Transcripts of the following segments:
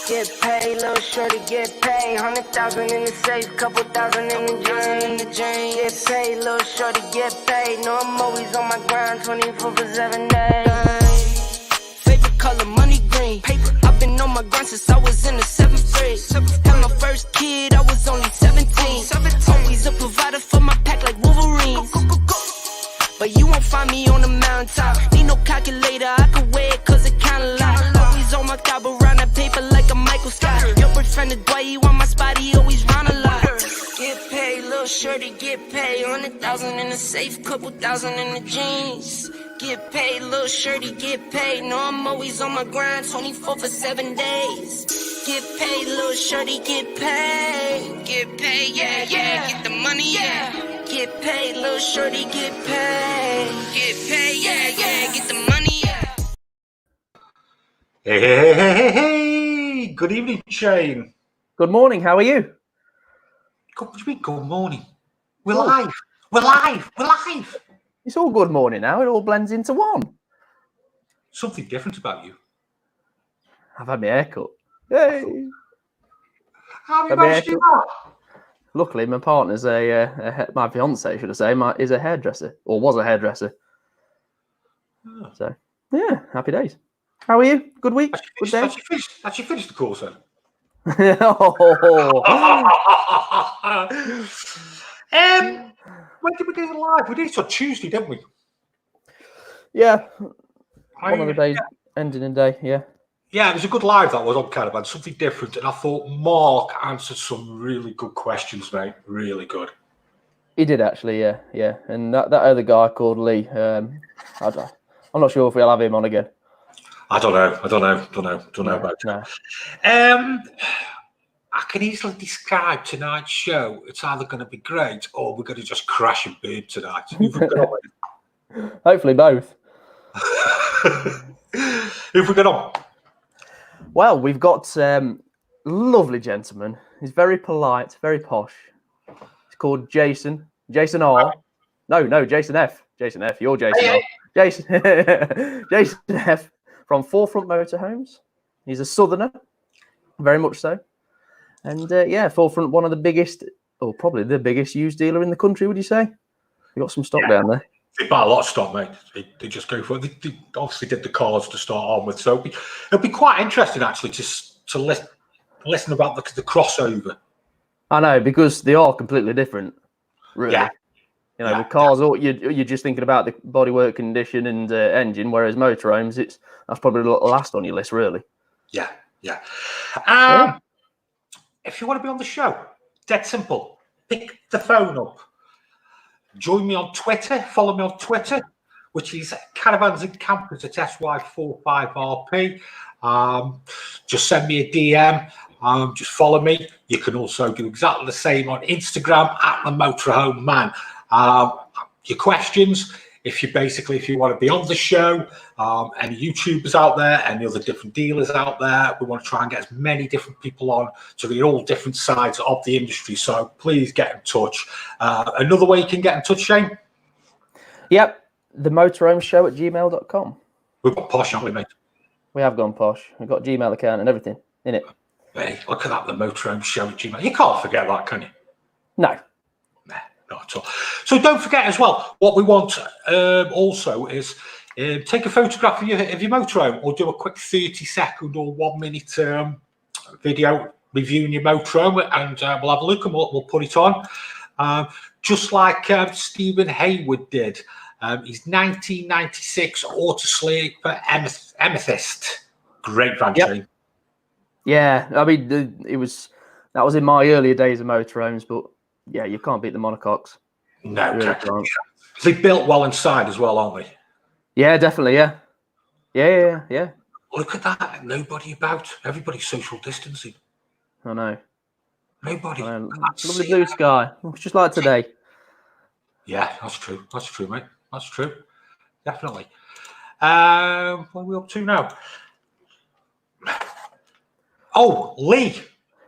Get paid, little shorty, get paid. 100,000 in the safe, couple thousand in the drain. Get paid, little shorty, get paid. No, I'm always on my grind, 24 for 7 days. Favorite color, money green. Paper. I've been on my grind since I was in the 7th grade. Had my first kid, I was only 17. Always a provider for my pack like Wolverine. But you won't find me on the mountaintop. Need no calculator, I can weigh it cause it count a lot. Always on my top around that paper like a Michael Scott. Your boyfriend is Dwight, he want my spot, he always round a lot. Get paid, little shorty, get paid. 100,000 in the safe, couple thousand in the jeans. Get paid, little shorty, get paid. No, I'm always on my grind, 24 for 7 days. Get paid, little shorty, get paid. Get paid, yeah, yeah, get the money, yeah. Get paid, little shorty, get paid. Get paid, yeah, yeah, get the money, yeah. Hey. Good evening, Shane. Good morning, how are you? What do you mean, good morning? We're live. We're live. It's all good morning now, it all blends into one. Something different about you. I've had my haircut. Hey. How have you managed to do that? Luckily, my partner's my fiance, should I say, is a hairdresser, or was a hairdresser. Oh. So, yeah, happy days. How are you? Good week? Good day? Actually finished the course then. When did we do the live? We did it on Tuesday, didn't we? Yeah. One of the days, ending in day, yeah. Yeah, it was a good live that was on Caravan, something different. And I thought Mark answered some really good questions, mate. Really good. He did actually, yeah. And that other guy called Lee, I'm not sure if we'll have him on again. I don't know about that. No. I can easily describe tonight's show. It's either going to be great or we're going to just crash and burn tonight. Hopefully both. Who've we got on? Well, we've got lovely gentleman. He's very polite, very posh. He's called Jason. Jason R. No, Jason F. Jason F. You're Jason R. Jason F. from 4Front Motorhomes. He's a southerner, very much so. And 4Front, one of the biggest, or probably the biggest used dealer in the country, would you say? You got some stock down there. They buy a lot of stock, mate. They just go for it. They obviously did the cars to start on with, so it'll be quite interesting actually to listen about the crossover. I know, because they are completely different, really. Yeah. You know, with cars, you're just thinking about the bodywork condition and engine, whereas motorhomes, that's probably the last on your list, really. Yeah. If you want to be on the show, dead simple. Pick the phone up. Join me on Twitter. Follow me on Twitter, which is Caravans and Campers at SY45RP. Just send me a DM. Just follow me. You can also do exactly the same on Instagram at the Motorhome Man. Your questions, if you want to be on the show, any YouTubers out there, any other different dealers out there, we want to try and get as many different people on to read all different sides of the industry. So please get in touch. Another way you can get in touch, Shane? Yep, the motorhomeshow@gmail.com. We've got posh, haven't we, mate? We have gone posh. We've got Gmail account and everything in it. Hey, look at that, the Motorhomeshow@gmail. You can't forget that, can you? No. Not at all. So don't forget as well, what we want also is take a photograph of your motorhome, or do a quick 30-second or 1 minute video reviewing your motorhome, and we'll have a look and we'll put it on. Just like Stephen Hayward did. His 1996 Autosleep Amethyst. Great van chain. Yeah, I mean, that was in my earlier days of motorhomes, but yeah, you can't beat the monocoques. No, really can't. They built well inside as well, aren't they? Yeah, definitely. Yeah. Look at that. Nobody about. Everybody's social distancing. I know. Nobody. Lovely blue sky. It's just like today. Yeah, that's true. That's true, mate. That's true. Definitely. What are we up to now? Oh, Lee.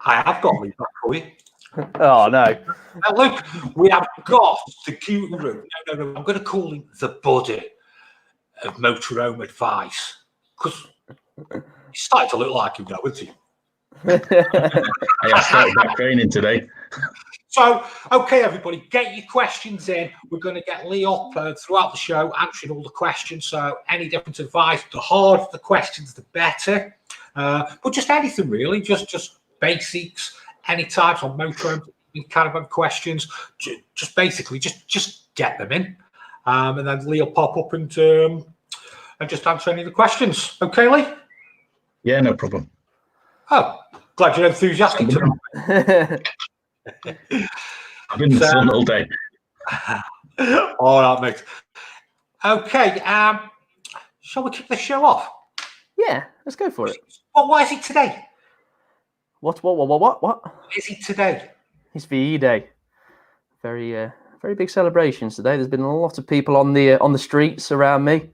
I have got Lee back for you. Oh, no. Now, look, we have got the guru. No. I'm going to call him the buddy of motorhome advice, because he's starting to look like him now, isn't he? I started back training today. So, okay, everybody, get your questions in. We're going to get Lee up throughout the show, answering all the questions. So, any different advice, the harder the questions, the better. But just anything really, just basics, any types on motorhome, caravan questions. Just basically, just get them in, and then Lee will pop up and just answer any of the questions. Okay, Lee? Yeah, no problem. Oh, glad you're enthusiastic tonight. I've been in the sun all day. All right, mate. Okay, shall we kick the show off? Yeah, let's go for it. Well, why is it today? What? Is it today? It's VE Day. Very big celebrations today. There's been a lot of people on the streets around me.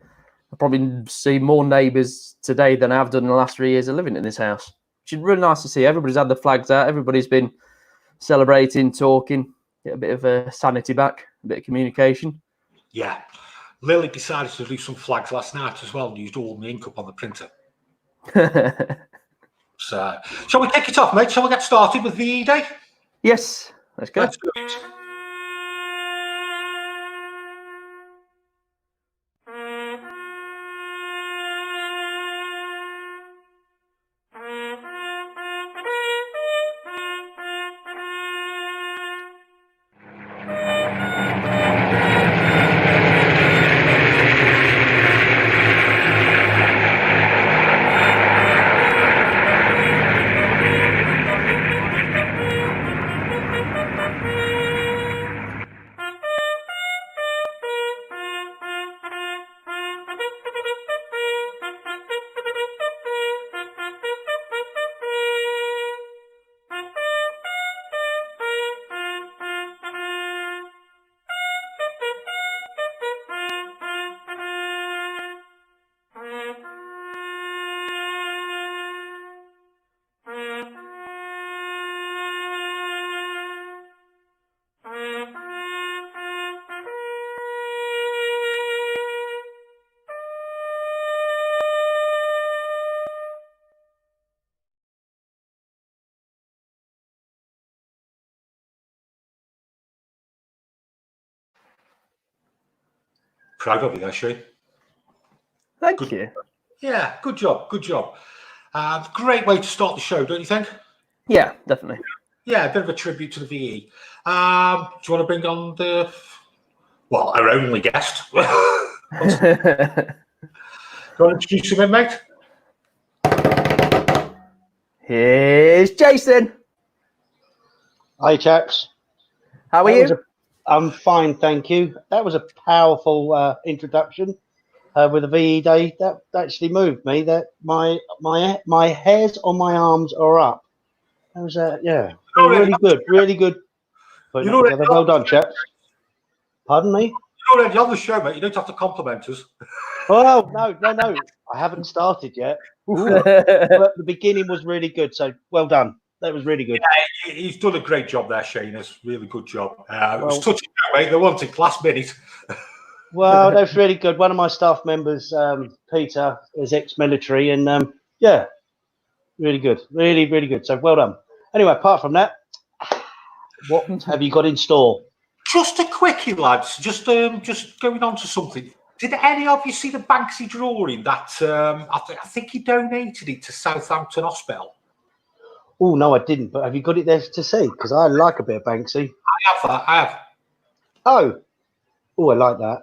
I probably see more neighbours today than I've done in the last 3 years of living in this house. Which is really nice to see. Everybody's had the flags out. Everybody's been celebrating, talking, get a bit of sanity back, a bit of communication. Yeah. Lily decided to do some flags last night as well and used all the ink up on the printer. So, shall we kick it off, mate? Shall we get started with VE Day? Yes, let's go. Let's do it. Proud of you there, Shane. Thank you. Yeah, good job. Great way to start the show, don't you think? Yeah, definitely. Yeah, a bit of a tribute to the VE. Do you want to bring on our only guest? Do you want to introduce him in, mate? Here's Jason. Hi, chaps. How are you? I'm fine, thank you. That was a powerful introduction with the VE Day. That actually moved me. That my hairs on my arms are up. That was really good, really good. Putting that together. Well done, chaps. Pardon me? You're already on the show, mate. You don't have to compliment us. Oh no! I haven't started yet. But the beginning was really good. So well done. That was really good. Yeah, he's done a great job there, Shane. It's a really good job. It was touching, mate. They wanted last minute. Well, that's really good. One of my staff members, Peter, is ex-military, and really good, really good. So well done. Anyway, apart from that, what have you got in store? Just a quickie, lads. Just going on to something. Did any of you see the Banksy drawing that I think he donated it to Southampton Hospital? Oh no, I didn't. But have you got it there to see? Because I like a bit of Banksy. I have. Oh, I like that.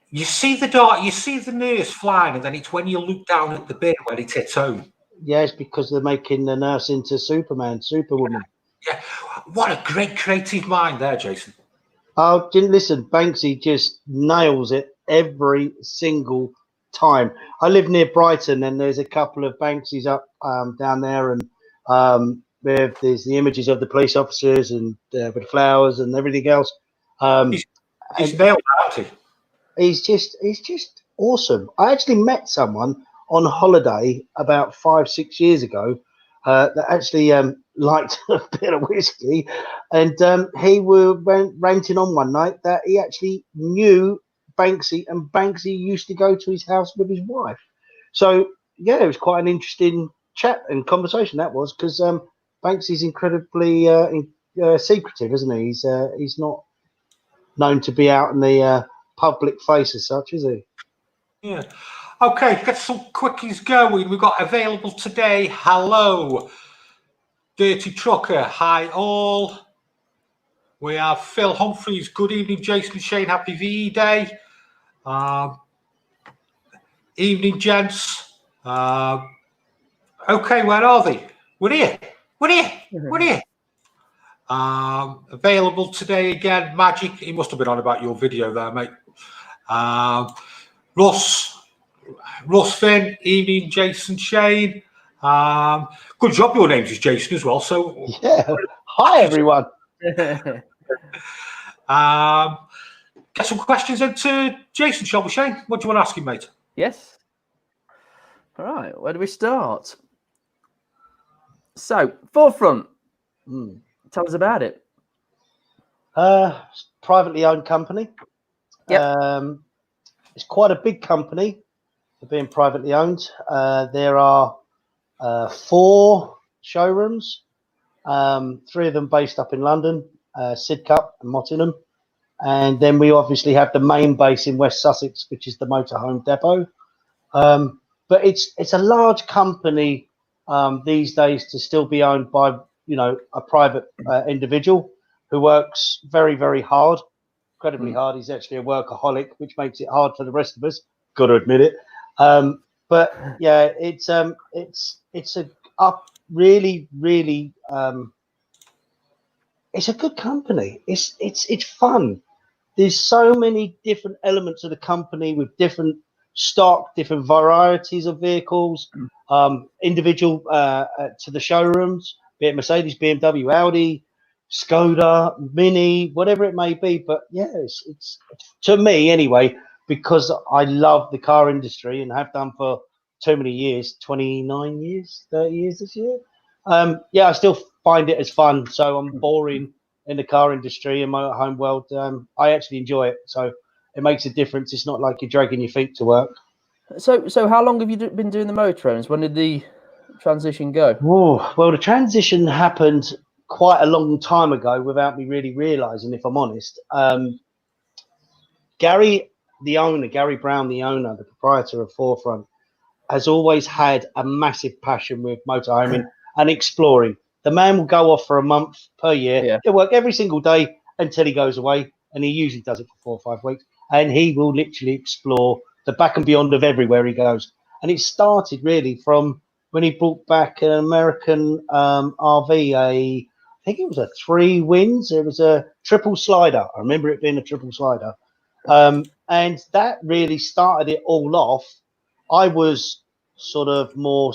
You see the nurse flying, and then it's when you look down at the bin when it hits home. Yeah, it's because they're making the nurse into Superwoman. Yeah, what a great creative mind there, Jason. Oh, listen, Banksy just nails it every single time. I live near Brighton, and there's a couple of Banksies up down there, and there's the images of the police officers and with flowers and everything else. He's nailed it. He's just awesome. I actually met someone on holiday about 5-6 years ago that actually liked a bit of whiskey, and he went ranting on one night that he actually knew Banksy, and Banksy used to go to his house with his wife. So yeah, it was quite an interesting chat and conversation that was, because Banksy's incredibly secretive, isn't he? He's not known to be out in the public face as such, is he? Yeah. Okay, get some quickies going. We've got available today. Hello, Dirty Trucker. Hi, all. We have Phil Humphreys. Good evening, Jason Shane. Happy VE Day. Evening, gents. Okay, where are they? We're here. We're here. We're here. Available today again. Magic. He must have been on about your video there, mate. Russ Finn. Evening, Jason Shane. Good job. Your name's is Jason as well. So yeah. Hi, everyone. Get some questions into Jason, shall we, Shane? What do you want to ask him, mate? Yes. All right. Where do we start? So, 4Front. Tell us about it. Privately owned company. Yep. It's quite a big company for being privately owned. There are 4 showrooms, 3 of them based up in London, Sidcup and Mottingham. And then we obviously have the main base in West Sussex, which is the Motorhome depot. But it's a large company these days to still be owned by, a private individual who works very, very hard, incredibly hard. He's actually a workaholic, which makes it hard for the rest of us. Got to admit it. But yeah, it's a good company. It's fun. There's so many different elements of the company with different stock, different varieties of vehicles, individual to the showrooms, be it Mercedes, BMW, Audi, Skoda, Mini, whatever it may be. But yeah, it's to me anyway, because I love the car industry and have done for too many years, 29 years, 30 years this year. Yeah, I still find it as fun. So I'm boring in the car industry and motorhome world. I actually enjoy it. So it makes a difference. It's not like you're dragging your feet to work. So how long have you been doing the motorhomes? When did the transition go? Oh, well, the transition happened quite a long time ago without me really realizing, if I'm honest. Gary Brown, the owner, the proprietor of 4Front, has always had a massive passion with motorhoming and exploring. The man will go off for a month per year. Yeah. He'll work every single day until he goes away, and he usually does it for 4 or 5 weeks. And he will literally explore the back and beyond of everywhere he goes. And it started really from when he brought back an American RV, I think it was a 3 wins. It was a triple slider. I remember it being a triple slider. And that really started it all off. I was more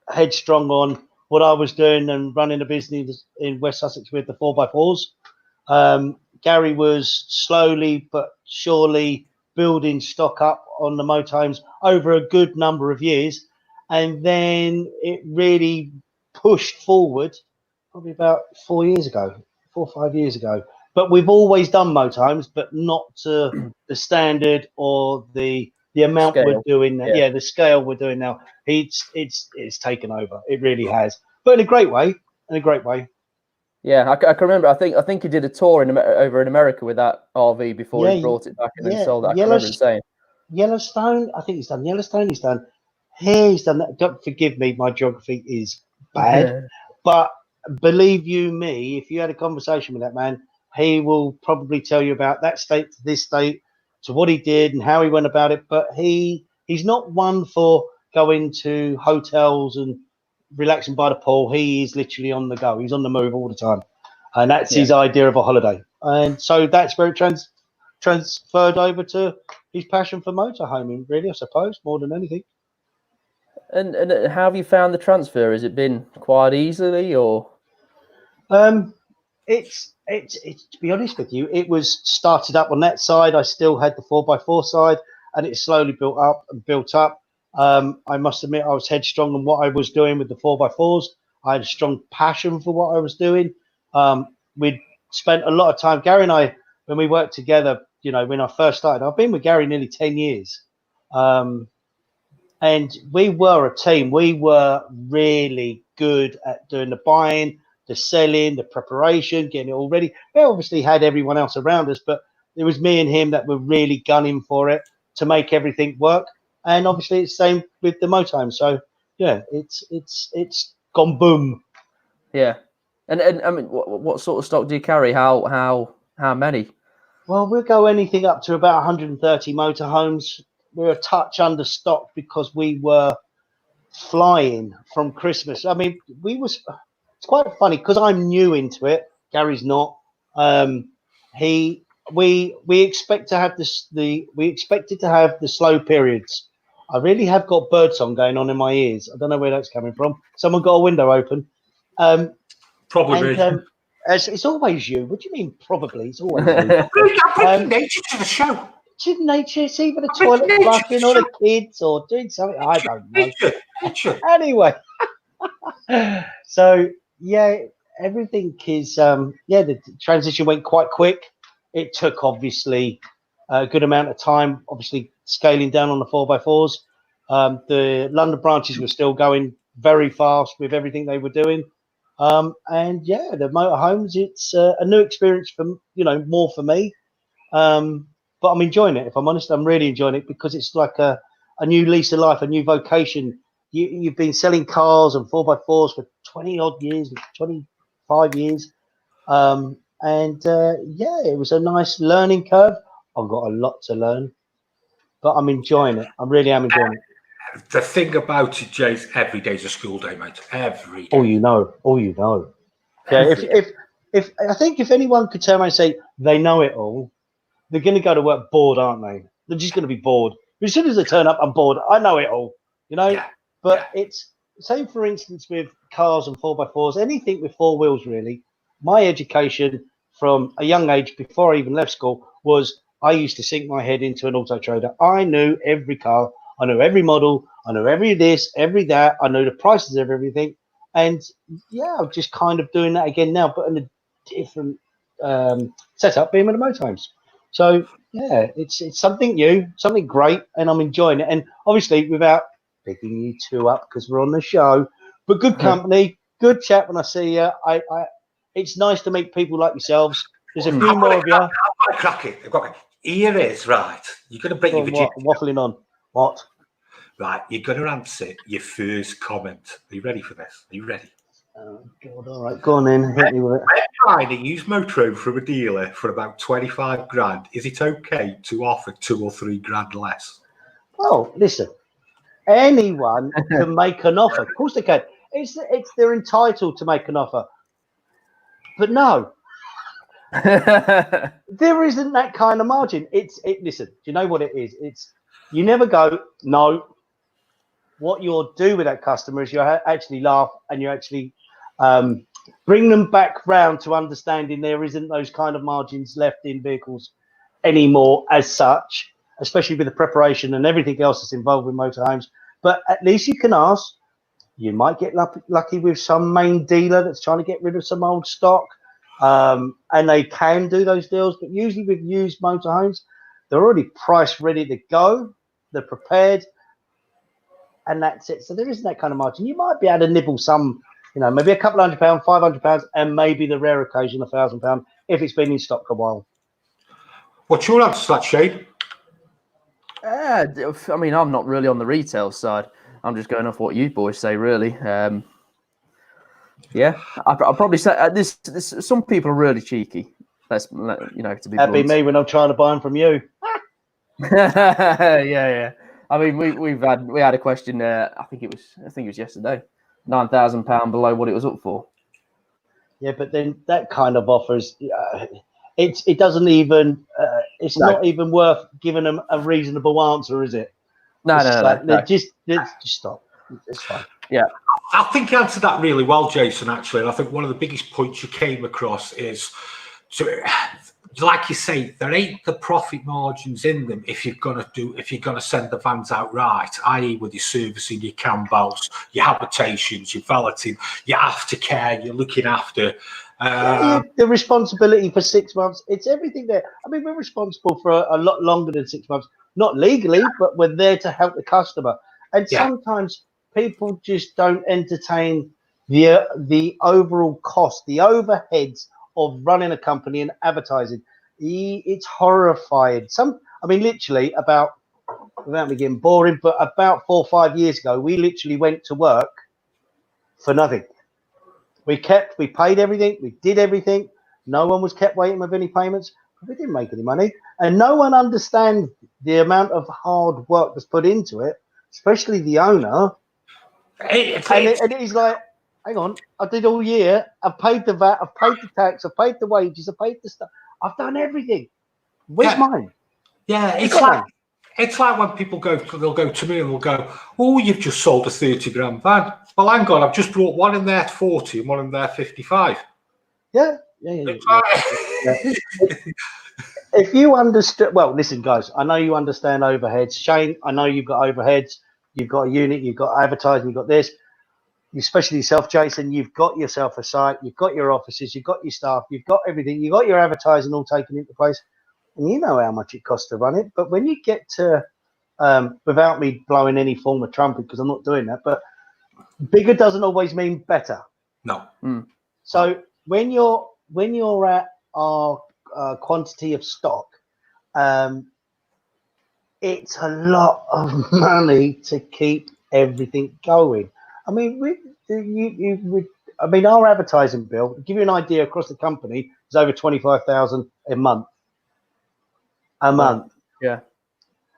headstrong on what I was doing and running a business in West Sussex with the 4x4s. Gary was slowly but surely building stock up on the motorhomes over a good number of years. And then it really pushed forward probably about 4 or 5 years ago. But we've always done motorhomes, but not to the standard or the amount Scale. we're doing now. Yeah, the scale we're doing now. It's taken over. It really has, but in a great way. Yeah, I can remember. I think he did a tour over in America with that RV before he brought it back and then sold it. I can remember him saying Yellowstone. I think he's done Yellowstone. He's done here. He's done that. Don't forgive me. My geography is bad, but believe you me, if you had a conversation with that man, he will probably tell you about that state to this state, to what he did and how he went about it. But he's not one for going to hotels and relaxing by the pool. He is literally on the go. He's on the move all the time, and that's his idea of a holiday. And so that's where it transferred over to his passion for motorhoming, really, I suppose, more than anything. And how have you found the transfer? Has it been quite easily, or? It's to be honest with you, it was started up on that side. I still had the 4x4 side, and it slowly built up. I must admit, I was headstrong on what I was doing with the 4x4s. I had a strong passion for what I was doing. We'd spent a lot of time, Gary and I, when we worked together, when I first started. I've been with Gary nearly 10 years. And we were a team. We were really good at doing the buying, the selling, the preparation, getting it all ready. We obviously had everyone else around us, but it was me and him that were really gunning for it to make everything work. And obviously, it's the same with the motorhome. So yeah, it's gone boom. Yeah. And I mean, what sort of stock do you carry? How many? Well, we'll go anything up to about 130 motorhomes. We're a touch under stock because we were flying from Christmas. I mean, it's quite funny because I'm new into it. Gary's not. He we expect to have we expected to have the slow periods. I really have got birdsong going on in my ears. I don't know where that's coming from. Someone got a window open. Probably And me. it's always you. What do you mean? Probably it's always you. I'm bringing nature to the show. It's nature. It's either the I think toilet nature flushing or the kids or doing something. I don't know. Nature. Anyway, so yeah, everything is the transition went quite quick. It took obviously a good amount of time, obviously scaling down on the 4x4s. The London branches were still going very fast with everything they were doing. And yeah, the motorhomes, it's a new experience for, more for me. But I'm enjoying it. If I'm honest, I'm really enjoying it because it's like a new lease of life, a new vocation. You've been selling cars and 4x4s for 20 odd years, 25 years. Yeah, it was a nice learning curve. I've got a lot to learn, but I'm enjoying it. I really am enjoying it. The thing about it, Jay, every day's a school day, mate. Every day. All you know. Yeah, if I think if anyone could turn around and say they know it all, they're going to go to work bored, aren't they? They're just going to be bored. As soon as they turn up, I'm bored. I know it all, Yeah. But it's same, for instance, with cars and 4x4s, anything with four wheels, really. My education from a young age, before I even left school, was I used to sink my head into an auto trader. I knew every car. I knew every model. I knew every this, every that. I knew the prices of everything. And yeah, I'm just kind of doing that again now, but in a different setup, being with the motorhomes. So yeah, it's something new, something great, and I'm enjoying it. And obviously, without picking you two up because we're on the show, but good company, good chat. When I see you, it's nice to meet people like yourselves. There's a few more of you. I've got to crack it. Here is right. You're going to break your virginity. Waffling on. What? Right, you're going to answer your first comment. Are you ready for this? Are you ready? Oh, God, all right, go on in. Hit me with it. When buying a used motorhome from a dealer for about 25 grand, is it okay to offer 2 or 3 grand less? Well, listen, anyone can make an offer. Of course they can. They're entitled to make an offer. But no, there isn't that kind of margin. Listen, do you know what it is? You never go, no. What you'll do with that customer is you actually laugh and you actually bring them back round to understanding there isn't those kind of margins left in vehicles anymore as such, especially with the preparation and everything else that's involved with motorhomes. But at least you can ask. You might get lucky with some main dealer that's trying to get rid of some old stock, and they can do those deals. But usually with used motorhomes, they're already priced ready to go. They're prepared. And that's it. So there isn't that kind of margin. You might be able to nibble some, maybe a couple £100, £500, and maybe the rare occasion £1,000 if it's been in stock a while. What's your answer to that, Shane? I mean, I'm not really on the retail side. I'm just going off what you boys say, really. Yeah, I'll probably say this. Some people are really cheeky. To be That'd blunt. be me when I'm trying to buy them from you. Yeah. I mean, we had a question. I think it was yesterday. £9,000 below what it was up for. Yeah, but then that kind of offers, it doesn't even. It's not even worth giving them a reasonable answer, is it? No. Just stop. It's fine. Yeah. I think you answered that really well, Jason, actually. And I think one of the biggest points you came across is, like you say, there ain't the profit margins in them if you're gonna send the vans out right, i.e. with your servicing, your cam belts, your habitations, your valeting, your aftercare, you're looking after. The responsibility for 6 months, it's everything there. I mean, we're responsible for a lot longer than 6 months, not legally, but we're there to help the customer. And Yeah. sometimes people just don't entertain the overall cost, the overheads of running a company and advertising. It's horrifying. Literally about, without me getting boring, but about 4 or 5 years ago, we literally went to work for nothing. We paid everything, we did everything. No one was kept waiting with any payments. We didn't make any money, and no one understands the amount of hard work that's put into it, especially the owner. And he's like, hang on, I did all year. I've paid the VAT, I've paid the tax, I've paid the wages, I've paid the stuff. I've done everything. Where's mine? Yeah, it's like when people they'll go to me and they'll go, "Oh, you've just sold a 30 grand van." Well, hang on, I've just brought one in there at 40 and one in there 55. Yeah. If you understood, well, listen, guys, I know you understand overheads. Shane, I know you've got overheads. You've got a unit, you've got advertising, you've got this. Especially yourself, Jason, you've got yourself a site, you've got your offices, you've got your staff, you've got everything, you've got your advertising all taken into place, and you know how much it costs to run it. But when you get to, without me blowing any form of trumpet, because I'm not doing that, but bigger doesn't always mean better. No. So when you're at our quantity of stock, it's a lot of money to keep everything going. I mean, our advertising bill, to give you an idea, across the company, is over 25,000 a month. Yeah.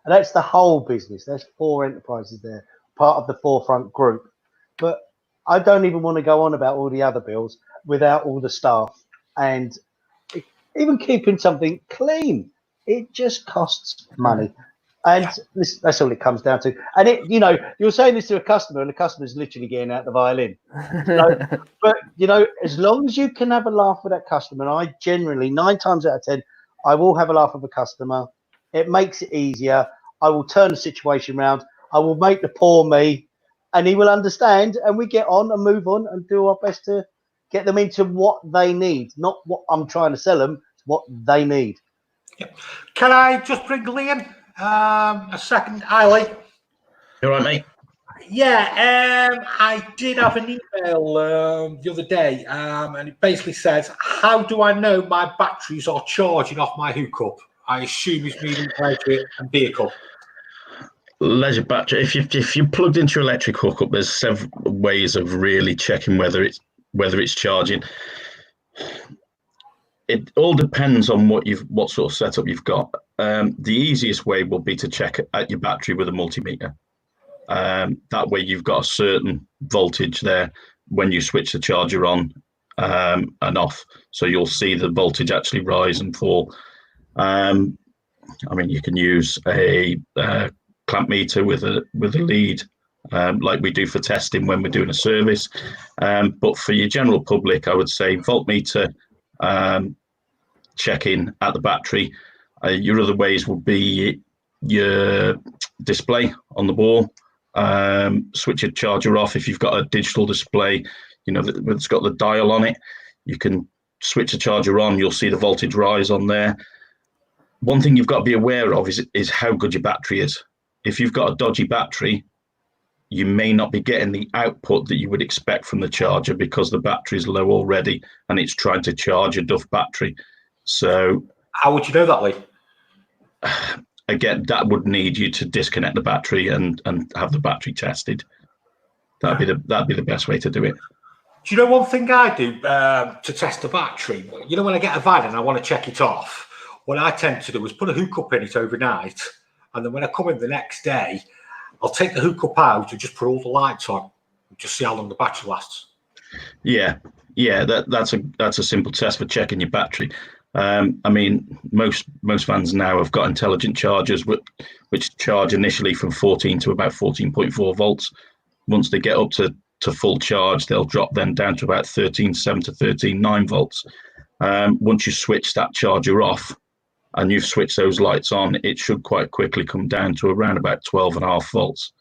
And that's the whole business. There's 4 enterprises there, part of the 4Front group. But I don't even want to go on about all the other bills without all the staff. And even keeping something clean, it just costs money. And that's all it comes down to. And you're saying this to a customer, and the customer's literally getting out the violin. But as long as you can have a laugh with that customer, and I generally 9 times out of 10, I will have a laugh with a customer. It makes it easier. I will turn the situation around. I will make the poor me, and he will understand. And we get on and move on and do our best to get them into what they need, not what I'm trying to sell them. It's what they need. Can I just bring Lee in a second? Hi, Lee. You all right, mate? Yeah, I did have an email the other day, and it basically says, "How do I know my batteries are charging off my hookup?" I assume it's meaning leisure and vehicle. Leisure battery. If you plugged into your electric hookup, there's several ways of really checking whether it's charging. It all depends on what sort of setup you've got. The easiest way will be to check at your battery with a multimeter. That way you've got a certain voltage there when you switch the charger on and off. So you'll see the voltage actually rise and fall. You can use a clamp meter with a lead, like we do for testing when we're doing a service. But for your general public, I would say voltmeter, checking at the battery. Your other ways would be your display on the wall. Switch your charger off. If you've got a digital display, that's got the dial on it, you can switch the charger on. You'll see the voltage rise on there. One thing you've got to be aware of is how good your battery is. If you've got a dodgy battery, you may not be getting the output that you would expect from the charger because the battery is low already and it's trying to charge a duff battery. So how would you know that, Lee? Again, that would need you to disconnect the battery and have the battery tested. That'd be the best way to do it. Do you know one thing I do to test the battery? When I get a van and I want to check it off, what I tend to do is put a hookup in it overnight, and then when I come in the next day, I'll take the hookup out and just put all the lights on and just see how long the battery lasts. Yeah, that's a simple test for checking your battery. Most vans now have got intelligent chargers which charge initially from 14 to about 14.4 volts. Once they get up to full charge, they'll drop then down to about 13.7 to 13.9 volts. Once you switch that charger off and you've switched those lights on, it should quite quickly come down to around about 12.5 volts.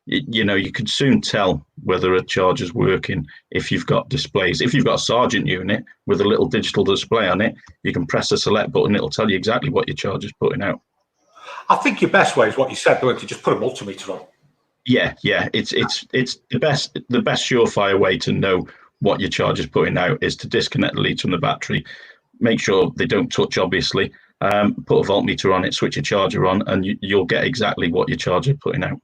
You can soon tell whether a charger's working if you've got displays. If you've got a Sargent unit with a little digital display on it, you can press the select button. It'll tell you exactly what your charger's putting out. I think your best way is what you said, though, to just put a multimeter on. Yeah, it's the best surefire way to know what your charger's putting out is to disconnect the leads from the battery, make sure they don't touch, obviously, put a voltmeter on it, switch your charger on, and you'll get exactly what your charger's putting out.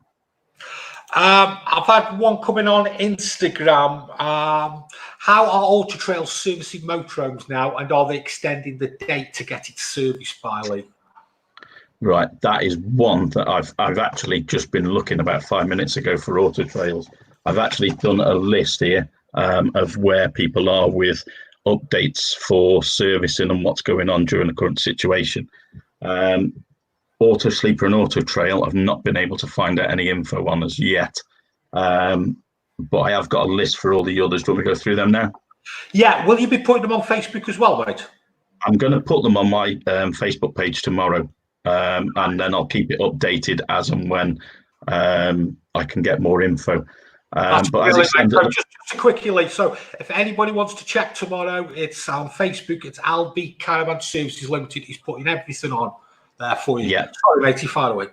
I've had one coming on Instagram. How are Auto Trails servicing motorhomes now, and are they extending the date to get it serviced by, Lee? Right, that is one that I've actually just been looking about 5 minutes ago for Auto Trails. I've actually done a list here of where people are with updates for servicing and what's going on during the current situation. Auto Sleeper and Auto Trail, I've not been able to find out any info on as yet, but I have got a list for all the others. Do you want me to go through them now? Yeah, will you be putting them on Facebook as well, mate? I'm going to put them on my Facebook page tomorrow. And then I'll keep it updated as and when I can get more info. But as it stands, just quickly, Lee, so if anybody wants to check tomorrow, it's on Facebook. It's Albi Caravan Services Limited. He's putting everything on there for you. Yeah. Sorry, mate, you're far away.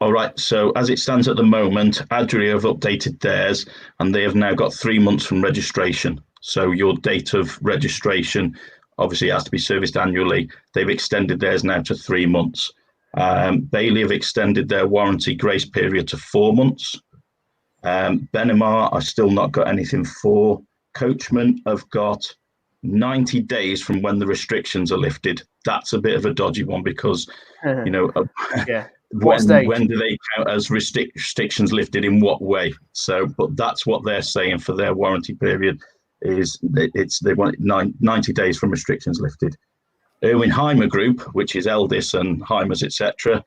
All right. So as it stands at the moment, Adria have updated theirs, and they have now got 3 months from registration. So your date of registration obviously has to be serviced annually. They've extended theirs now to 3 months. Bailey have extended their warranty grace period to 4 months. Benimar, I've still not got anything for. Coachman have got 90 days from when the restrictions are lifted. That's a bit of a dodgy one because, you know, Yeah. when do they count as restrictions lifted in what way? So, but that's what they're saying for their warranty period. Is they want 90 days from restrictions lifted. Irwin Heimer Group, which is Eldis and Heimers, etc.,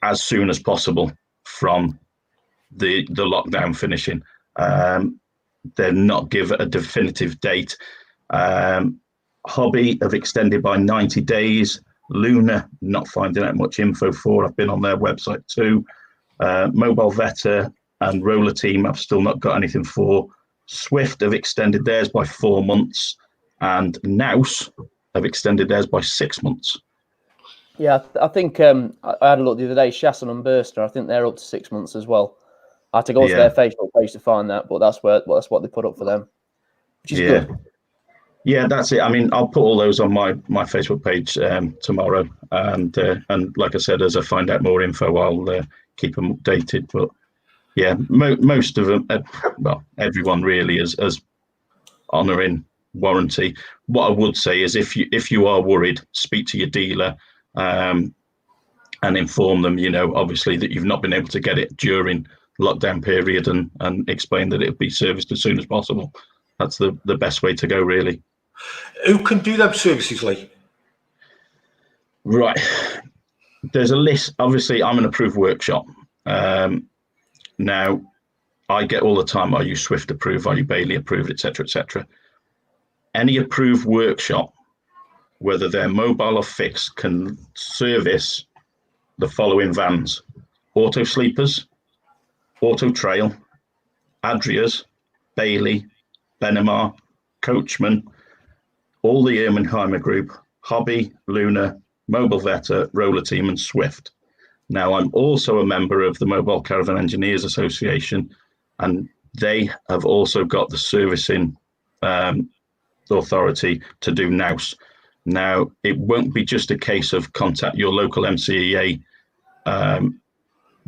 as soon as possible from the lockdown finishing. They're not given a definitive date. Hobby have extended by 90 days. Luna, not finding out much info for. I've been on their website too. Mobile Veta and Roller Team, I've still not got anything for. Swift have extended theirs by 4 months, and Nouse have extended theirs by 6 months. Yeah, I think I had a look the other day. Chasson and Burster, I think they're up to 6 months as well. I had to go to their Facebook page to find that, but that's what they put up for them, which is good. Yeah, that's it. I mean, I'll put all those on my Facebook page tomorrow, and like I said, as I find out more info, I'll keep them updated. But yeah, most of them, well, everyone really is honouring warranty. What I would say is, if you are worried, speak to your dealer and inform them. You know, obviously that you've not been able to get it during lockdown period, and explain that it'll be serviced as soon as possible. That's the best way to go, really. Who can do them services, Lee? Right, there's a list. Obviously, I'm an approved workshop. Now, I get all the time, are you Swift approved, are you Bailey approved, etc., etc. Any approved workshop, whether they're mobile or fixed, can service the following vans: Auto Sleepers, Auto Trail, Adria's, Bailey, Benimar, Coachman, all the Ermenheimer Group, Hobby, Luna, Mobile Veta, Roller Team, and Swift. Now, I'm also a member of the Mobile Caravan Engineers Association, and they have also got the servicing authority to do Nouse. Now, it won't be just a case of contact your local MCEA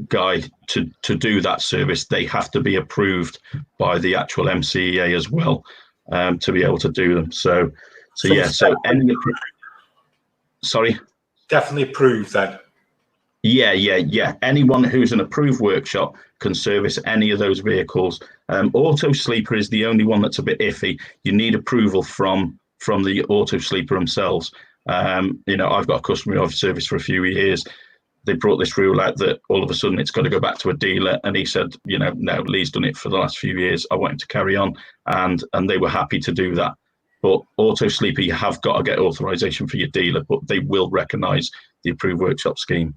guy to do that service. They have to be approved by the actual MCEA as well to be able to do them. So yeah. So any, sorry, definitely approved then. Yeah. Anyone who's an approved workshop can service any of those vehicles. Auto Sleeper is the only one that's a bit iffy. You need approval from the Auto Sleeper themselves. You know, I've got a customer who I've serviced for a few years. They brought this rule out that all of a sudden it's got to go back to a dealer, and he said, you know, no, Lee's done it for the last few years. I want him to carry on, and they were happy to do that. But Auto Sleeper, you have got to get authorization for your dealer, but they will recognise the approved workshop scheme.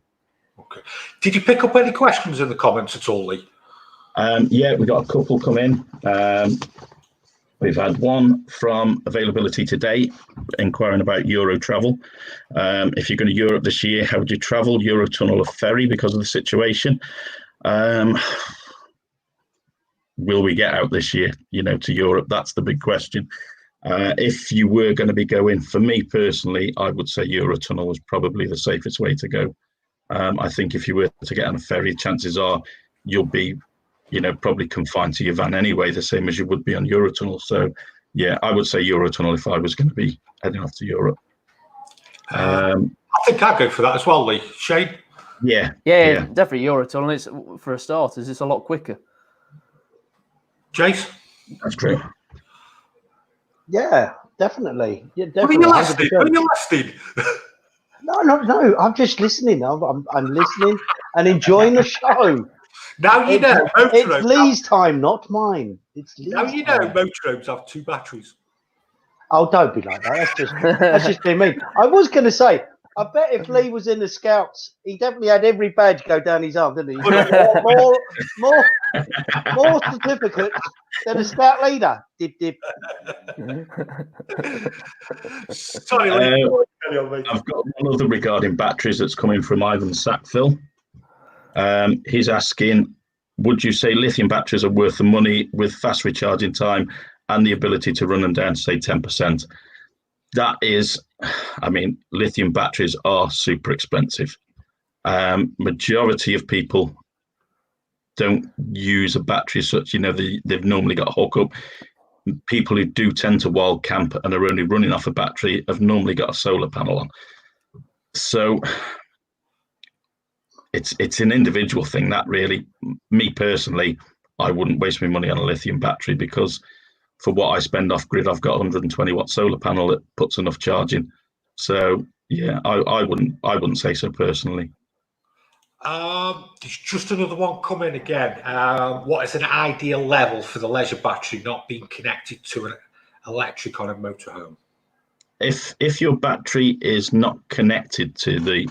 Okay. Did you pick up any questions in the comments at all, Lee? Yeah, we got a couple come in. We've had one from Availability Today, inquiring about Euro travel. If you're going to Europe this year, how would you travel? Eurotunnel or ferry because of the situation? Will we get out this year, to Europe? That's the big question. If you were going to be going, for me personally, I would say Eurotunnel is probably the safest way to go. I think if you were to get on a ferry, chances are you'll be, probably confined to your van anyway, the same as you would be on Eurotunnel. So, yeah, I would say Eurotunnel if I was going to be heading off to Europe. I think I'd go for that as well, Lee. Shane? Yeah, definitely Eurotunnel. It's for a start, it's a lot quicker. Jace? That's true. Yeah, definitely. Yeah, What definitely. are you listening? No. I'm just listening. I'm listening and enjoying the show. Now you know. It's Lee's time, not mine. It's Lee's now you know motorhomes have 2 batteries. Oh, don't be like that. That's just being mean. I was going to say, I bet if Lee was in the Scouts, he definitely had every badge go down his arm, didn't he? More certificates than a Scout leader. Dip, dip. Sorry, Lee. I've got one other regarding batteries that's coming from Ivan Sackville. He's asking, would you say lithium batteries are worth the money with fast recharging time and the ability to run them down to, say, 10%? That is, lithium batteries are super expensive. Majority of people don't use a battery as such. They've normally got a hookup. People who do tend to wild camp and are only running off a battery have normally got a solar panel on. So it's an individual thing, that really. Me personally, I wouldn't waste my money on a lithium battery because for what I spend off grid, I've got a 120 watt solar panel that puts enough charging. So yeah, I wouldn't say so personally. There's just another one coming again. What is an ideal level for the leisure battery not being connected to an electric on a motorhome? If your battery is not connected to the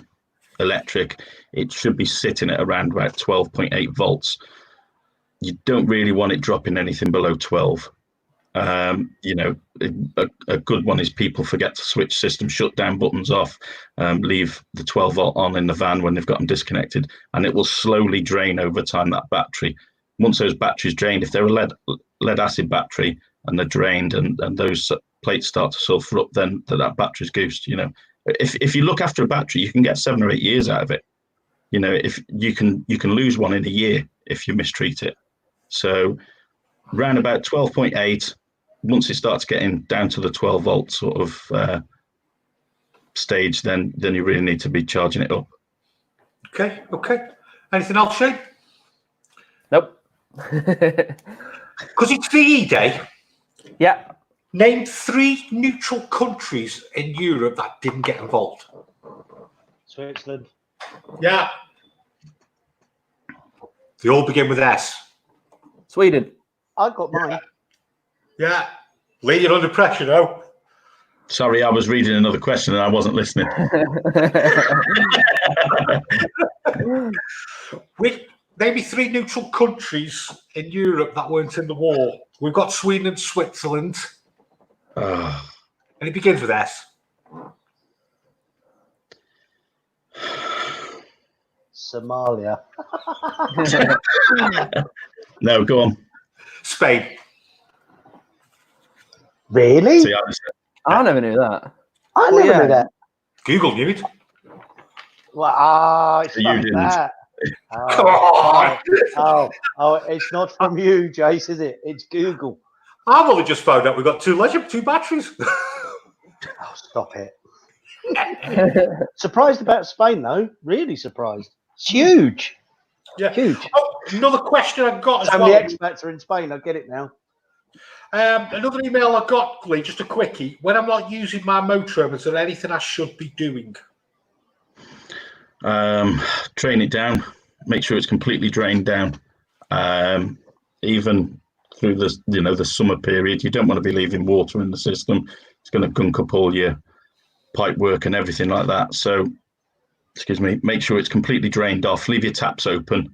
electric, it should be sitting at around about 12.8 volts. You don't really want it dropping anything below 12. A good one is people forget to switch system shutdown buttons off, leave the 12 volt on in the van when they've got them disconnected, and it will slowly drain over time, that battery. Once those batteries drained, if they're a lead acid battery and they're drained and those plates start to sulfur up, then that battery's goosed. If you look after a battery, you can get 7 or 8 years out of it. If you can lose one in a year if you mistreat it. So round about 12.8, once it starts getting down to the 12 volt sort of stage, then you really need to be charging it up. Okay. Anything else, Shane? Nope. Because it's VE Day. Yeah. Name 3 neutral countries in Europe that didn't get involved. Switzerland. Yeah. They all begin with S. Sweden. I got mine. Yeah. Lee, you're under pressure now. Sorry, I was reading another question and I wasn't listening. Maybe 3 neutral countries in Europe that weren't in the war. We've got Sweden and Switzerland. And it begins with S. Somalia. No, go on. Spain. Really? See, I never knew that. I never knew that. Google knew it. Well, it's You like didn't. that. Come on. Oh, it's not from you, Jace, is it? It's Google. I've only just found out we've got 2 batteries. Oh, stop it. Surprised about Spain, though. Really surprised. It's huge. Yeah. Huge. Oh, another question I got as So well. many expats are in Spain. I get it now. Another email I got, Lee, just a quickie. When I'm not using my motorhome, is there anything I should be doing? Drain it down. Make sure it's completely drained down. Even through the summer period, you don't want to be leaving water in the system. It's going to gunk up all your pipe work and everything like that. So, make sure it's completely drained off. Leave your taps open.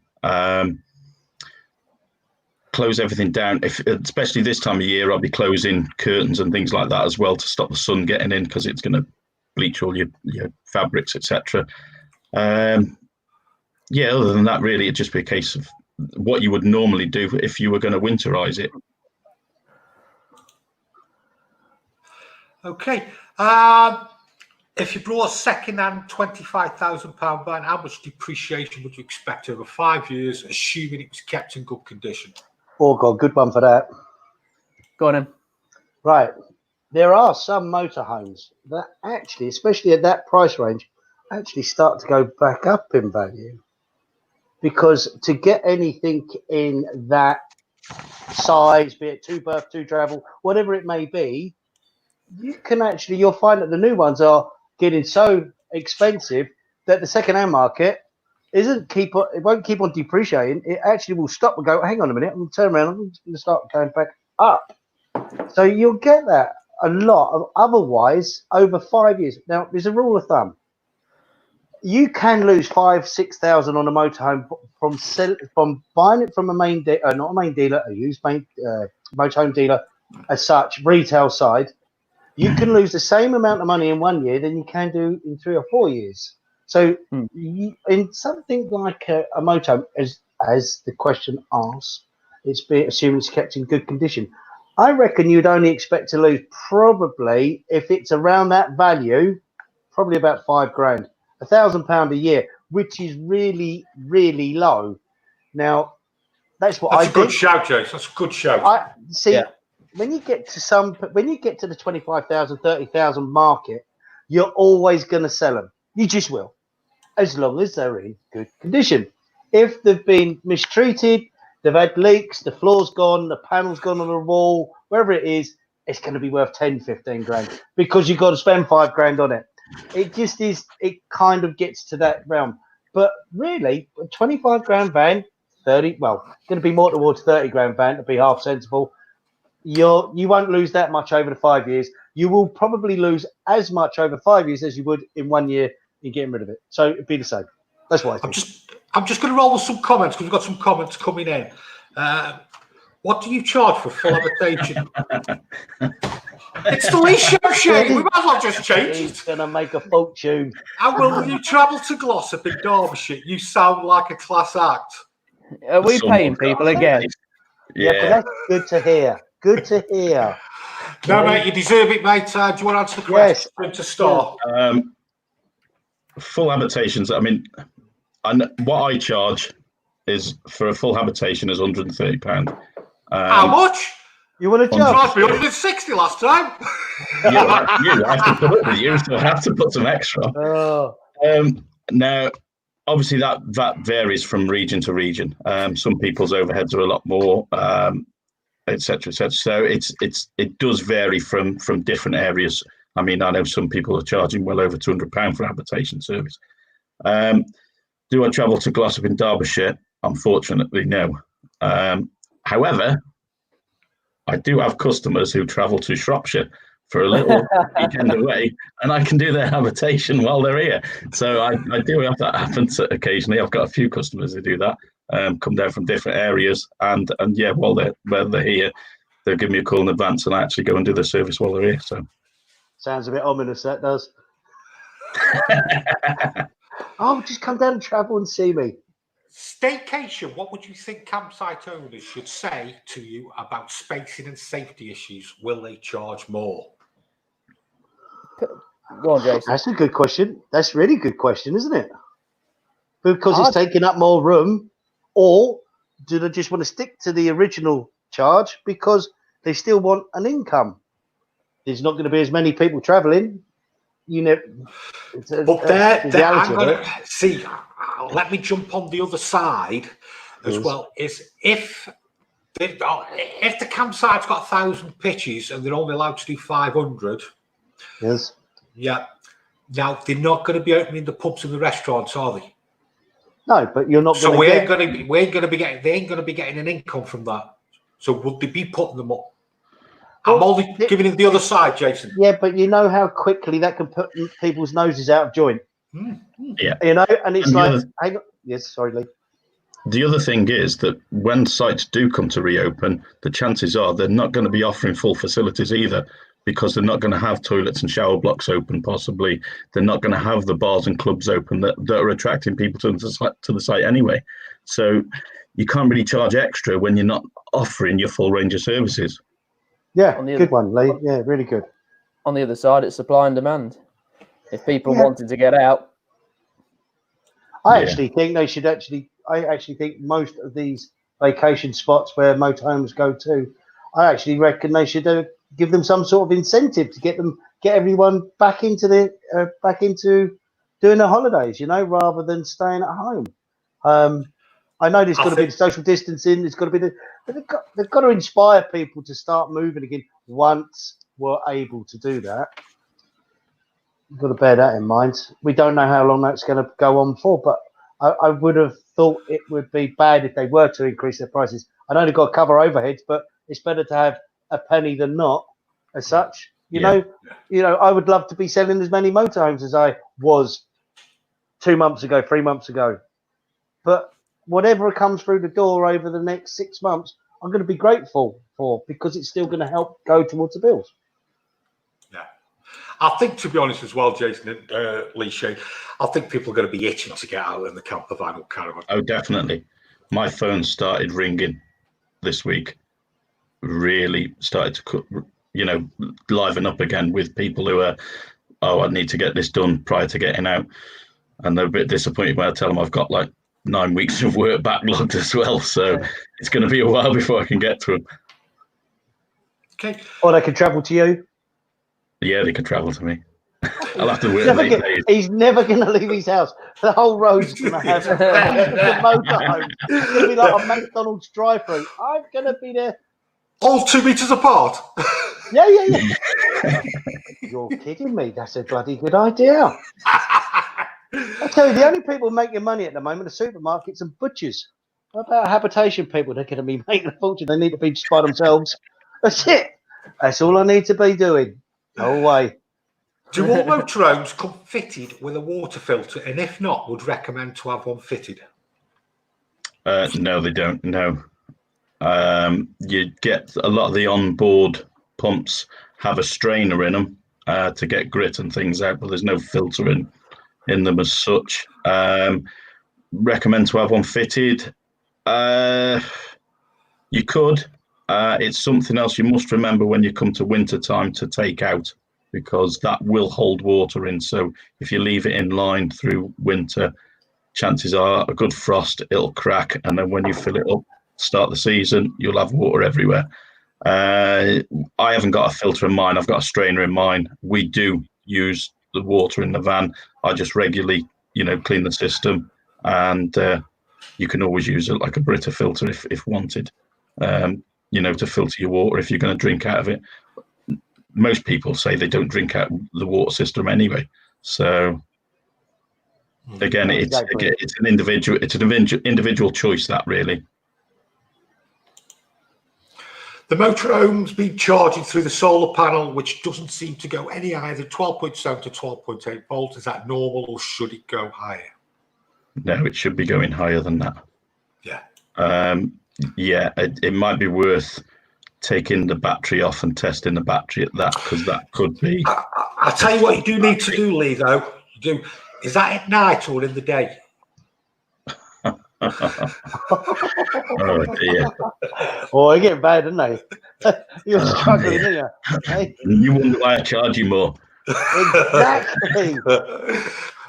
close everything down. Especially this time of year, I'll be closing curtains and things like that as well to stop the sun getting in, because it's going to bleach all your fabrics, etc. Yeah, other than that, really, it'd just be a case of what you would normally do if you were going to winterize it. Okay. If you brought a second-hand £25,000 van, how much depreciation would you expect over 5 years, assuming it was kept in good condition? Oh, God, good one for that. Go on, then. Right. There are some motorhomes that actually, especially at that price range, actually start to go back up in value. Because to get anything in that size, be it 2 berth, 2 travel, whatever it may be, you can actually, you'll find that the new ones are getting so expensive that the second-hand market it won't keep on depreciating. It actually will stop and go, hang on a minute, I'm going to turn around, I'm going to start going back up. So you'll get that a lot of otherwise over 5 years. Now, there's a rule of thumb. You can lose 5,000-6,000 on a motorhome from buying it from a main not a main dealer, a used motorhome dealer as such, retail side. You can lose the same amount of money in 1 year than you can do in 3 or 4 years. So in something like a motorhome, as the question asks, assuming it's kept in good condition. I reckon you'd only expect to lose probably, if it's around that value, probably about £5,000, £1,000 a year, which is really, really low. Now, that's what That's I a good think. shout, Jace. That's a good shout. I see. Yeah. When you get to the 25,000, 30,000 market, you're always going to sell them. You just will, as long as they're in good condition. If they've been mistreated, they've had leaks, the floor's gone, the panel's gone on the wall, wherever it is, it's going to be worth 10, 15 grand because you've got to spend £5,000 on it. It just is. It kind of gets to that realm. But really, a 25 grand van, 30. Well, going to be more towards 30 grand van to be half sensible. You won't lose that much over the 5 years. You will probably lose as much over 5 years as you would in 1 year in getting rid of it. So it'd be the same. That's what I think. I'm just going to roll with some comments because we've got some comments coming in. What do you charge for full habitation? It's the least show, Shane. We might as well just change He's it. going to make a fortune. And will you travel to Glossop in Derbyshire? You sound like a class act. Are we paying people again? Yeah, but that's good to hear. Good to hear. No, mate, you deserve it, mate. Do you want to answer the question to start? Full habitations. I mean, what I charge is for a full habitation is £130. How much? You want to charge charge me 160 last time? you have to put up with you, so I have to put some extra. Now, obviously, that varies from region to region. Some people's overheads are a lot more, etc., etc. So it does vary from different areas. I mean, I know some people are charging well over £200 for habitation service. Do I travel to Glossop in Derbyshire? Unfortunately, no. However, I do have customers who travel to Shropshire for a little weekend away, and I can do their habitation while they're here. So I do have that happen occasionally. I've got a few customers who do that, come down from different areas, and yeah, while they're here, they'll give me a call in advance, and I actually go and do the service while they're here. So sounds a bit ominous. That does. Oh, just come down and travel and see me. Staycation, what would you think campsite owners should say to you about spacing and safety issues? Will they charge more? Go on, Jason. That's a good question. That's a really good question, isn't it? Because it's taking up more room, or do they just want to stick to the original charge because they still want an income? There's not going to be as many people travelling. But I'm going to see. Let me jump on the other side as well. Is if the campsite's got 1,000 pitches and they're only allowed to do 500. Yes. Yeah. Now they're not going to be opening the pubs and the restaurants, are they? No, but you're not. So we ain't going to be getting an income from that. So would they be putting them up? I'm only giving it the other side, Jason. Yeah, but you know how quickly that can put people's noses out of joint. Yeah. And it's hang on. Yes, sorry, Lee. The other thing is that when sites do come to reopen, the chances are they're not going to be offering full facilities either, because they're not going to have toilets and shower blocks open. Possibly they're not going to have the bars and clubs open that are attracting people to the site anyway. So you can't really charge extra when you're not offering your full range of services. Yeah, good one, Lee. Yeah, really good. On the other side, it's supply and demand. If people wanted to get out, I actually think they should I actually think most of these vacation spots where motorhomes go to, I actually reckon they should give them some sort of incentive to get everyone back into doing their holidays, rather than staying at home. I know there's got to be the social distancing. There's got to be they've got to inspire people to start moving again once we're able to do that. You've got to bear that in mind. We don't know how long that's going to go on for, but I would have thought it would be bad if they were to increase their prices. I know they've got to cover overheads, but it's better to have a penny than not, as such. You know, I would love to be selling as many motorhomes as I was 2 months ago, 3 months ago. But whatever comes through the door over the next 6 months, I'm going to be grateful for, because it's still going to help go towards the bills. Yeah. I think, to be honest as well, Jason and Lee Shea, I think people are going to be itching to get out in the camper van or caravan. Oh, definitely. My phone started ringing this week. Really started to, liven up again with people who are, I need to get this done prior to getting out. And they're a bit disappointed when I tell them I've got like 9 weeks of work backlogged as well. So it's going to be a while before I can get to them. Okay. Or they could travel to you. Yeah, they could travel to me. I'll have to work late days. He's never going to leave his house. The whole road's going to have a motorhome. It's going to be like a McDonald's drive-through. I'm going to be there. All 2 meters apart. Yeah. You're kidding me. That's a bloody good idea. I tell you, the only people making money at the moment are supermarkets and butchers. What about habitation people? They're going to be making a fortune. They need to be just by themselves. That's it. That's all I need to be doing. Go away. Do all motorhomes come fitted with a water filter? And if not, would recommend to have one fitted? No, they don't. No. You get a lot of the onboard pumps have a strainer in them to get grit and things out, but there's no filter in them as such. Recommend to have one fitted. You could. It's something else you must remember when you come to winter time to take out, because that will hold water in. So if you leave it in line through winter, chances are a good frost, it'll crack, and then when you fill it up, start the season, you'll have water everywhere. I haven't got a filter in mine. I've got a strainer in mine. We do use the water in the van. I just regularly, clean the system, and you can always use it like a Brita filter if wanted, to filter your water if you're going to drink out of it. Most people say they don't drink out the water system anyway. So again, it's an individual choice, that really. The motorhome's been charging through the solar panel, which doesn't seem to go any higher than 12.7 to 12.8 volts. Is that normal, or should it go higher? No, it should be going higher than that. Yeah. It might be worth taking the battery off and testing the battery at that, because that could be. I'll tell you what you do need to do, Lee, though. Is that at night or in the day? Oh dear. Oh, they're getting bad, aren't they? You're struggling, aren't you? Hey? You wonder why I charge you more. Exactly.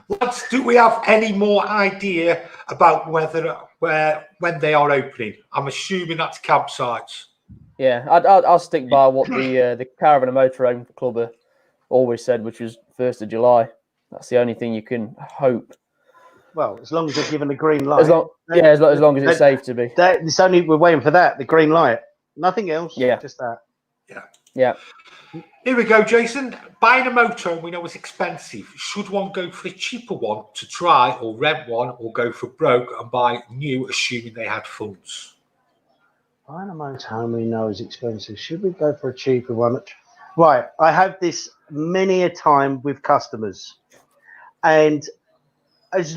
Lads, do we have any more idea about when they are opening? I'm assuming that's campsites. Yeah, I'll stick by what the Caravan and Motorhome Club always said, which was 1st of July. That's the only thing you can hope. Well, as long as they're given the green light. As long as it's safe to be. It's only we're waiting for that, the green light. Nothing else. Yeah. Just that. Yeah. Here we go, Jason. Buying a motorhome we know is expensive. Should one go for a cheaper one to try, or rent one, or go for broke and buy new, assuming they had funds? Buying a motorhome we know is expensive. Should we go for a cheaper one? Right. I have this many a time with customers. And there's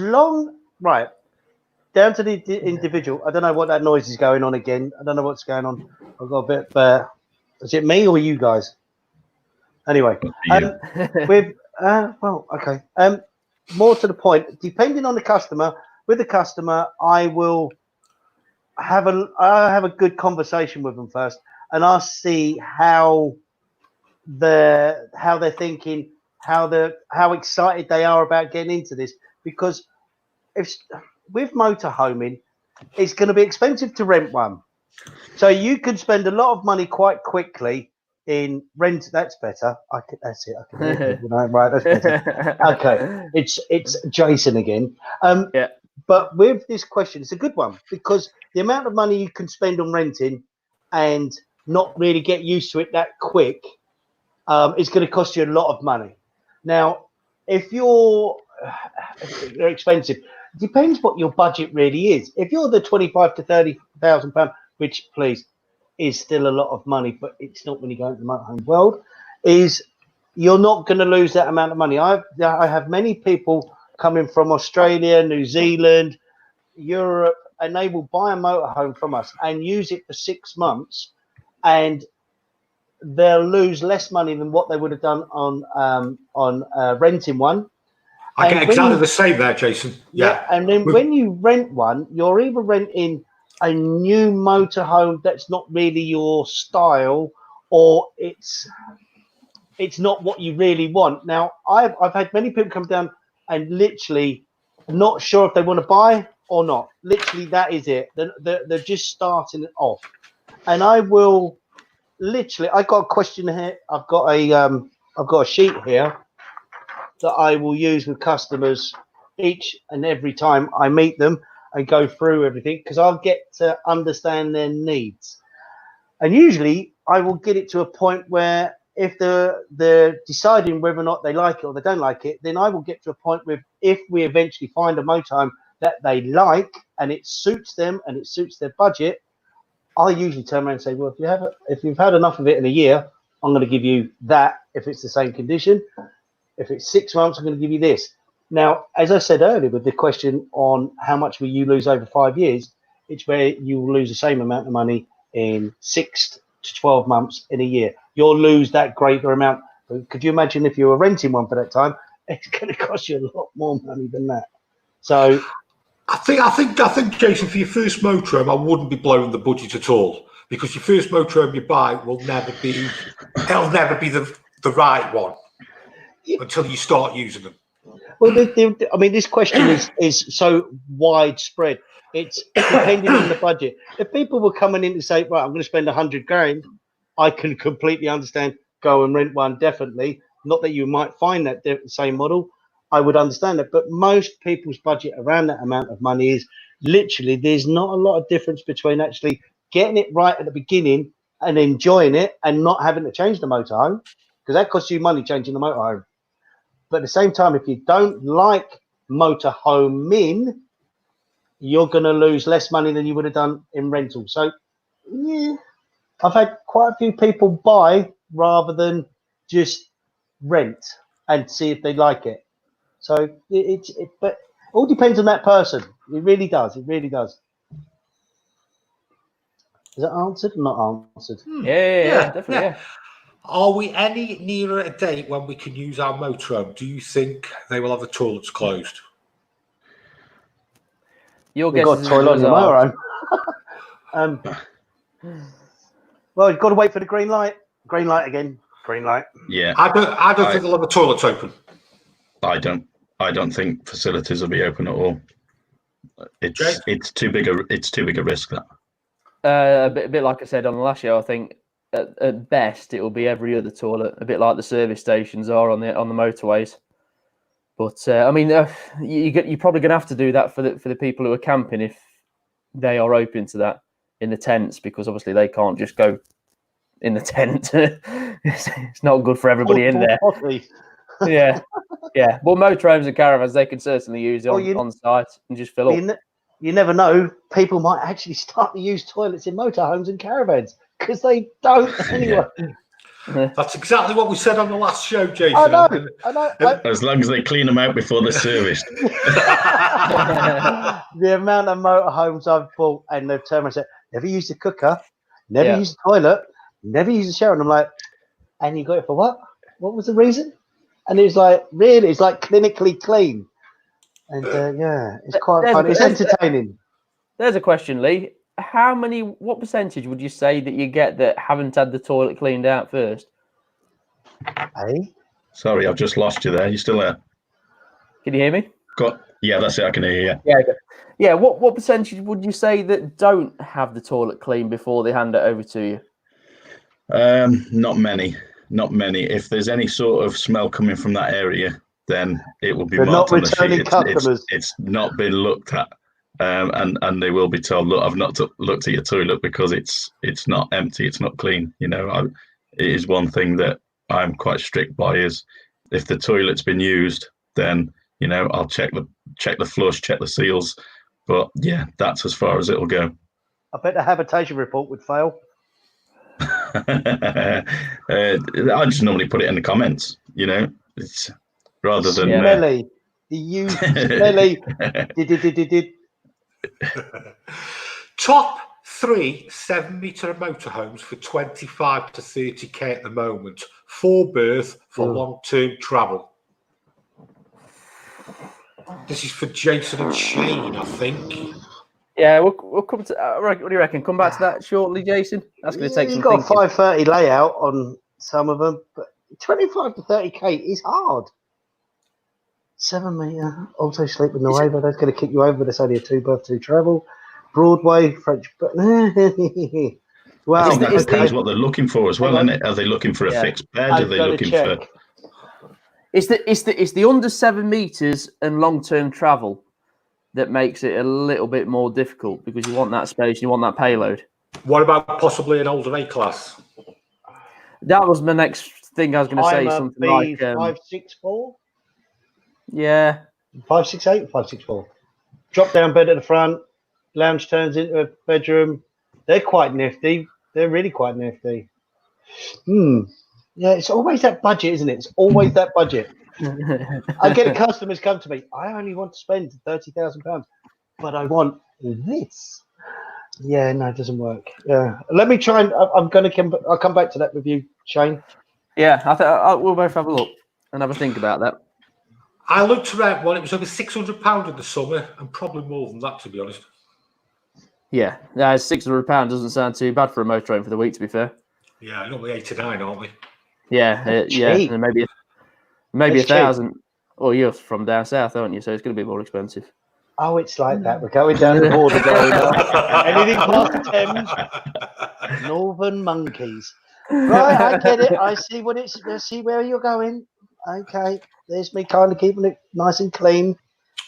down to the individual. I don't know what that noise is going on again. I don't know what's going on. I've got a bit. Is it me or you guys? Anyway, with okay. More to the point, depending on the customer. With the customer, I will have a good conversation with them first, and I'll see how they're thinking, how excited they are about getting into this. Because with motorhoming, it's going to be expensive to rent one, so you could spend a lot of money quite quickly in rent. That's better. That's it. I can hear people now. Right, that's better. Okay, it's Jason again. Yeah. But with this question, it's a good one, because the amount of money you can spend on renting and not really get used to it that quick is going to cost you a lot of money. Now, if they're expensive, it depends what your budget really is. If you're the 25 to 30,000 pound, which please is still a lot of money, but it's not when you go into the motorhome world, is you're not going to lose that amount of money. I have many people coming from Australia, New Zealand, Europe, and they will buy a motorhome from us and use it for 6 months, and they'll lose less money than what they would have done on renting one. I get exactly the same there, Jason. Yeah. And then when you rent one, you're either renting a new motorhome that's not really your style, or it's not what you really want. Now, I've had many people come down and literally not sure if they want to buy or not. Literally, that is it. They're just starting it off. And I will literally, I got a question here. I've got a sheet here that I will use with customers each and every time I meet them and go through everything, because I'll get to understand their needs. And usually I will get it to a point where if they're deciding whether or not they like it or they don't like it, then I will get to a point where if we eventually find a motorhome that they like and it suits them and it suits their budget, I usually turn around and say, well, if you've had enough of it in a year, I'm going to give you that if it's the same condition. If it's 6 months, I'm going to give you this. Now, as I said earlier, with the question on how much will you lose over 5 years, it's where you will lose the same amount of money in 6 to 12 months in a year. You'll lose that greater amount. Could you imagine if you were renting one for that time? It's going to cost you a lot more money than that. So I think, Jason, for your first motorhome, I wouldn't be blowing the budget at all, because your first motorhome you buy will never be the right one until you start using them. Well, I mean, this question is so widespread. It's depending on the budget. If people were coming in to say, right, I'm going to spend 100 grand, I can completely understand. Go and rent one, definitely. Not that you might find that same model. I would understand that. But most people's budget around that amount of money is literally, there's not a lot of difference between actually getting it right at the beginning and enjoying it and not having to change the motorhome, because that costs you money changing the motorhome. But at the same time, if you don't like motorhoming, you're going to lose less money than you would have done in rental. So, yeah, I've had quite a few people buy rather than just rent and see if they like it. So but it all depends on that person. It really does. It really does. Is that answered or not answered? Yeah, definitely. Yeah. Are we any nearer a date when we can use our motorhome? Do you think they will have the toilets closed? Your We've guess got is a toilet on as your ours. motorhome. Well, you've got to wait for the green light. Green light again. Green light. Yeah. I don't think they'll have the toilets open. I don't think facilities will be open at all. It's too big a risk, that. A bit like I said on the last show, I think at best it will be every other toilet, a bit like the service stations are on the motorways. But I mean, you're probably going to have to do that for the people who are camping if they are open to that in the tents, because obviously they can't just go in the tent. It's not good for everybody in there. Yeah. But motorhomes and caravans, they can certainly use it on site and just fill up. You never know. People might actually start to use toilets in motorhomes and caravans because they don't anyway. That's exactly what we said on the last show, Jason. I know. As long as they clean them out before they're serviced. The amount of motorhomes I've bought, and they've turned around and said, never use the cooker, never use the toilet, never use the shower. And I'm like, and you got it for what? What was the reason? And it's like, really? It's like clinically clean. And it's quite fun. It's entertaining. There's a question, Lee. What percentage would you say that you get that haven't had the toilet cleaned out first? Hey? Sorry, I've just lost you there. You still there? Can you hear me? Yeah, that's it. I can hear you. Yeah. Yeah. What percentage would you say that don't have the toilet clean before they hand it over to you? Not many. If there's any sort of smell coming from that area, then it will be They're marked not on the sheet. returning customers. It's not been looked at, and they will be told, look, I've not looked at your toilet because it's not empty, it's not clean. You know, it is one thing that I'm quite strict by is if the toilet's been used, then you know I'll check the flush, check the seals. But yeah, that's as far as it'll go. I bet the habitation report would fail. I just normally put it in the comments. You know, it's rather than smelly. The used smelly. Did. Top 3 7-metre motorhomes for 25 to 30k at the moment. 4 berth for long-term travel. This is for Jason and Shane, I think. Yeah, we'll come to. What do you reckon? Come back to that shortly, Jason. That's going to take some thinking. You've got a 530 layout on some of them, but 25 to 30k is hard. 7-metre, also sleeping the way, but that's going to kick you over. That's only a 2 berth, 2 travel. Broadway, French. But wow, I think that depends what they're looking for as well, isn't it? Are they looking for a fixed bed? Are they looking for? It's the under 7 meters and long-term travel that makes it a little bit more difficult because you want that space, you want that payload. What about possibly an older A-class? That was my next thing I was going to say. Something like 564. Yeah, 568, 564. Drop down bed at the front. Lounge turns into a bedroom. They're quite nifty. They're really quite nifty. Yeah, it's always that budget, isn't it? It's always that budget. I get customers come to me. I only want to spend £30,000, but I want this. Yeah, no, it doesn't work. Yeah, let me try and I'm going to. I'll come back to that with you, Shane. Yeah, I think we'll both have a look and have a think about that. I looked around one. It was over £600 in the summer, and probably more than that, to be honest. Yeah, £600 doesn't sound too bad for a motorhome for the week, to be fair. Yeah, normally 8 to 9, aren't we? Yeah, and maybe 1,000. Well, you're from down south, aren't you? So it's going to be more expensive. Oh, it's like that. We're going down the border. Anything past the Thames, Northern monkeys. Right, I get it. I see what it's. I see where you're going. Okay, there's me kind of keeping it nice and clean.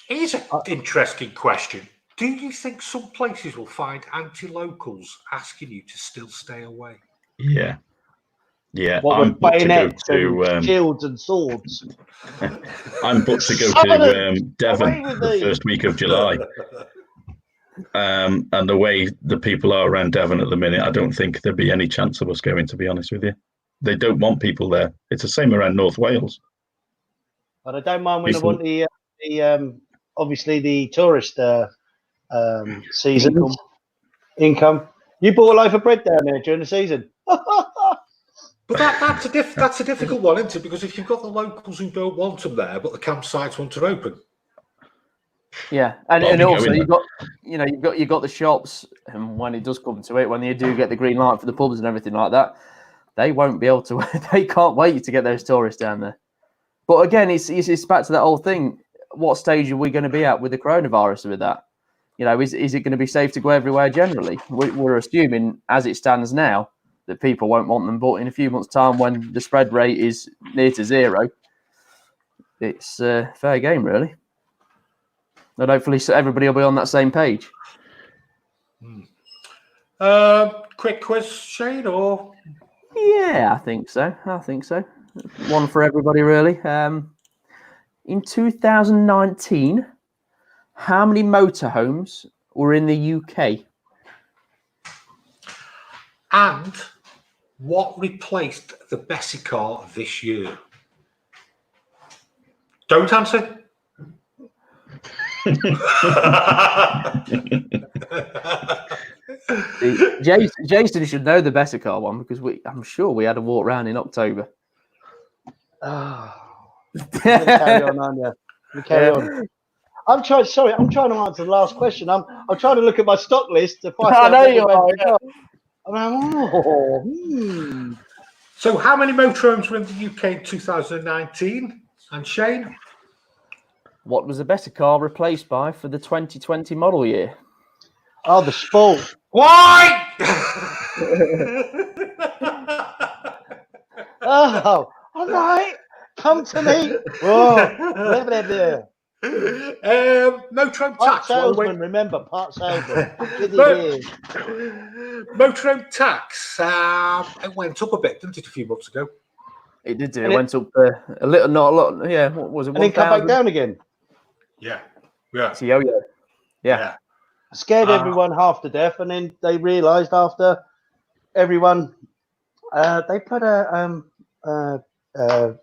Here's an interesting question. Do you think some places will find anti-locals asking you to still stay away? Yeah. What, I'm with booked to go bayonets to and shields and swords. I'm booked to go to Devon the first week of July. And the way the people are around Devon at the minute, I don't think there'd be any chance of us going, to be honest with you. They don't want people there. It's the same around North Wales. But I don't mind when I want the obviously the tourist season income. You bought a loaf of bread down there during the season. But that's a difficult one, isn't it? Because if you've got the locals who don't want them there, but the campsites want to open. Yeah, and also you've got the shops, and when it does come to it, when you do get the green light for the pubs and everything like that, they won't be able to. They can't wait to get those tourists down there. But again, it's back to that whole thing. What stage are we going to be at with the coronavirus with that? You know, is it going to be safe to go everywhere generally? We're assuming, as it stands now, that people won't want them. But in a few months' time, when the spread rate is near to zero, it's fair game, really. And hopefully everybody will be on that same page. Quick quiz, Shane, or? Yeah, I think so. One for everybody, really. In 2019, how many motorhomes were in the UK? And What replaced the Bessie car this year? Don't answer. Jason should know the Bessie car one because I'm sure we had a walk round in October. Oh, carry on, aren't you? You carry on. I'm trying to answer the last question. I'm trying to look at my stock list to find out. I know you are. So, how many motorhomes were in the UK in 2019? And Shane? What was the Bessie car replaced by for the 2020 model year? Oh, the Sport. Why? Oh, all right. Come to me. Whoa. Motorhome Part tax. salesman, remember, part salesman. Motorhome tax. It went up a bit, didn't it, a few months ago? It did. It went up a little, not a lot. Yeah, what was it? And then come back down again. Yeah. It's a yo-yo. Yeah. Scared everyone half to death, and then they realised after everyone, they put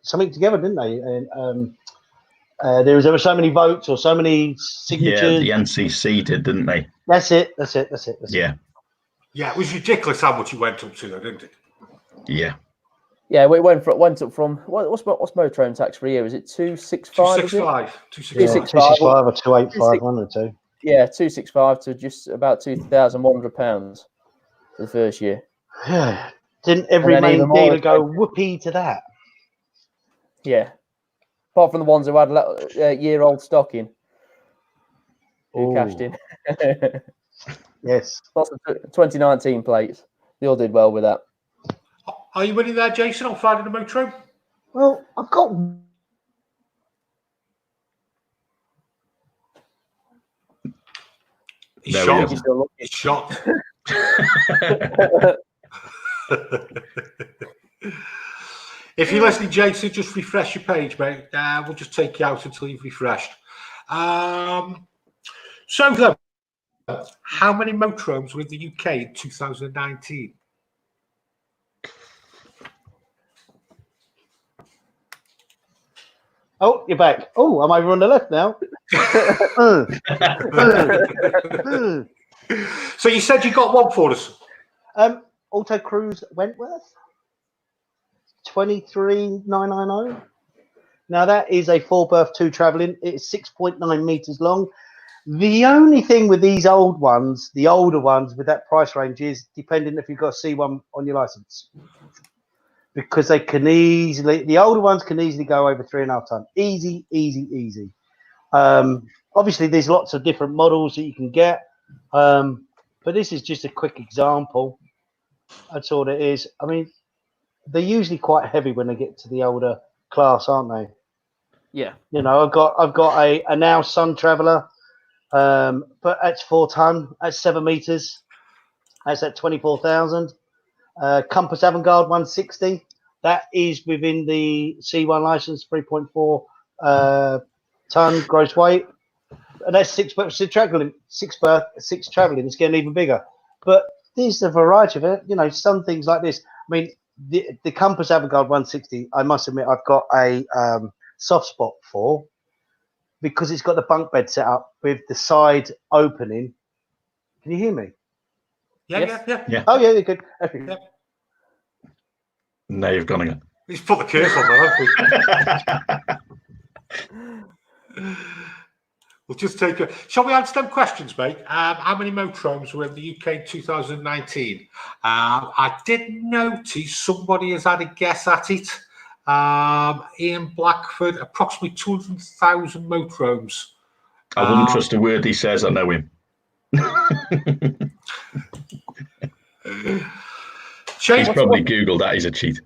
something together, didn't they? And there were so many votes or so many signatures. Yeah, the NCC didn't they? That's it. Yeah. Yeah, it was ridiculous how much it went up to, though, didn't it? Yeah. Yeah, it went up from what's motorhome tax for a year? Is it 265? 265 or 285, one or two. Yeah, 265 to just about £2,100 for the first year. Yeah. Didn't every main dealer go whoopee to that? Yeah. Apart from the ones who had year-old stock in, who cashed in. Yes. Lots of 2019 plates. They all did well with that. Are you winning there, Jason, on Friday the Motorhome? Well, I've got. He's shocked. He's shocked. If you're listening, Jason, just refresh your page, mate. We'll just take you out until you've refreshed. So, then, how many motorhomes were in the UK in 2019? Oh, you're back. Oh, I'm over on the left now. So you said you got one for us. Auto Cruise Wentworth, 23990. Now that is a 4-berth 2 travelling. It's 6.9 meters long. The only thing with these old ones, the older ones with that price range, is depending if you've got a C1 on your license. Because they can the older ones can easily go over 3.5 ton. Easy. Obviously, there's lots of different models that you can get. But this is just a quick example. That's all it is. I mean, they're usually quite heavy when they get to the older class, aren't they? Yeah. You know, I've got a now Sun Traveller, but that's 4 ton. That's 7 meters. That's at 24,000. Compass Avantgarde 160. That is within the C1 license, 3.4 ton gross weight, and that's 6 traveling. 6 traveling. It's getting even bigger. But there's a variety of it. You know, some things like this. I mean, the Compass Avantgarde 160. I must admit, I've got a soft spot for, because it's got the bunk bed set up with the side opening. Can you hear me? Yeah. Oh yeah, you're good. Okay. Yeah. Now you've gone again. He's put the curse on there, haven't we? We'll just take a. Shall we answer them questions, mate? How many motorhomes were in the UK in 2019? I did notice somebody has had a guess at it. Ian Blackford, approximately 200,000 motorhomes. I wouldn't trust a word he says. I know him. He's probably Googled that. He's a cheat.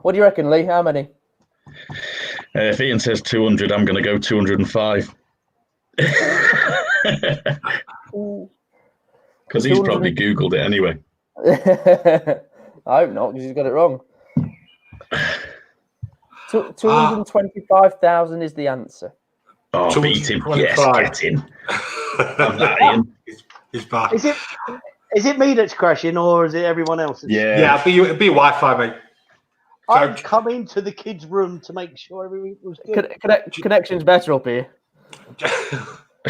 What do you reckon, Lee? How many? If Ian says 200, I'm going to go 205. Because he's probably Googled it anyway. I hope not, because he's got it wrong. 225,000 is the answer. Oh, beat him. Yes, get in. Have that, Ian. He's back. Is Is it me that's crashing, or is it everyone else? Yeah, it'd be Wi-Fi, mate. I'd come into the kids' room to make sure everything was good. Connection's better up here.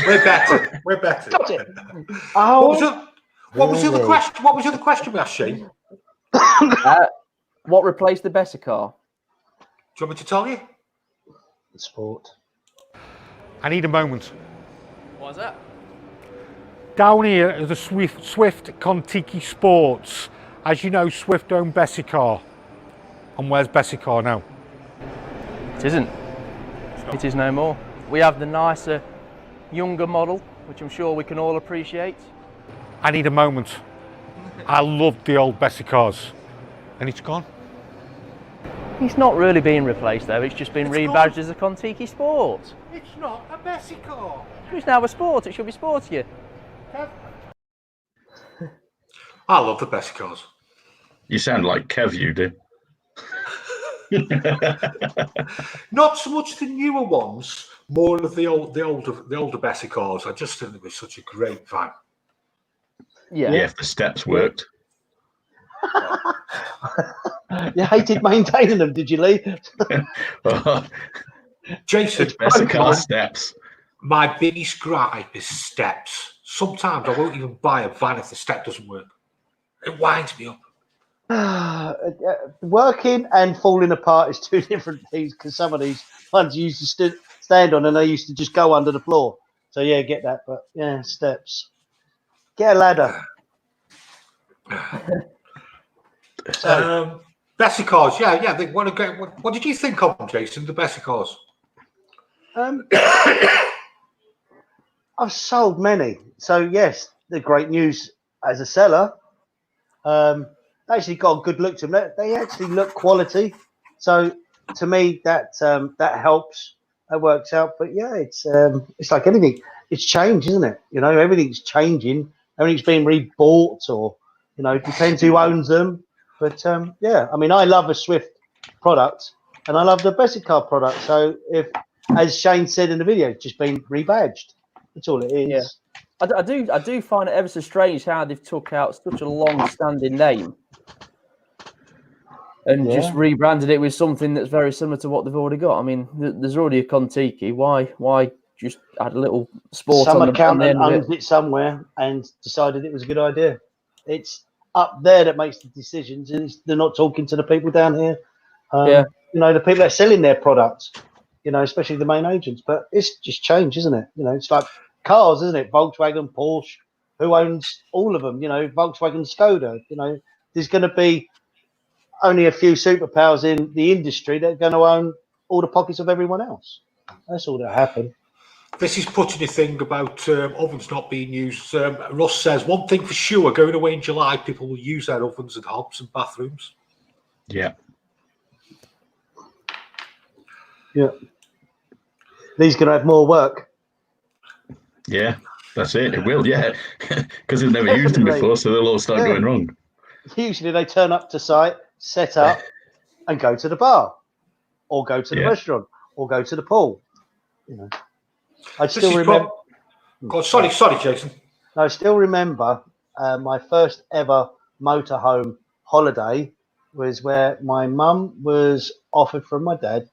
We're better. We're better. Got it. Oh, what was the other question? What was the other question we asked, Shane? What replaced the Besser car? Do you want me to tell you? Sport. I need a moment. Why is that? Down here is the Swift Contiki Sports. As you know, Swift own Bessie car. And where's Bessie car now? It isn't. It is no more. We have the nicer, younger model, which I'm sure we can all appreciate. I need a moment. I loved the old Bessie cars. And it's gone. It's not really being replaced though, it's just been rebadged as a Contiki Sport. It's not a Bessie car. It's now a sport, it should be sportier. I love the best cars. You sound like Kev, you do. Not so much the newer ones, more of the older Bessie cars. I just think it was such a great van. Yeah. Yeah, if the steps worked. You hated maintaining them, did you, Lee? Jason, Bessie car steps. my biggest gripe is steps. Sometimes I won't even buy a van if the step doesn't work. It winds me up. Working and falling apart is two different things, because some of these ones you used to stand on and they used to just go under the floor. So yeah, get that. But yeah, steps. Get a ladder. Bessie cars, yeah. They want to get. What did you think of them, Jason? The Bessie cars. I've sold many, so yes, they're great news as a seller. They actually got a good look to them. They actually look quality, so to me that helps. That works out. But yeah, it's like anything. It's change, isn't it? You know, everything's changing. Everything's being rebought, or depends who owns them. But yeah, I mean, I love a Swift product, and I love the Bessie car product. So if, as Shane said in the video, it's just been rebadged. That's all it is. Yeah. I do find it ever so strange how they've took out such a long-standing name and just rebranded it with something that's very similar to what they've already got. I mean, there's already a Contiki. Why just add a little sport Some on accountant the end owns it somewhere and decided it was a good idea. It's up there that makes the decisions, and they're not talking to the people down here. The people that are selling their products, especially the main agents. But it's just change, isn't it? It's like cars, isn't it? Volkswagen, Porsche, who owns all of them? Volkswagen, Skoda. There's going to be only a few superpowers in the industry that are going to own all the pockets of everyone else. That's all that happened. This is putting a thing about ovens not being used. Russ says, one thing for sure, going away in July, people will use their ovens and hobs and bathrooms. Yeah. Yeah. These going to have more work. Yeah, that's it. It will, yeah. Because they've never used them before, so they'll all start going wrong. Usually they turn up to site, set up, and go to the bar, or go to the restaurant, or go to the pool. I still remember. Sorry, Jason. I still remember my first ever motorhome holiday was where my mum was offered from my dad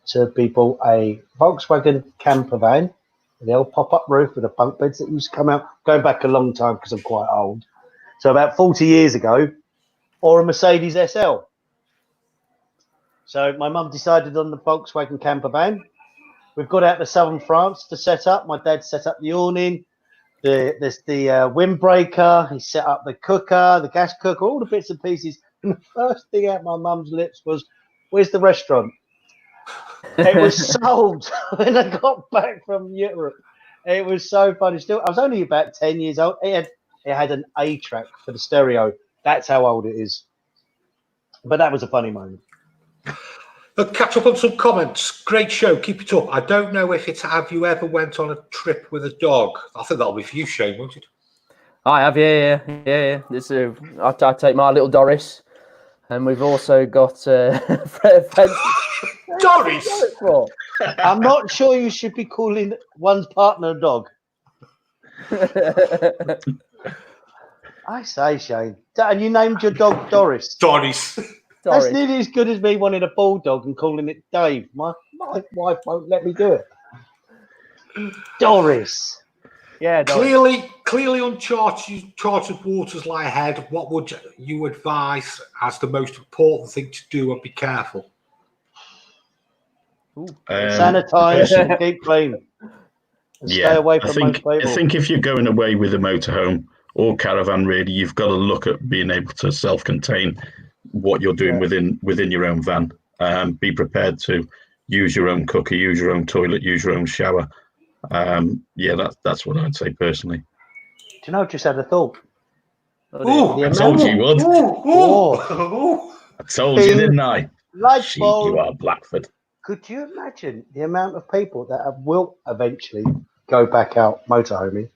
to be bought a Volkswagen camper van, the old pop-up roof with the bunk beds that used to come out, going back a long time because I'm quite old. So about 40 years ago, or a Mercedes SL. So my mum decided on the Volkswagen camper van. We've got out to southern France to set up. My dad set up the awning, there's the windbreaker. He set up the cooker, the gas cooker, all the bits and pieces. And the first thing out my mum's lips was, "Where's the restaurant?" It was sold when I got back from Europe. It was so funny. Still, I was only about 10 years old. It had an A track for the stereo. That's how old it is. But that was a funny moment. Catch up on some comments. Great show. Keep it up. I don't know if it's have you ever went on a trip with a dog. I think that'll be for you, Shane, won't it? I have, yeah. This I take my little Doris, and we've also got Doris. I'm not sure you should be calling one's partner a dog. I say, Shane. And you named your dog Doris. Doris. That's Sorry. nearly as good as me wanting a bulldog and calling it Dave. My wife won't let me do it. Doris. Yeah, Doris. Clearly uncharted waters lie ahead. What would you advise as the most important thing to do and be careful? Sanitize and keep clean. And stay away from most people. I think if you're going away with a motorhome or caravan, really, you've got to look at being able to self-contain what you're doing within your own van. Be prepared to use your own cooker, use your own toilet, use your own shower. That's what I'd say personally. Do you know? I just had a thought. I told you you would. I told you, didn't I? Like you are, Blackford. Could you imagine the amount of people that will eventually go back out motorhoming,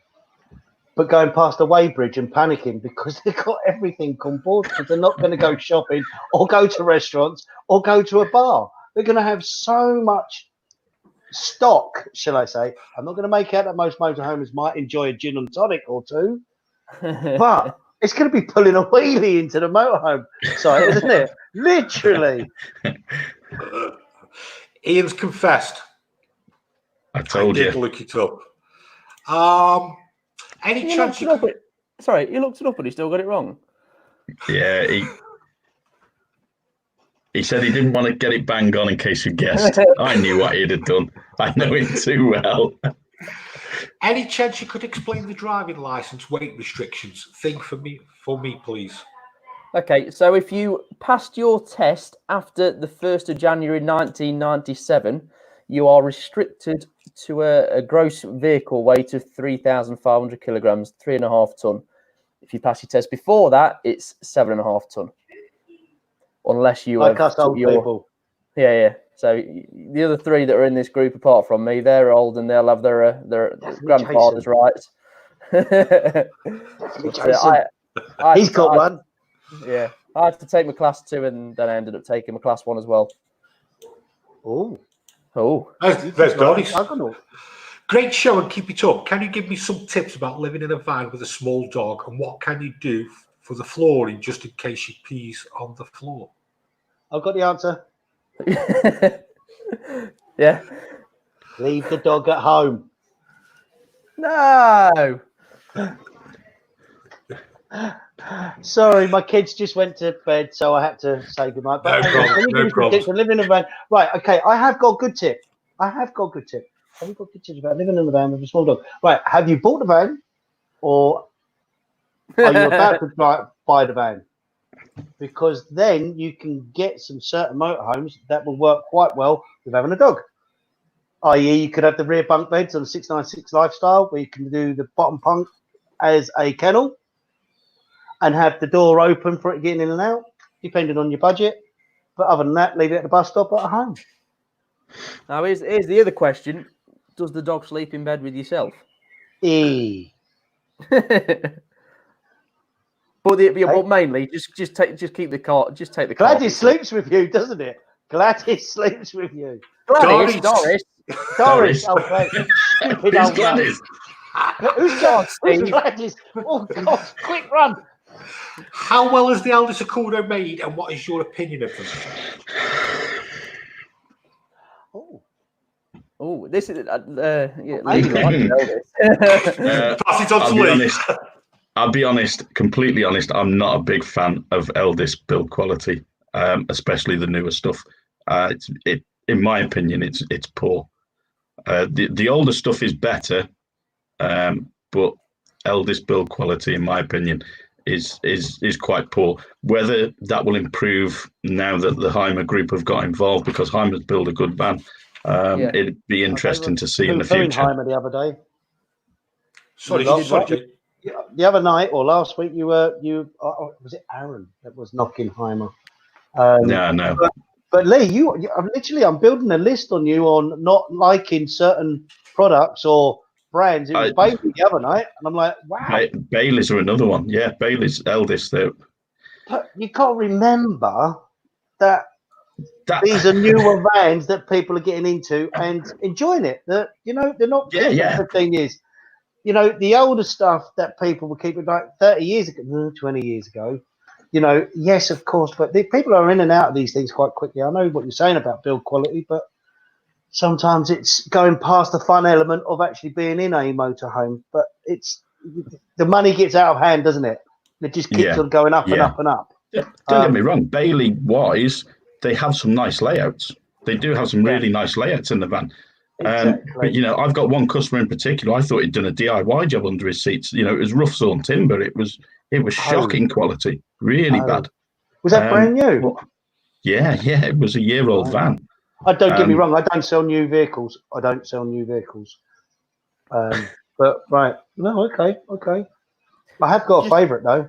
but going past the weighbridge and panicking because they've got everything on board because they're not going to go shopping or go to restaurants or go to a bar. They're going to have so much stock, shall I say. I'm not going to make out that most motorhomes might enjoy a gin and tonic or two, but it's going to be pulling a wheelie into the motorhome site, isn't it? Literally. Ian's confessed. I told you. Did look it up. Any chance you could... Sorry, he looked it up and he still got it wrong. Yeah, he said he didn't want to get it bang on in case you guessed. I knew what he'd have done. I know him too well. Any chance you could explain the driving license weight restrictions thing for me, please? Okay, so if you passed your test after the 1st of January 1997, you are restricted to a gross vehicle weight of 3,500 kilograms, 3.5 ton. If you pass your test before that, it's 7.5 ton. Unless you like us old people. Yeah. So the other three that are in this group, apart from me, they're old and they'll have their grandfather's rights. He's got one. Yeah, I had to take my class 2 and then I ended up taking my class 1 as well. Oh. There's Doris. Great show and keep it up. Can you give me some tips about living in a van with a small dog and what can you do for the flooring just in case she pees on the floor? I've got the answer. Yeah. Leave the dog at home. No. Sorry, my kids just went to bed, so I had to say goodnight. But no problem. To live in a van. Right, okay, I have got good tip. Have you got good tips about living in a van with a small dog? Right, have you bought the van or are you about to buy the van? Because then you can get some certain motorhomes that will work quite well with having a dog. I.e., you could have the rear bunk beds on 696 Lifestyle, where you can do the bottom bunk as a kennel and have the door open for it getting in and out, depending on your budget. But other than that, leave it at the bus stop at home. Now, here's the other question. Does the dog sleep in bed with yourself? But mainly, just keep the car. Just take the car. Gladys sleeps with you, doesn't it? Gladys sleeps with you. Doris. Okay. Stupid old Gladys. Who's Gladys? Oh God! Quick run. How well is the eldest Accordo made, and what is your opinion of them? Oh, this is Pass it on to Lee. I'll be honest, completely honest. I'm not a big fan of eldest build quality, especially the newer stuff. In my opinion, it's poor. The older stuff is better, but eldest build quality, in my opinion, is quite poor. Whether that will improve now that the Heimer group have got involved, because Heimer's build a good van, it'd be interesting to see in the future. Heimer the other day. Sorry, the other night or last week, was it Aaron that was knocking Heimer? No. But Lee, I'm building a list on you on not liking certain products or brands. It was Bailey the other night, and I'm like, wow. Bailey's are another one. Yeah, Bailey's eldest. But you can't remember that these are newer vans that people are getting into and enjoying it. That they're not 15 years. you know, the older stuff that people were keeping like 30 years ago, 20 years ago, you know, yes, of course, but people are in and out of these things quite quickly. I know what you're saying about build quality, but sometimes it's going past the fun element of actually being in a motorhome. But it's the money gets out of hand, doesn't it? It just keeps on going up and Yeah. up and up. Don't get me wrong, Bailey wise, they have some nice layouts. They do have some really nice layouts in the van. Exactly. But you know, I've got one customer in particular. I thought he'd done a DIY job under his seats. You know, it was rough sawn timber. It was shocking quality, really bad. Was that brand new? But, yeah, it was a year-old van. Don't get me wrong. I don't sell new vehicles. But right, no, okay. I have got a favourite though.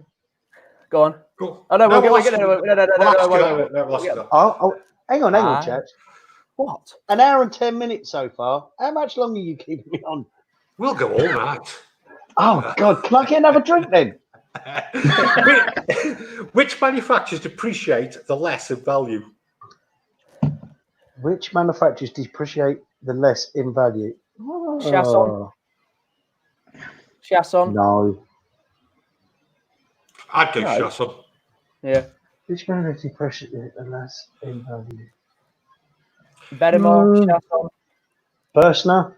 Go on. Cool. Oh no, No, we'll we'll get ask no, you- no, no, no, we'll ask no, you no, that. No, we'll ask you that. Oh, hang on, chaps. What? An hour and 10 minutes so far. How much longer are you keeping me on? We'll go all night. Oh God, can I get another drink then? Which manufacturers depreciate the less in value? Which manufacturers depreciate the less in value? Chasson. Chasson. No. I'd go No. Chasson. Yeah. Which manufacturers depreciate the less in value? Bedemar, Chasson. Börsner.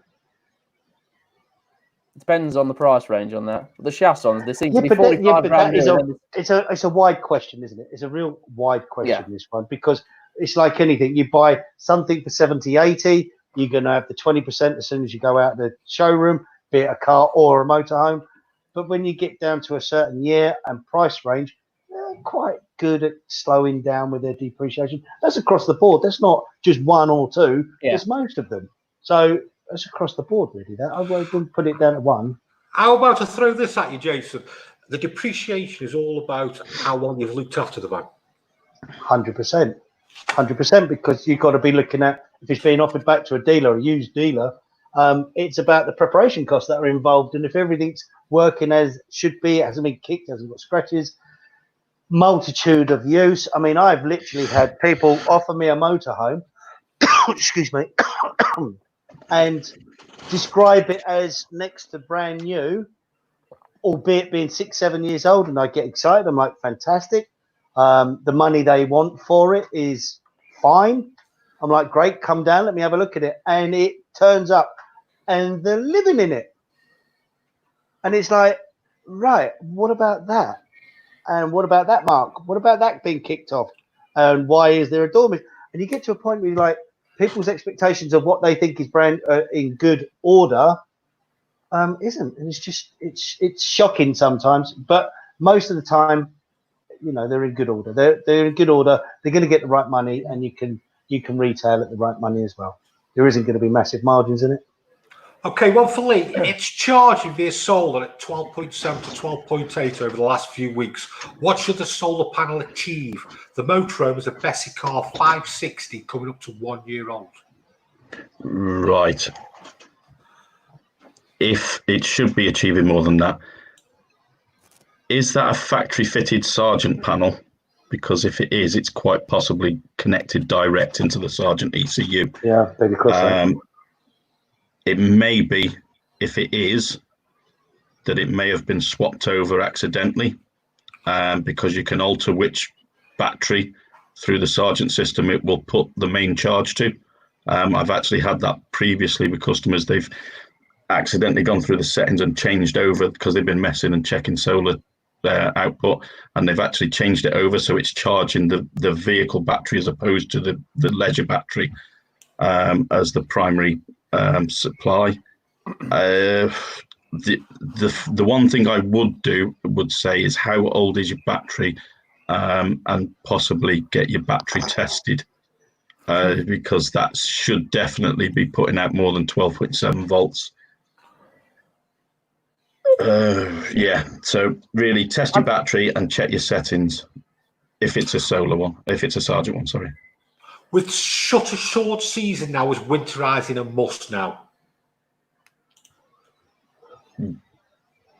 Depends on the price range on that. The Chassons, they seem to be But 45 that grand is new. it's a wide question, isn't it? It's a real wide question, Yeah. this one, because it's like anything. You buy something for 70, 80, you're going to have the 20% as soon as you go out the showroom, be it a car or a motorhome. But when you get down to a certain year and price range, they're quite good at slowing down with their depreciation. That's across the board. That's not just one or two. Yeah. It's most of them. So that's across the board, really. That I wouldn't put it down to one. How about to throw this at you, Jason? The depreciation is all about how well you've looked after the van. 100%, because you've got to be looking at if it's being offered back to a dealer, a used dealer. It's about the preparation costs that are involved, and if everything's working as should be, it hasn't been kicked, hasn't got scratches, multitude of use. I mean, I've literally had people offer me a motorhome, excuse me, and describe it as next to brand new, albeit being 6-7 years old, and I get excited. I'm like, fantastic. The money they want for it is fine. I'm like, great, come down, let me have a look at it. And it turns up and they're living in it. And it's like, right, what about that? And what about that, Mark? What about that being kicked off? And why is there a doorman? And you get to a point where you're like, people's expectations of what they think is brand in good order isn't. And it's just, it's shocking sometimes. But most of the time, you know, they're in good order. They're in good order. They're going to get the right money, and you can retail at the right money as well. There isn't going to be massive margins in it. Okay, one for Lee. It's charging via solar at 12.7 to 12.8 over the last few weeks. What should the solar panel achieve? The motorhome is a Bessie car 560 coming up to 1 year old. Right. If it should be achieving more than that, is that a factory fitted Sargent panel? Because if it is, it's quite possibly connected direct into the Sargent ECU. Yeah, very close. It may be, if it is, that it may have been swapped over accidentally, because you can alter which battery through the Sargent system it will put the main charge to. I've actually had that previously with customers. They've accidentally gone through the settings and changed over because they've been messing and checking solar output, and they've actually changed it over so it's charging the vehicle battery as opposed to the leisure battery as the primary supply. The one thing I would say is how old is your battery, and possibly get your battery tested, because that should definitely be putting out more than 12.7 volts. Yeah, so really test your battery and check your settings if it's a solar one, if it's a Sargent one, sorry. With such a short season now, is winterising a must now?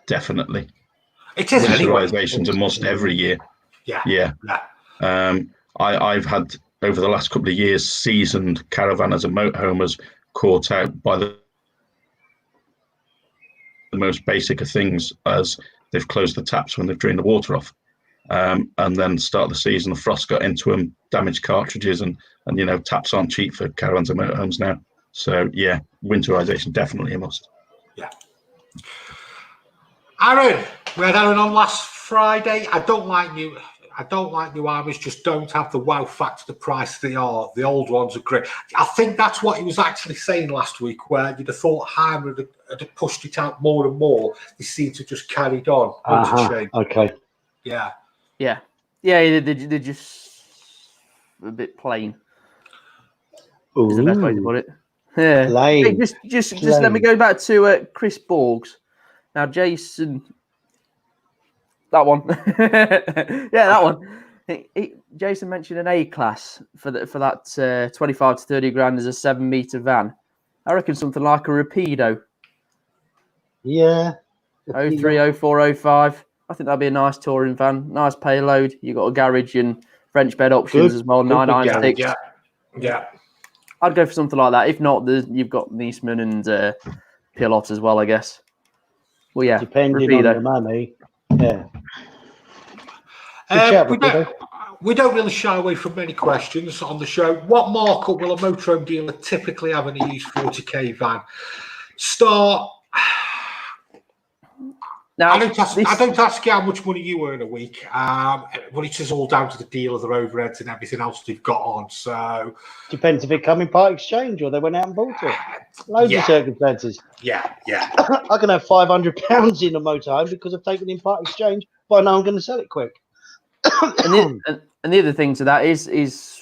Definitely. It is anyway. Winterisation's a must every year. Yeah. I've had, over the last couple of years, seasoned caravanners and motorhomers caught out by the the most basic of things, as they've closed the taps when they've drained the water off. And then start of the season, the frost got into them, damaged cartridges, and taps aren't cheap for caravans and motorhomes now. So yeah, winterization definitely a must. Yeah. Aaron, we had Aaron on last Friday. I don't like new armies, just don't have the wow factor, the price they are. The old ones are great. I think that's what he was actually saying last week, where you'd have thought Heimer had pushed it out more and more. They seem to just carried on. It's a shame. Okay. Yeah. Yeah. Yeah, they're just a bit plain. Is the best way to put it. Yeah. Plain. Hey, just let me go back to Chris Borgs. Now, Jason, that one. Yeah, that one. Jason mentioned an A class for that 25 to 30 grand as a 7-meter van. I reckon something like a Rapido. Yeah. 03, 04, 05. I think that'd be a nice touring van. Nice payload. You got a garage and French bed options as well. 996. Yeah. I'd go for something like that. If not, you've got Niesman and Pilot as well, I guess. Well, yeah. Depending Rapido. on the money. Yeah. Good shout, we don't really shy away from many questions on the show. What markup will a motorhome dealer typically have in a used 40k van? Start. Now, I don't ask you how much money you earn a week. But it's just all down to the dealer, their overheads and everything else they've got on. So depends if it come in part exchange or they went out and bought it. Loads of circumstances. Yeah. I can have £500 in a motorhome because I've taken in part exchange, but I know I'm going to sell it quick. and the other thing to that is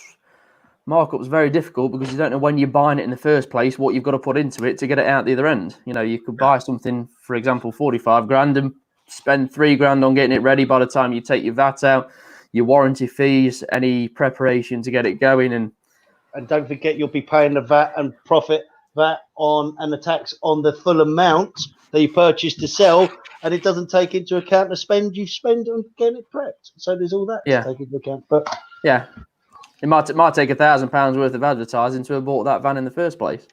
markup's very difficult because you don't know when you're buying it in the first place, what you've got to put into it to get it out the other end. You could buy something, for example, 45 grand and spend 3 grand on getting it ready by the time you take your VAT out, your warranty fees, any preparation to get it going. And don't forget, you'll be paying the VAT and profit VAT on and the tax on the full amount that you purchased to sell, and it doesn't take into account the spend you spend on getting it prepped. So there's all that to take into account. But yeah. It might take £1,000 worth of advertising to have bought that van in the first place.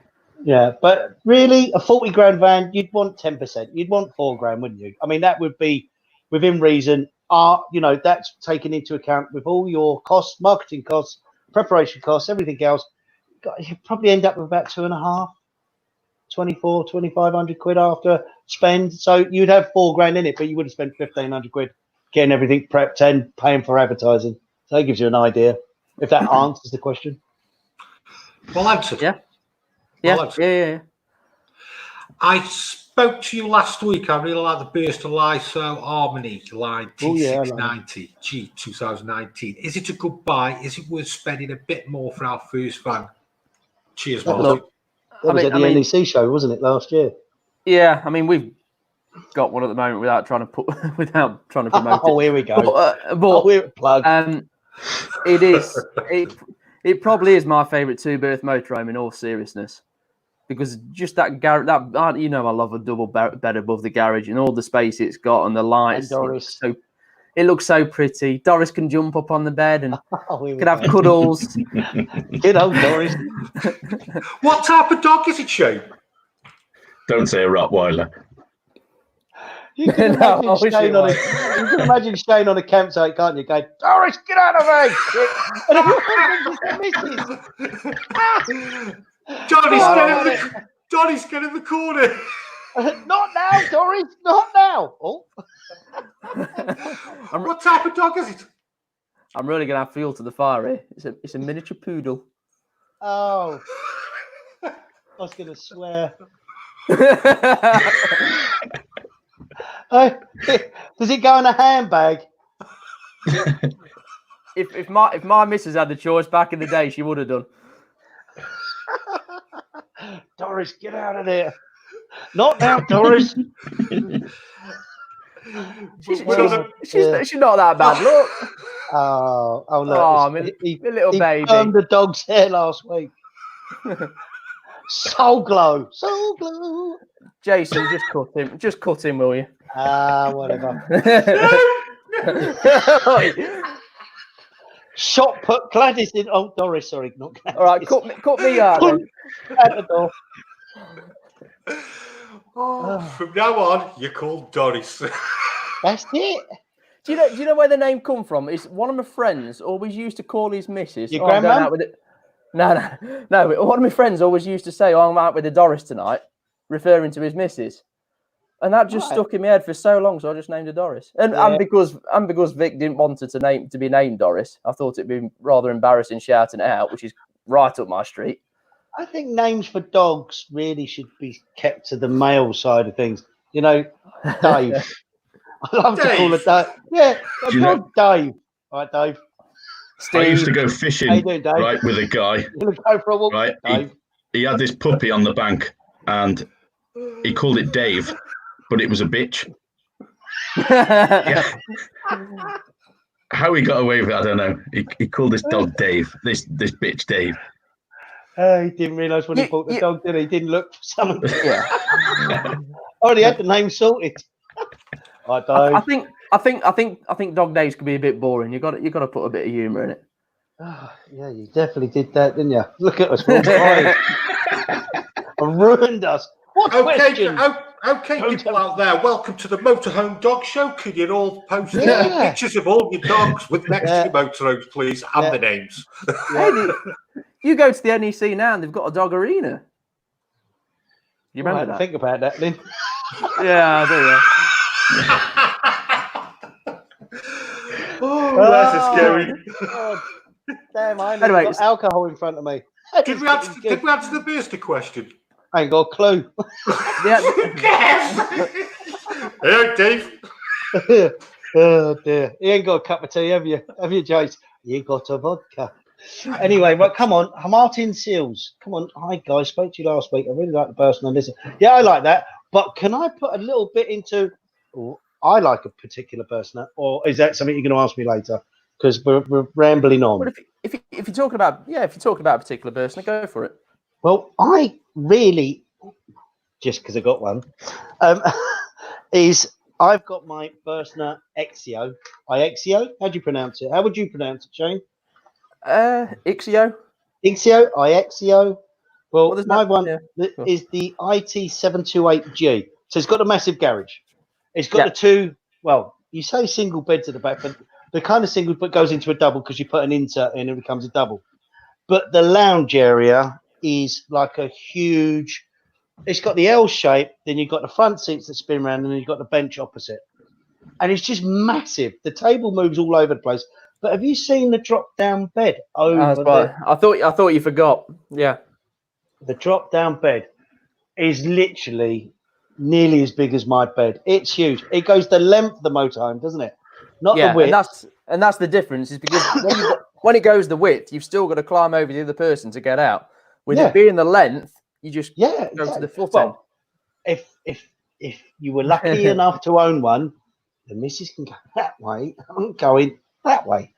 Yeah, but really, a 40 grand van, you'd want 10%. You'd want 4 grand, wouldn't you? I mean, that would be within reason. That's taken into account with all your costs, marketing costs, preparation costs, everything else. You'd probably end up with about 2.5, 2,500 quid after spend. So you'd have 4 grand in it, but you would have spent 1,500 quid getting everything prepped and paying for advertising. So that gives you an idea. If that answers the question. Well answered. Yeah. I spoke to you last week. I really like the Burst of Lyso Harmony line T690 G 2019. Is it a good buy? Is it worth spending a bit more for our first van? Cheers, Martin. That was at the NEC show, wasn't it, last year? Yeah, I mean, we've got one at the moment without trying to promote it. Oh, here we go. But plug. It probably is my favourite 2-berth motorhome in all seriousness, because just that garage, I love a double bed above the garage and all the space it's got and the lights. And it looks so pretty. Doris can jump up on the bed and can have cuddles. Good old Doris. What type of dog is it, Shane? Don't say a Rottweiler. You can imagine Shane on a campsite, can't you? Going, Doris, get out of me! Johnny's get in the corner. Not now, Doris, not now. Oh. What type of dog is it? I'm really gonna have fuel to the fire here. It's a miniature poodle. Oh, I was gonna swear. Does it go in a handbag? If my missus had the choice back in the day, she would have done. Doris, get out of there! Not now, Doris. She's not that bad. Look. Oh, look! Oh, my little baby. He burned the dog's hair last week. Soul glow. Jason, just cut him, will you? Whatever. Shot put Gladys in. Oh, Doris, sorry, not Gladys. All right, cut me out. At the door. From now on, you're called Doris. That's it. Do you know where the name come from? It's one of my friends always used to call his missus. Your I'm going grandma? out with it. No. One of my friends always used to say, I'm out with the Doris tonight, referring to his missus. And that just stuck in my head for so long, so I just named her Doris. And because Vic didn't want her to be named Doris, I thought it'd be rather embarrassing shouting it out, which is right up my street. I think names for dogs really should be kept to the male side of things. You know, Dave. I love to call it Dave. Yeah, a dog, Dave. All right, Dave. Steve. I used to go fishing, How you doing, Dave? right, with a guy. You want to go for a walk, Right, Dave? he had this puppy on the bank, and he called it Dave, but it was a bitch. Yeah. How he got away with it, I don't know. He called this dog Dave, this bitch Dave. He didn't realise when he bought the dog, did he? He didn't look for someone. Yeah. Already had the name sorted. I think dog days could be a bit boring. You got to put a bit of humour in it. Oh, yeah, you definitely did that, didn't you? Look at us, we're all crying. Ruined us. What question? Okay, people out there, welcome to the Motorhome Dog Show. Could you all post pictures of all your dogs with next to your motorhomes, please, and the names? Hey, you go to the NEC now, and they've got a dog arena. You remember that? Think about that, Lynn. Yeah, I do. Yeah. That's a scary. God. Damn, I Anyway, got alcohol in front of me. Did we answer the Booster question? I ain't got a clue. Hey, Dave. Oh dear, you ain't got a cup of tea, have you? Have you, Jace? You got a vodka. Anyway, well, come on, Martin Seals. Come on, hi guys. Spoke to you last week. I really like the person on this. Yeah, I like that. But can I put a little bit into? I like a particular person, or is that something you're going to ask me later? Because we're rambling on. Well, if you're talking about a particular person, go for it. Well, I really, just because I got one, I've got my Versner Exio. Iexio? How do you pronounce it? How would you pronounce it, Shane? Ixio. Ixio? Iexio? Well, my one is the IT728G. So it's got a massive garage. It's got the two, well, you say single beds at the back, but the kind of single but goes into a double because you put an insert in and it becomes a double. But the lounge area is like a huge, it's got the L shape, then you've got the front seats that spin around, and then you've got the bench opposite. And it's just massive. The table moves all over the place. But have you seen the drop down bed over there? I thought you forgot. Yeah. The drop down bed is literally nearly as big as my bed. It's huge. It goes the length of the motorhome, doesn't it? Not the width. And that's the difference, is because when it goes the width, you've still got to climb over the other person to get out. With it being the length, you just go to the foot end. If you were lucky enough to own one, the missus can go that way. I'm going that way.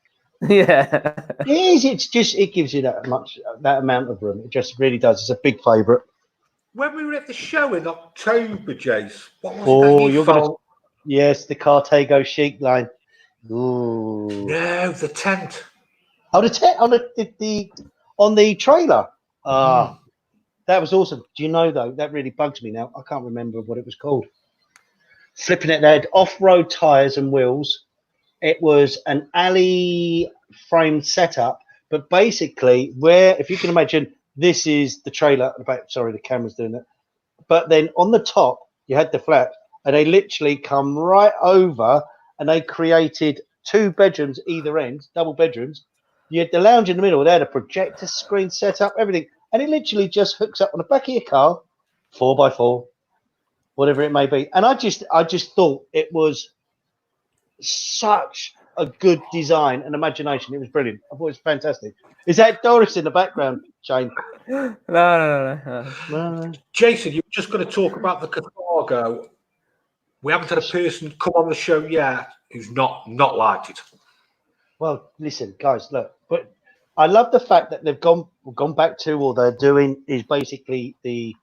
Yeah. It gives you that amount of room. It just really does. It's a big favourite. When we were at the show in October, Jace, what was it? Yes, the Cartago Chic line. Ooh. No, the tent. Oh, the tent on the trailer. That was awesome. Do you know though? That really bugs me now. I can't remember what it was called. Flipping it, they had off-road tires and wheels. It was an alley frame setup, but basically, if you can imagine, this is the trailer. Sorry, the camera's doing it. But then on the top, you had the flap, and they literally come right over, and they created 2 bedrooms either end, double bedrooms. You had the lounge in the middle. They had a projector screen set up, everything, and it literally just hooks up on the back of your car, 4x4, whatever it may be. And I just thought it was such a good design and imagination. It was brilliant. I thought it was fantastic. Is that Doris in the background, Shane? No. Jason, you were just going to talk about the Cartago. We haven't had a person come on the show yet who's not liked it. Well, listen, guys, look, but I love the fact that they've gone back to, or they're doing, is basically the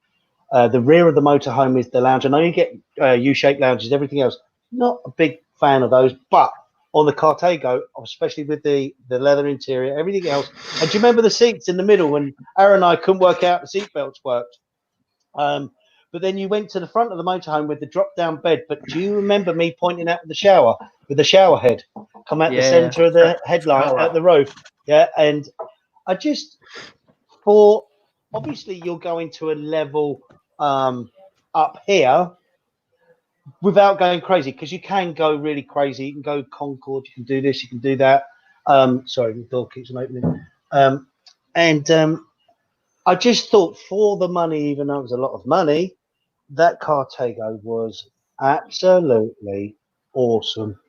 rear of the motorhome is the lounge. I know you get U-shaped lounges, everything else. Not a big fan of those, but on the Cartago, especially with the leather interior, everything else. And do you remember the seats in the middle when Aaron and I couldn't work out the seat belts worked? But then you went to the front of the motorhome with the drop-down bed. But do you remember me pointing out with the shower head, come out the centre of the headlight at the roof? Yeah, and I just thought, obviously, you're going to a level up here without going crazy, because you can go really crazy. You can go Concord, you can do this, you can do that. Sorry, the door keeps on opening. I just thought, for the money, even though it was a lot of money, that Cartago was absolutely awesome.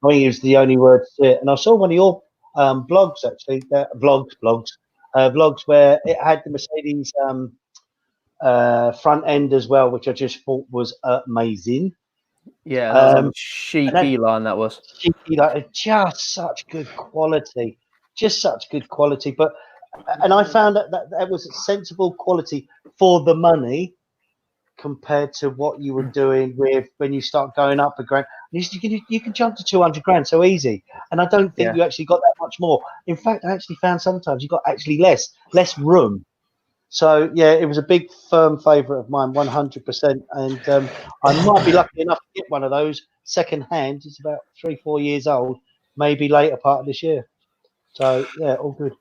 I think it was the only word to it. And I saw one of your blogs, actually, vlogs where it had the Mercedes front end as well, which I just thought was amazing. Yeah, that was on cheeky line, that was. Cheeky, like, just such good quality. But, and I found that was a sensible quality for the money, compared to what you were doing with when you start going up a grand. You can jump to 200 grand so easy, and I don't think you actually got that much more. In fact, I actually found sometimes you got actually less room. So yeah, it was a big firm favourite of mine, 100%. And I might be lucky enough to get one of those second hand. It's about 3-4 years old, maybe later part of this year. So yeah, all good.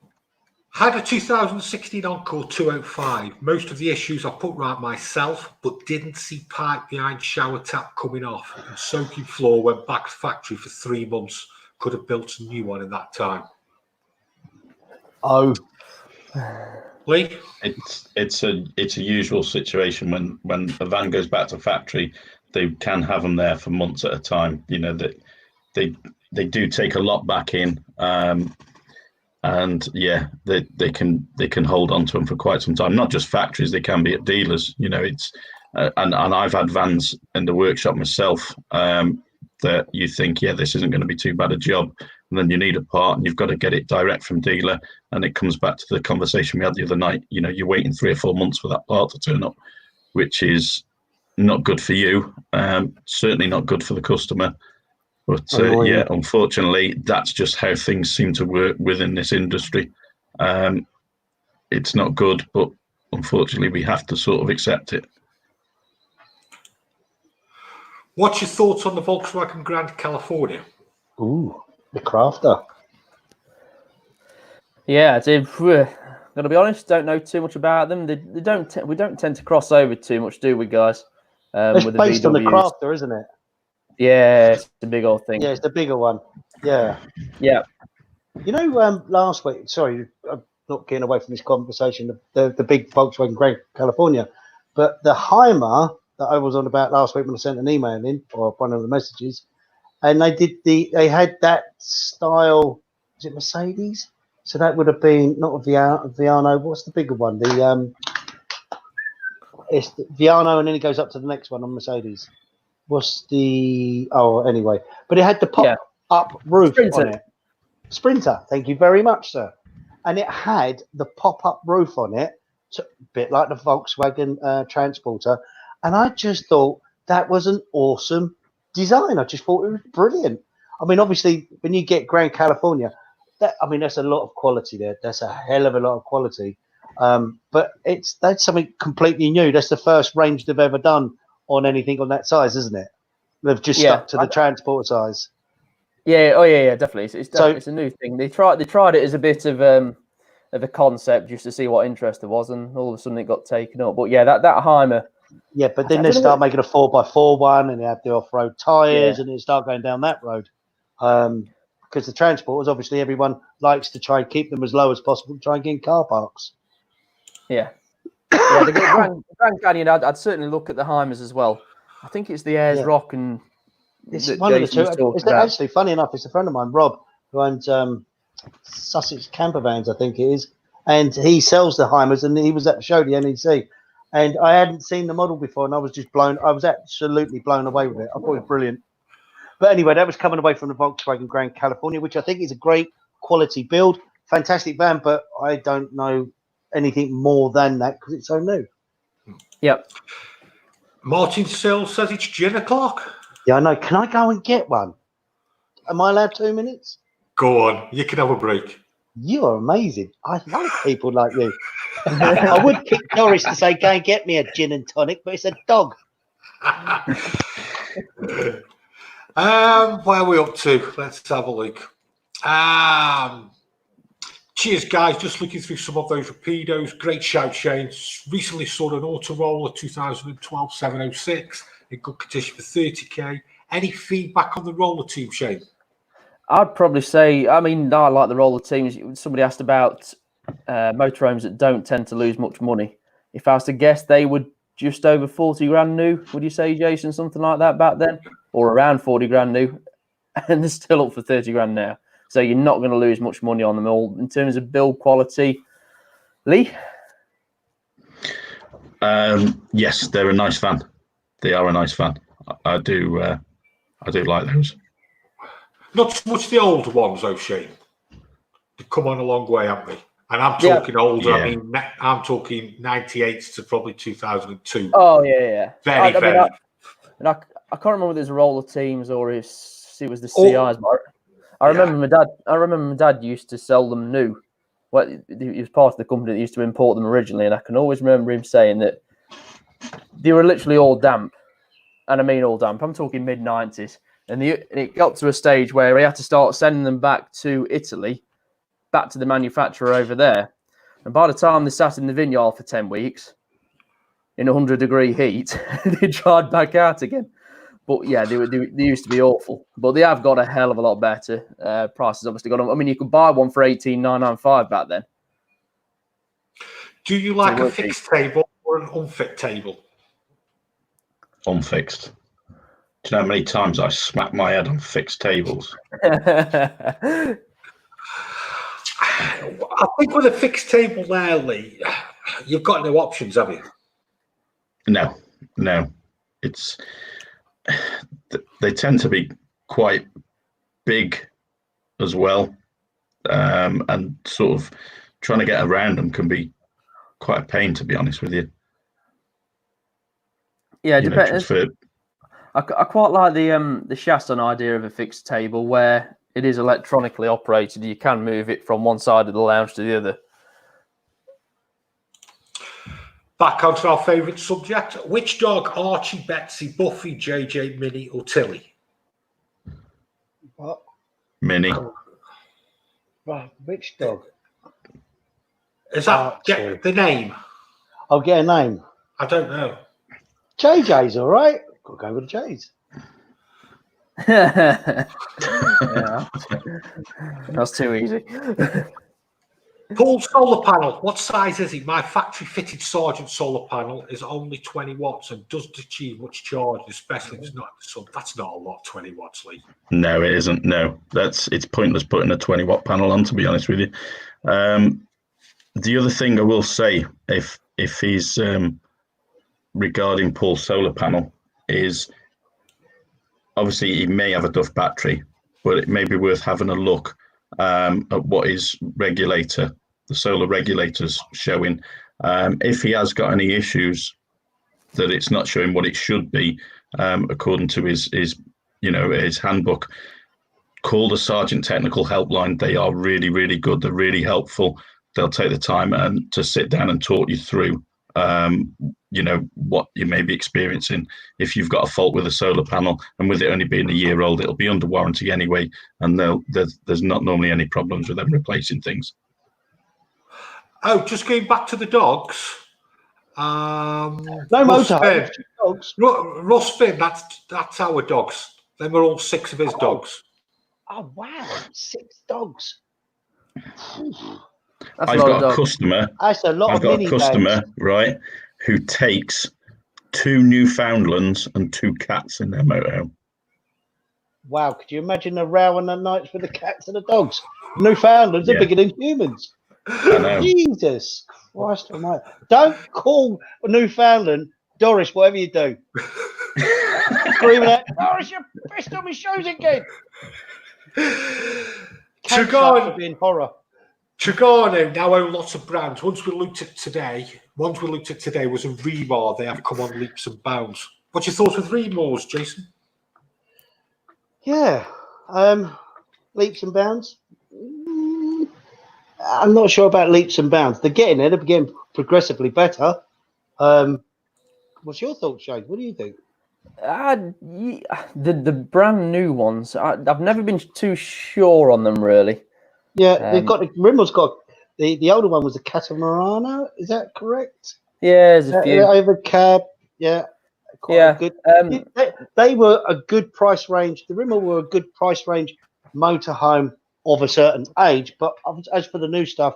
Had a 2016 Encore 205. Most of the issues I put right myself, but didn't see pipe behind shower tap coming off, and soaking floor went back to factory for 3 months. Could have built a new one in that time. Oh, Lee? It's a usual situation when a van goes back to factory. They can have them there for months at a time. You know that they do take a lot back in. And yeah, they can hold on to them for quite some time. Not just factories; they can be at dealers. You know, it's and I've had vans in the workshop myself that you think, yeah, this isn't going to be too bad a job, and then you need a part, and you've got to get it direct from dealer, and it comes back to the conversation we had the other night. You know, you're waiting 3 or 4 months for that part to turn up, which is not good for you. Certainly not good for the customer. But yeah, unfortunately, that's just how things seem to work within this industry. It's not good, but unfortunately, we have to sort of accept it. What's your thoughts on the Volkswagen Grand California? ooh, the Crafter. Yeah, gotta be honest, don't know too much about them. We don't tend to cross over too much, do we, guys? It's with the based on the VWs. Crafter, isn't it? Yeah, it's a big old thing. Yeah, it's the bigger one. Yeah. Yeah. You know, last week, sorry, I'm not getting away from this conversation, the big Volkswagen Grand California, but the Heimer that I was on about last week when I sent an email in, or one of the messages, and they had that style, is it Mercedes? So that would have been not a Viano, what's the bigger one? It's the Viano, and then it goes up to the next one on Mercedes. What's the anyway, but it had the pop-up roof on it. Sprinter, thank you very much, sir. And it had the pop-up roof on it, a bit like the Volkswagen Transporter. And I just thought that was an awesome design. I just thought it was brilliant. I mean, obviously, when you get Grand California, that's a lot of quality there. That's a hell of a lot of quality. But that's something completely new. That's the first range they've ever done on anything on that size, isn't it? They've just stuck to the transport size. Yeah, definitely. It's a new thing. They tried it as a bit of a concept just to see what interest there was, and all of a sudden it got taken up. But yeah, that Heimer. Yeah, but then they start making a 4x4 one, and they have the off-road tyres, and they start going down that road. Because the transporters, obviously, everyone likes to try and keep them as low as possible to try and get in car parks. Yeah. Yeah, the Grand Canyon, I'd certainly look at the Heimers as well. I think it's the Ayers Rock and it's one of the two. It's actually funny enough. It's a friend of mine, Rob, who owns Sussex Camper Vans, I think it is, and he sells the Heimers. And he was at the show, the NEC, and I hadn't seen the model before, and I was absolutely blown away with it. I thought it was brilliant. But anyway, that was coming away from the Volkswagen Grand California, which I think is a great quality build, fantastic van, but I don't know anything more than that because it's so new. Yep. Martin Sill says it's gin o'clock. Yeah, I know. Can I go and get one? Am I allowed 2 minutes? Go on, you can have a break. You are amazing. I like people like you. I would kick Doris to say, go and get me a gin and tonic, but it's a dog. Where are we up to? Let's have a look. Cheers, guys. Just looking through some of those rapidos. Great shout, Shane. Recently sold an Autoroller 2012 706 in good condition for 30k. Any feedback on the roller team, Shane? I'd probably say, I mean, I like the roller teams. Somebody asked about motorhomes that don't tend to lose much money. If I was to guess, they would just over 40 grand new. Would you say, Jason, something like that back then? Or around 40 grand new? And they're still up for 30 grand now. So you're not going to lose much money on them all. In terms of build quality, Lee? Yes, they're a nice van. They are a nice van. I do like those. Not so much the older ones, though, Shane. They've come on a long way, haven't they? And I'm talking older. Yeah. I mean, I'm talking 98 to probably 2002. Oh, yeah. Very, very. I can't remember whether it was roller teams or if it was the CIs, but I remember my dad used to sell them new. Well, he was part of the company that used to import them originally, and I can always remember him saying that they were literally all damp. And I mean all damp. I'm talking mid-90s. And it got to a stage where he had to start sending them back to Italy, back to the manufacturer over there. And by the time they sat in the vineyard for 10 weeks, in 100-degree heat, they dried back out again. But yeah, they used to be awful. But they have got a hell of a lot better. Prices obviously got on. I mean, you could buy one for $18,995 back then. Do you like a fixed table or an unfit table? Unfixed. Do you know how many times I smacked my head on fixed tables? I think with a fixed table now, Lee, you've got no options, have you? No. It's they tend to be quite big as well, and sort of trying to get around them can be quite a pain, to be honest with you. Yeah, it depends. I quite like the Shaston idea of a fixed table where it is electronically operated. You can move it from one side of the lounge to the other. Back onto our favourite subject. Which dog? Archie, Betsy, Buffy, JJ, Minnie or Tilly? What? Minnie. Right, which dog? Is that the name? I'll get a name. I don't know. JJ's all right. Got to go with the J's. Yeah, that's too easy. Paul solar panel. What size is it? My factory fitted Sargent solar panel is only 20 watts and doesn't achieve much charge, especially if it's not in the sun. That's not a lot, 20 watts, Lee. No, it isn't. No, it's pointless putting a 20-watt panel on, to be honest with you. The other thing I will say, if he's regarding Paul's solar panel, is obviously he may have a Duff battery, but it may be worth having a look at what his regulator, the solar regulator's showing. If he has got any issues that it's not showing what it should be, according to his handbook, call the Sargent Technical Helpline. They are really, really good. They're really helpful. They'll take the time and to sit down and talk you through what you may be experiencing. If you've got a fault with a solar panel, and with it only being a year old, it'll be under warranty anyway, and there's not normally any problems with them replacing things. Oh, just going back to the dogs. No motorhomes, dogs. Russ Finn, that's our dogs. Them are all 6 of his dogs. Oh wow, 6 dogs. I've got a customer. That's a lot. I've got a customer, right, who takes 2 Newfoundlands and 2 cats in their motorhome. Wow, could you imagine the row on the nights with the cats and the dogs? Newfoundlands are bigger than humans. I know. Jesus Christ almighty. Don't call a Newfoundland Doris, whatever you do. Screaming out, Doris, you pissed on my shoes again. Cats being horror. Trigano now own lots of brands. Ones we looked at today was a Remar. They have come on leaps and bounds. What's your thoughts with Remars, Jason? Yeah, leaps and bounds. I'm not sure about leaps and bounds. They're getting there. They're getting progressively better. What's your thoughts, Shane? What do you think? The brand new ones, I've never been too sure on them really. Yeah, they've got Rimmel's got the older one was the Catamarana. Is that correct? Yeah, there's a few. Over cab. Yeah, quite good. They were a good price range. The Rimmel were a good price range motorhome of a certain age. But as for the new stuff,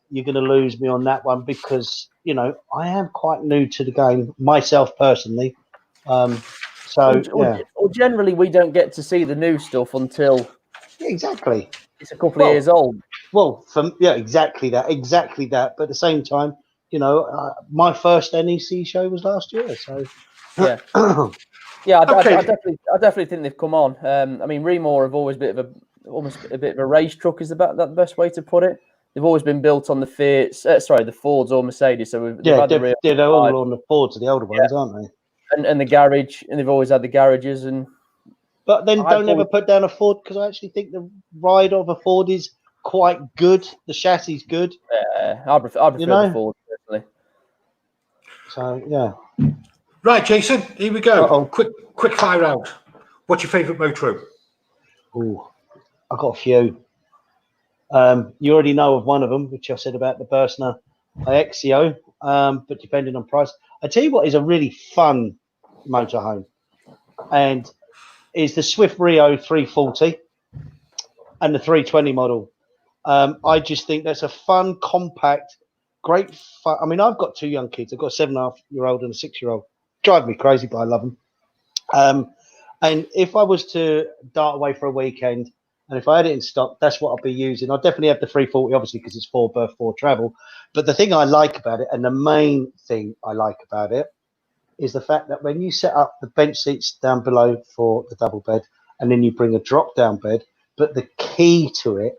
you're going to lose me on that one because I am quite new to the game myself personally. Or generally, we don't get to see the new stuff until exactly it's a couple of years old. Well, exactly that. But at the same time, my first NEC show was last year, so yeah, yeah. I definitely think they've come on. I mean, Remore have always almost a bit of a race truck is about that the best way to put it. They've always been built on the Fiats, the Fords or Mercedes. So they're all on the Fords, the older ones, aren't they? And the garage, and they've always had the garages. But then don't ever put down a Ford because I actually think the ride of a Ford is quite good. The chassis is good. I prefer the Ford personally. So yeah. Right, Jason. Here we go. Quick fire round. What's your favourite motorhome? Oh, I've got a few. You already know of one of them, which I said about the Bursner Iexio. But depending on price, I tell you what is a really fun motorhome, and is the Swift Rio 340 and the 320 model. I just think that's a fun, compact, great fun. I mean, I've got two young kids. I've got a 7.5-year-old and a 6-year-old. Drive me crazy, but I love them. And if I was to dart away for a weekend, and if I had it in stock, that's what I'll be using. I'll definitely have the 340, obviously, because it's 4 berth, 4 travel. But the thing I like about it, and the main thing I like about it, is the fact that when you set up the bench seats down below for the double bed, and then you bring a drop down bed, but the key to it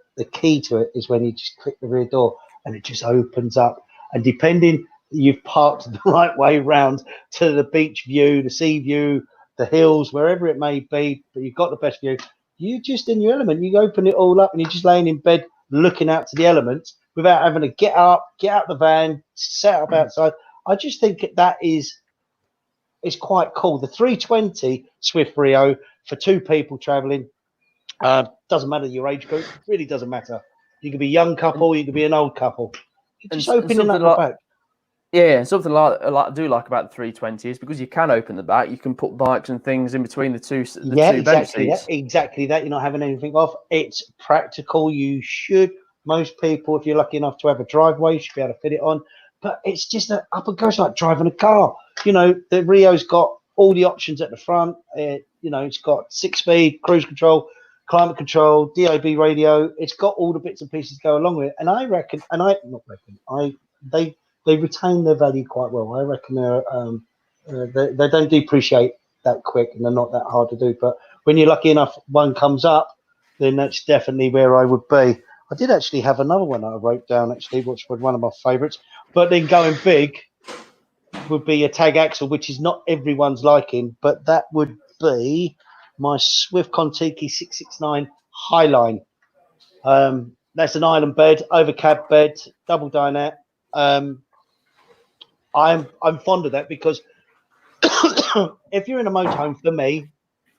is when you just click the rear door and it just opens up. And depending, you've parked the right way round to the beach view, the sea view, the hills, wherever it may be, but you've got the best view. You're just in your element. You open it all up and you're just laying in bed looking out to the elements without having to get out the van, set up outside. I just think that is quite cool. The 320 Swift Rio for 2 people traveling, doesn't matter your age group, really doesn't matter. You could be a young couple, you could be an old couple. You're just opening up the back. Yeah, something I do like about the 320 is because you can open the back, you can put bikes and things in between the two bench seats. Exactly that. You're not having anything off. It's practical. Most people, if you're lucky enough to have a driveway, you should be able to fit it on. But it's just up and goes like driving a car. The Rio's got all the options at the front. It's got 6-speed, cruise control, climate control, DAB radio. It's got all the bits and pieces to go along with it. And I reckon, they retain their value quite well. I reckon they don't depreciate that quick, and they're not that hard to do. But when you're lucky enough one comes up, then that's definitely where I would be. I did actually have another one that I wrote down, actually, which was one of my favourites. But then going big would be a tag axle, which is not everyone's liking, but that would be my Swift Contiki 669 Highline. That's an island bed, over cab bed, double dinette. I'm fond of that because if you're in a motorhome, for me,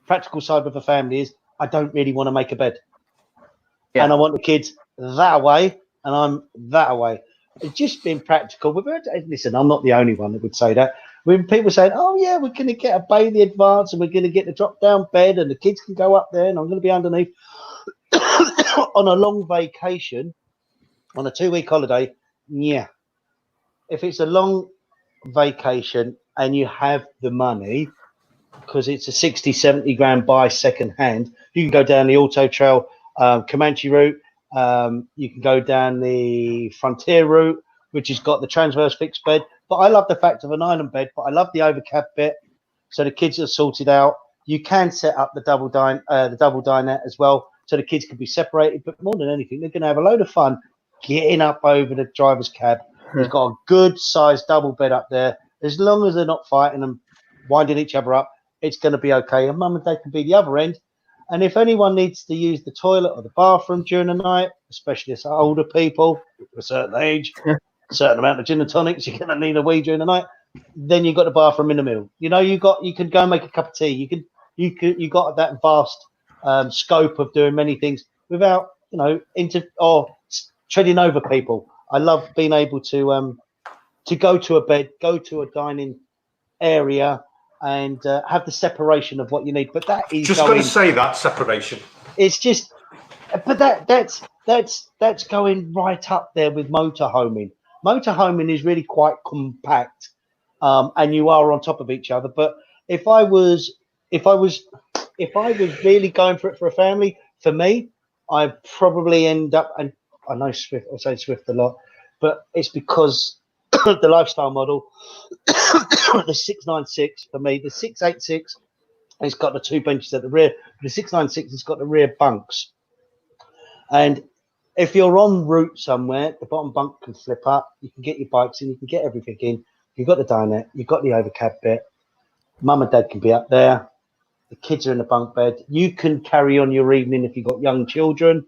practical side of the family is I don't really want to make a bed. Yeah. And I want the kids that way, and I'm that way. It's just been practical. Listen, I'm not the only one that would say that. When people say, "Oh yeah, we're going to get a Bailey Advance, and we're going to get the drop-down bed, and the kids can go up there, and I'm going to be underneath," on a long vacation, on a 2-week holiday, yeah. If it's a long vacation and you have the money, because it's a 60, 70 grand buy second hand, you can go down the Auto Trail Comanche route. You can go down the Frontier route, which has got the transverse fixed bed. But I love the fact of an island bed, but I love the overcab bit. So the kids are sorted out. You can set up the double dinette as well, so the kids can be separated. But more than anything, they're going to have a load of fun getting up over the driver's cab. It's got a good sized double bed up there. As long as they're not fighting and winding each other up, it's going to be okay. And mum and dad can be the other end, And if anyone needs to use the toilet or the bathroom during the night, especially as older people of a certain age, a certain amount of gin and tonics, you're going to need a wee during the night. Then you've got the bathroom in the middle. You know, you can go and make a cup of tea. You got that vast scope of doing many things without, you know, treading over people. I love being able to go to a bed, go to a dining area, and have the separation of what you need. But that is just going to say that separation. It's just, but that's going right up there with motorhoming. Motorhoming is really quite compact, and you are on top of each other. But if I was really going for it for a family, for me, I'd probably end up, and I know Swift, I say Swift a lot, but it's because the lifestyle model, the 696 for me, the 686, it's got the 2 benches at the rear. The 696 has got the rear bunks. And if you're en route somewhere, the bottom bunk can flip up. You can get your bikes in. You can get everything in. You've got the dinette. You've got the overcab bit. Mum and dad can be up there. The kids are in the bunk bed. You can carry on your evening if you've got young children.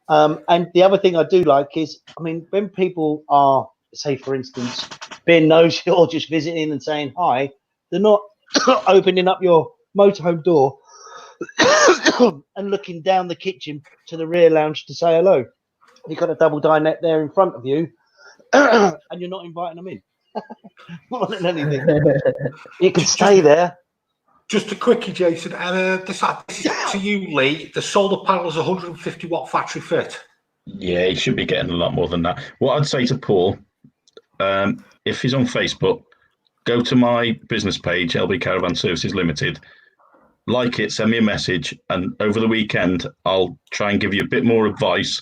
And the other thing I do like is, I mean, when people are, say, for instance, being nosy or just visiting and saying hi, they're not opening up your motorhome door and looking down the kitchen to the rear lounge to say hello. You've got a double dinette there in front of you, and you're not inviting them in. More than anything, you can stay there. Just a quickie, Jason. This is to you, Lee. The solar panel is 150 watt factory fit. Yeah, he should be getting a lot more than that. What I'd say to Paul, if he's on Facebook, go to my business page, LB Caravan Services Limited, like it, send me a message, and over the weekend, I'll try and give you a bit more advice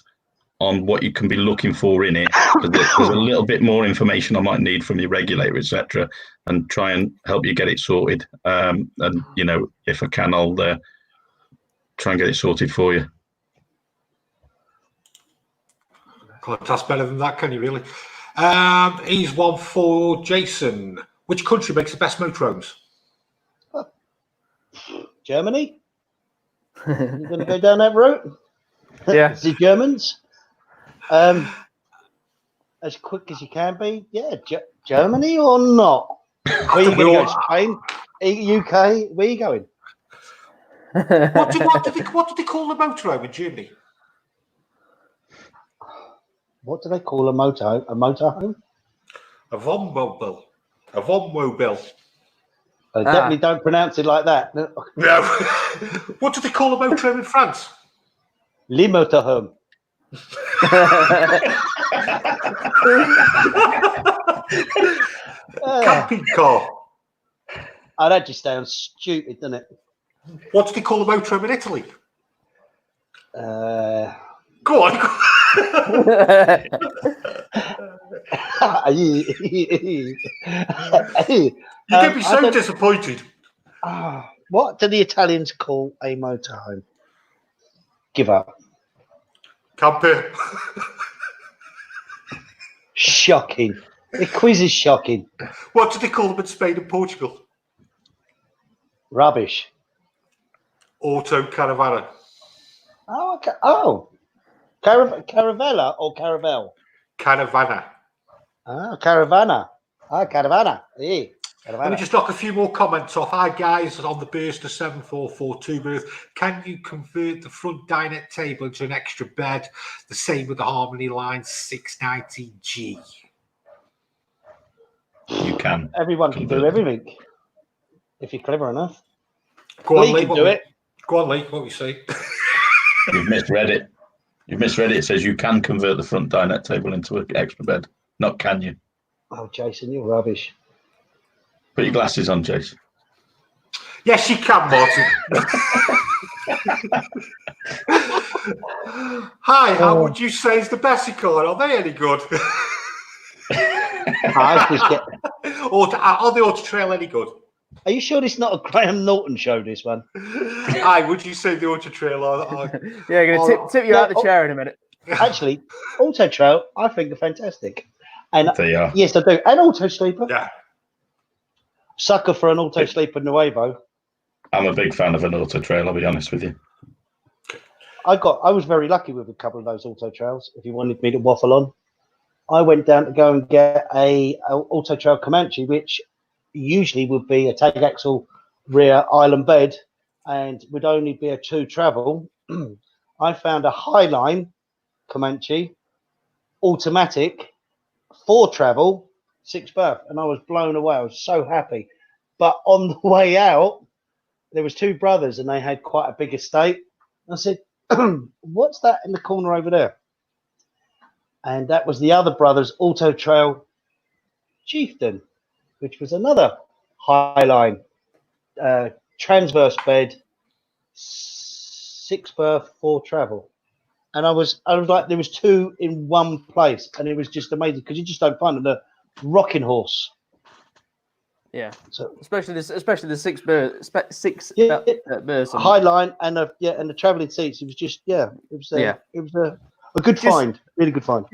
on what you can be looking for in it. There's a little bit more information I might need from your regulator, etc., and try and help you get it sorted. And, you know, if I can, I'll try and get it sorted for you. That's better than that, can you really? Here's one for Jason. Which country makes the best motorhomes? Germany? You're going to go down that route? Yeah. The Germans? As quick as you can be? Yeah, Germany or not? Where are you going to go? Spain? UK? Where are you going? What do they call the motorhome in Germany? What do they call a motorhome? A motorhome? A Wohnmobil. A Wohnmobil. I definitely don't pronounce it like that. No. What do they call a motorhome in France? Le motorhome. Camping car. Oh, that just sounds stupid, doesn't it? What do they call a motorhome in Italy? Go on. You get me so disappointed. What do the Italians call a motorhome? Give up. Camper. Shocking. The quiz is shocking. What do they call them in Spain and Portugal? Rubbish. Auto Caravana. Oh, okay. Oh. Caravella or Caravel? Caravana. Ah, Caravana. Ah, Caravana. Hey. Let me just knock a few more comments off. Hi guys, on the Burster 7442 booth. Can you convert the front dinette table into an extra bed? The same with the Harmony Line 690G. You can. Everyone can do everything if you're clever enough. Go on, Lee Lee. can do it. Go on, Lee. What we say? You've misread it. You've misread it. It says you can convert the front dinette table into an extra bed. Not can you? Oh, Jason, you're rubbish. Put your glasses on, Jason. Yes, you can, Martin. Hi, how would you say is the Bessie car? Are they any good? Are the Auto Trail any good? Are you sure it's not a Graham Norton show, this one? Hi, would you say the Auto Trail are Yeah, going to tip you out the chair in a minute. Actually, Auto Trail, I think, are fantastic. And They are. yes, I do. And Auto Sleeper. Yeah. Sucker for an Auto Sleeper Nuevo. I'm a big fan of an Auto Trail, I'll be honest with you. I was very lucky with a couple of those auto trails. If you wanted me to waffle on, I went down to go and get a auto trail Comanche, which usually would be a tag axle rear island bed and would only be a 2 travel. I found a Highline Comanche automatic 4 travel 6 berth, and I was blown away. I was so happy. But on the way out, there was 2 brothers and they had quite a big estate. I said, what's that in the corner over there? And that was the other brother's Auto Trail Chieftain, which was another Highline transverse bed, 6 berth 4 travel. And I was like, there was 2 in one place, and it was just amazing because you just don't find the rocking horse. Yeah, So especially the 6 berth, Highline and the travelling seats. It was just it was a good find, really good find.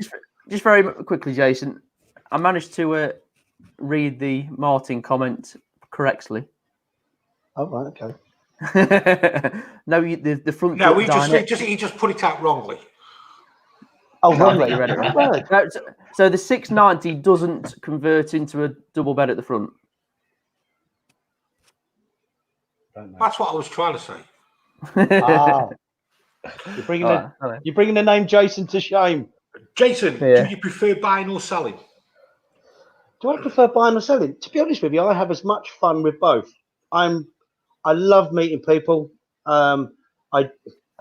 Just very quickly, Jason, I managed to read the Martin comment correctly. Oh right, okay. No, the front. No, he just put it out wrongly. Oh, wrongly. You read it right. Right. No, so the 690 doesn't convert into a double bed at the front. That's what I was trying to say. You're bringing the name Jason to shame. Jason, Yeah. do you prefer buying or selling? Do I prefer buying or selling? To be honest with you, I have as much fun with both. I love meeting people. As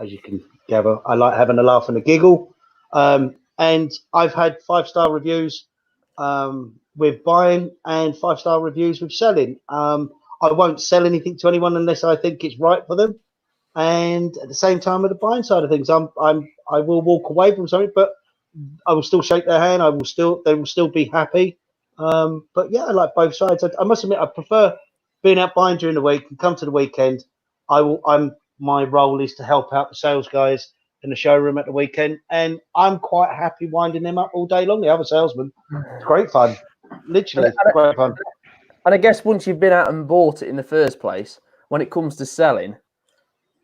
you can gather, I like having a laugh and a giggle. And I've had 5-star reviews with buying and 5-star reviews with selling. I won't sell anything to anyone unless I think it's right for them. And at the same time, with the buying side of things, I will walk away from something, but I will still shake their hand. They will still be happy. But yeah, I like both sides. I must admit, I prefer being out buying during the week and come to the weekend. My role is to help out the sales guys in the showroom at the weekend, and I'm quite happy winding them up all day long. The other salesmen, it's great fun. Literally, it's great fun. And I guess once you've been out and bought it in the first place, when it comes to selling,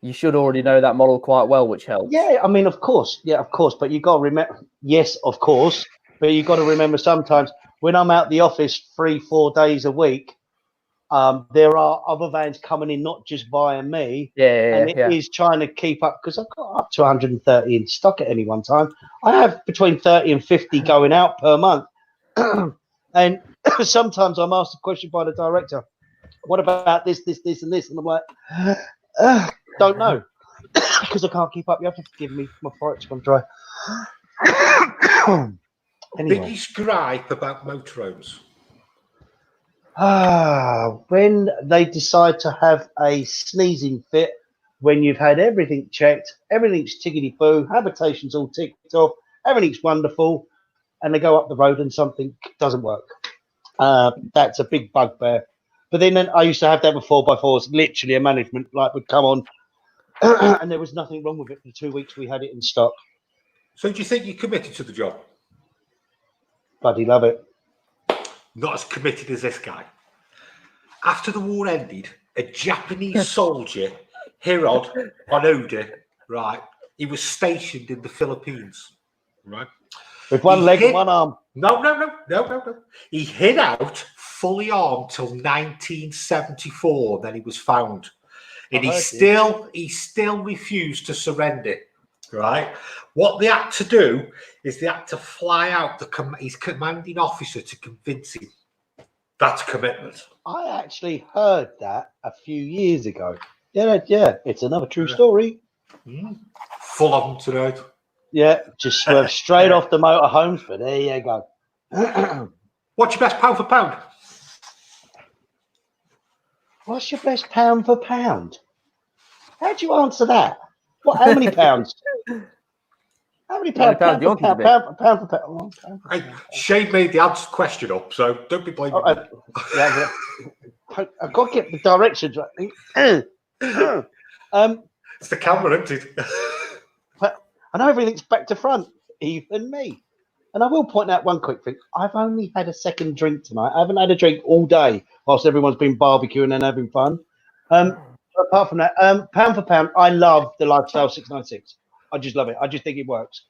you should already know that model quite well, which helps. Yeah, I mean, of course. Yeah, of course. But you got to remember, yes, of course. But you got to remember sometimes when I'm out the office 3-4 days a week, there are other vans coming in, not just via me. And it is trying to keep up because I've got up to 130 in stock at any one time. I have between 30 and 50 going out per month. And sometimes I'm asked a question by the director, what about this, and this? And I'm like, don't know, because I can't keep up. You have to forgive me. My throat's gone dry. Anyway. Biggest gripe about motorhomes? When they decide to have a sneezing fit, when you've had everything checked, everything's tickety-boo, habitation's all ticked off, everything's wonderful, and they go up the road and something doesn't work. That's a big bugbear. But then I used to have that with 4x4s, literally a management light would come on, and there was nothing wrong with it. For 2 weeks we had it in stock. So do you think you're committed to the job? Bloody love it. Not as committed as this guy. After the war ended, a Japanese soldier, Hirod Onoda, right, he was stationed in the Philippines, right? With one leg and one arm. No. He hid out fully armed till 1974. Then he was found, and he still refused to surrender. Right. What they had to do is they had to fly out his commanding officer to convince him. That's commitment. I actually heard that a few years ago. Yeah, it's another true story. Full of them tonight. Yeah, just swerved straight off the motorhomes, but there you go. What's your best pound for pound? What's your best pound for pound? How do you answer that? What? How many pounds? How many pounds? Pound for pound. Hey, Shane made the answer question up, so don't be blaming me. I've got to get the directions right. It's the camera, isn't it? I know everything's back to front, even me. And I will point out one quick thing. I've only had a second drink tonight. I haven't had a drink all day whilst everyone's been barbecuing and having fun. Apart from that, pound for pound, I love the Lifestyle 696. I just love it. I just think it works.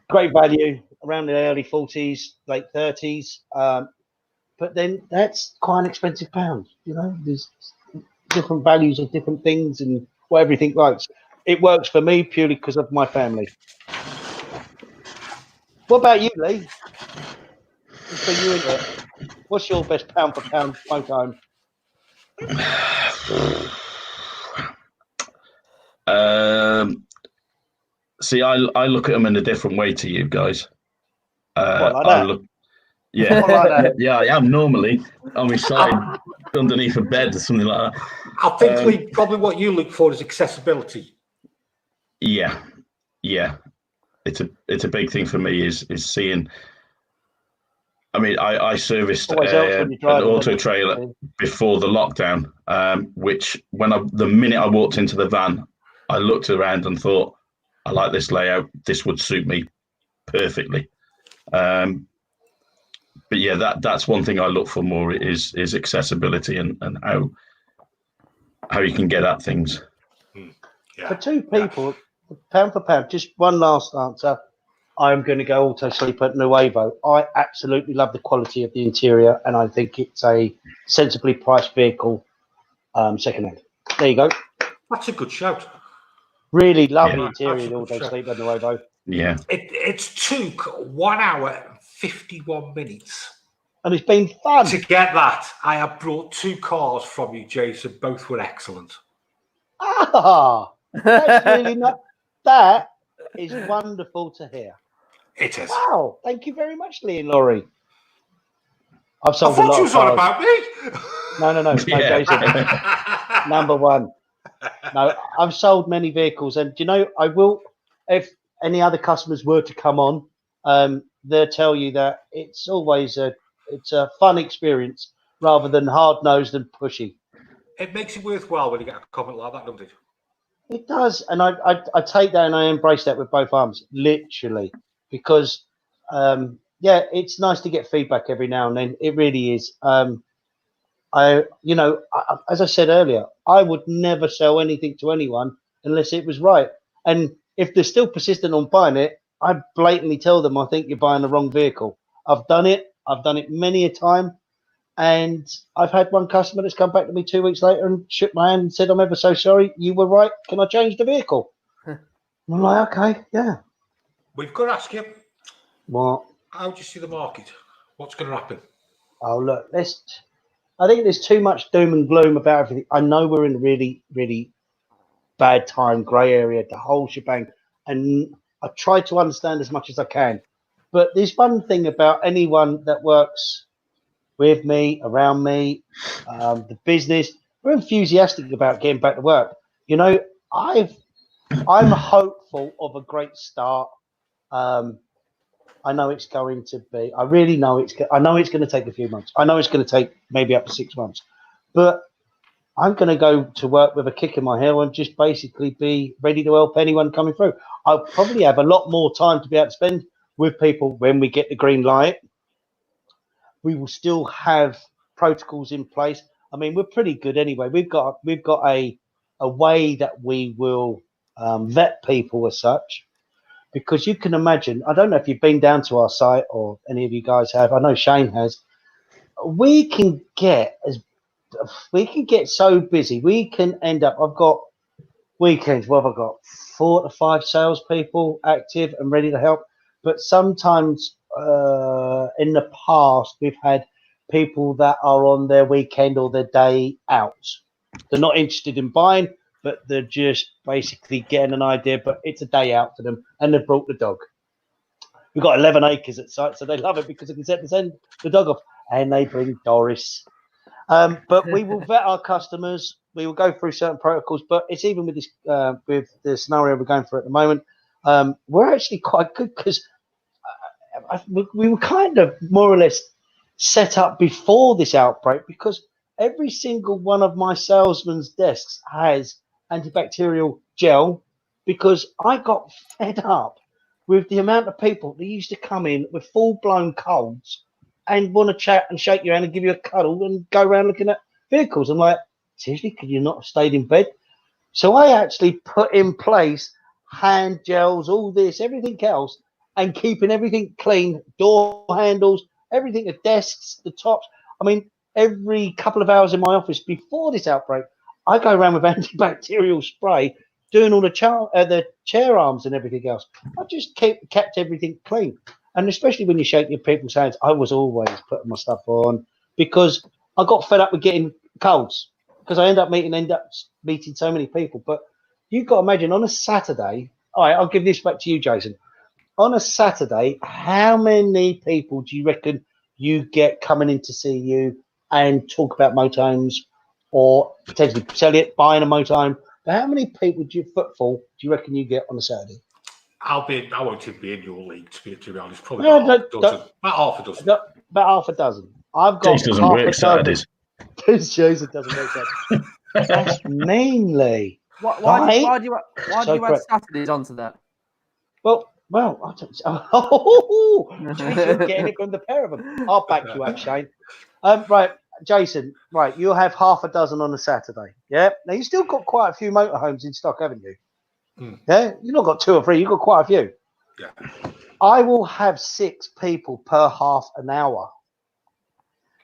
Great value around the early 40s, late 30s. But then that's quite an expensive pound. You know, there's different values of different things and what everything works. It works for me purely because of my family. What about you, Lee? Let's bring you into it. What's your best pound for pound motorhome? See, I look at them in a different way to you guys. What, like I that? look, yeah, What, like that? yeah, I am normally on my side underneath a bed or something like that. I think Lee, probably what you look for is accessibility. Yeah, it's a big thing for me is seeing. I mean, I serviced Always helps when an you're driving, auto doesn't it? trailer before the lockdown, which the minute I walked into the van, I looked around and thought, I like this layout. This would suit me perfectly. But yeah, that's one thing I look for more is accessibility and how you can get at things. Yeah. For two people, pound for pound, just one last answer. I'm going to go auto sleep at Nuevo. I absolutely love the quality of the interior, and I think it's a sensibly priced vehicle, second-hand. There you go. That's a good shout. Really love the Yeah. interior of the That's a auto good sleep at Nuevo. Yeah, It's took 1 hour and 51 minutes. And it's been fun. To get that, I have brought 2 cars from you, Jason. Both were excellent. Ah, that's really not. That is wonderful to hear. It is. Wow, thank you very much, Lee and Laurie. I've I sold a thought lot you of was on cars. about me. No, Yeah. Jason. Number one. No, I've sold many vehicles, and do you know, I will. If any other customers were to come on, they'll tell you that it's always a fun experience rather than hard nosed and pushy. It makes it worthwhile when you get a comment like that, doesn't it? It does, and I take that and I embrace that with both arms, literally, because yeah, it's nice to get feedback every now and then. It really is. As I said earlier, I would never sell anything to anyone unless it was right. And if they're still persistent on buying it, I blatantly tell them I think you're buying the wrong vehicle. I've done it. I've done it many a time. And I've had one customer that's come back to me 2 weeks later and shook my hand and said, I'm ever so sorry. You were right. Can I change the vehicle? I'm like, okay, yeah. We've got to ask you, What? how do you see the market? What's going to happen? Oh, look, I think there's too much doom and gloom about everything. I know we're in a really, really bad time, grey area, the whole shebang. And I try to understand as much as I can. But there's one thing about anyone that works with me, around me, the business, we're enthusiastic about getting back to work. You know, I'm hopeful of a great start. I know it's going to be. I really know I know it's going to take a few months. I know it's going to take maybe up to 6 months, but I'm going to go to work with a kick in my heel and just basically be ready to help anyone coming through. I'll probably have a lot more time to be able to spend with people when we get the green light. We will still have protocols in place. I mean, we're pretty good anyway. We've got a way that we will vet people as such, because you can imagine. I don't know if you've been down to our site or any of you guys have. I know Shane has. We can get so busy. We can end up. I've got weekends where I've got 4 to 5 salespeople active and ready to help. But sometimes in the past, we've had people that are on their weekend or their day out. They're not interested in buying, but they're just basically getting an idea. But it's a day out for them, and they've brought the dog. We've got 11 acres at site, so they love it because they can send the dog off, and they bring Doris. But we will vet our customers. We will go through certain protocols, but it's even with this with the scenario we're going through at the moment. We're actually quite good because we were kind of more or less set up before this outbreak, because every single one of my salesmen's desks has antibacterial gel, because I got fed up with the amount of people that used to come in with full-blown colds and want to chat and shake your hand and give you a cuddle and go around looking at vehicles. I'm like, seriously, could you not have stayed in bed? So I actually put in place hand gels, all this, everything else, and keeping everything clean, door handles, everything, the desks, the tops. I mean, every couple of hours in my office before this outbreak, I go around with antibacterial spray, doing all the chair arms and everything else. I just kept everything clean. And especially when you shake your people's hands, I was always putting my stuff on because I got fed up with getting colds because I end up meeting so many people. But you've got to imagine on a Saturday, all right, I'll give this back to you, Jason. On a Saturday, how many people do you reckon you get coming in to see you and talk about motorhomes or potentially sell it, buying a motorhome? But how many people footfall do you reckon you get on a Saturday? I won't even be in your league, to be honest. Probably No, about half a dozen. About half a dozen. I've got Jason doesn't half work a Saturdays. Jason doesn't work Saturdays. That's mainly. Why do you So add correct. Saturdays onto that? Well, I don't. Oh, you're getting it from the pair of them. I'll back you up, Shane. Right, Jason. Right, you'll have half a dozen on a Saturday. Yeah. Now you still got quite a few motorhomes in stock, haven't you? Yeah. You've not got 2 or 3. You've got quite a few. Yeah. I will have 6 people per half an hour.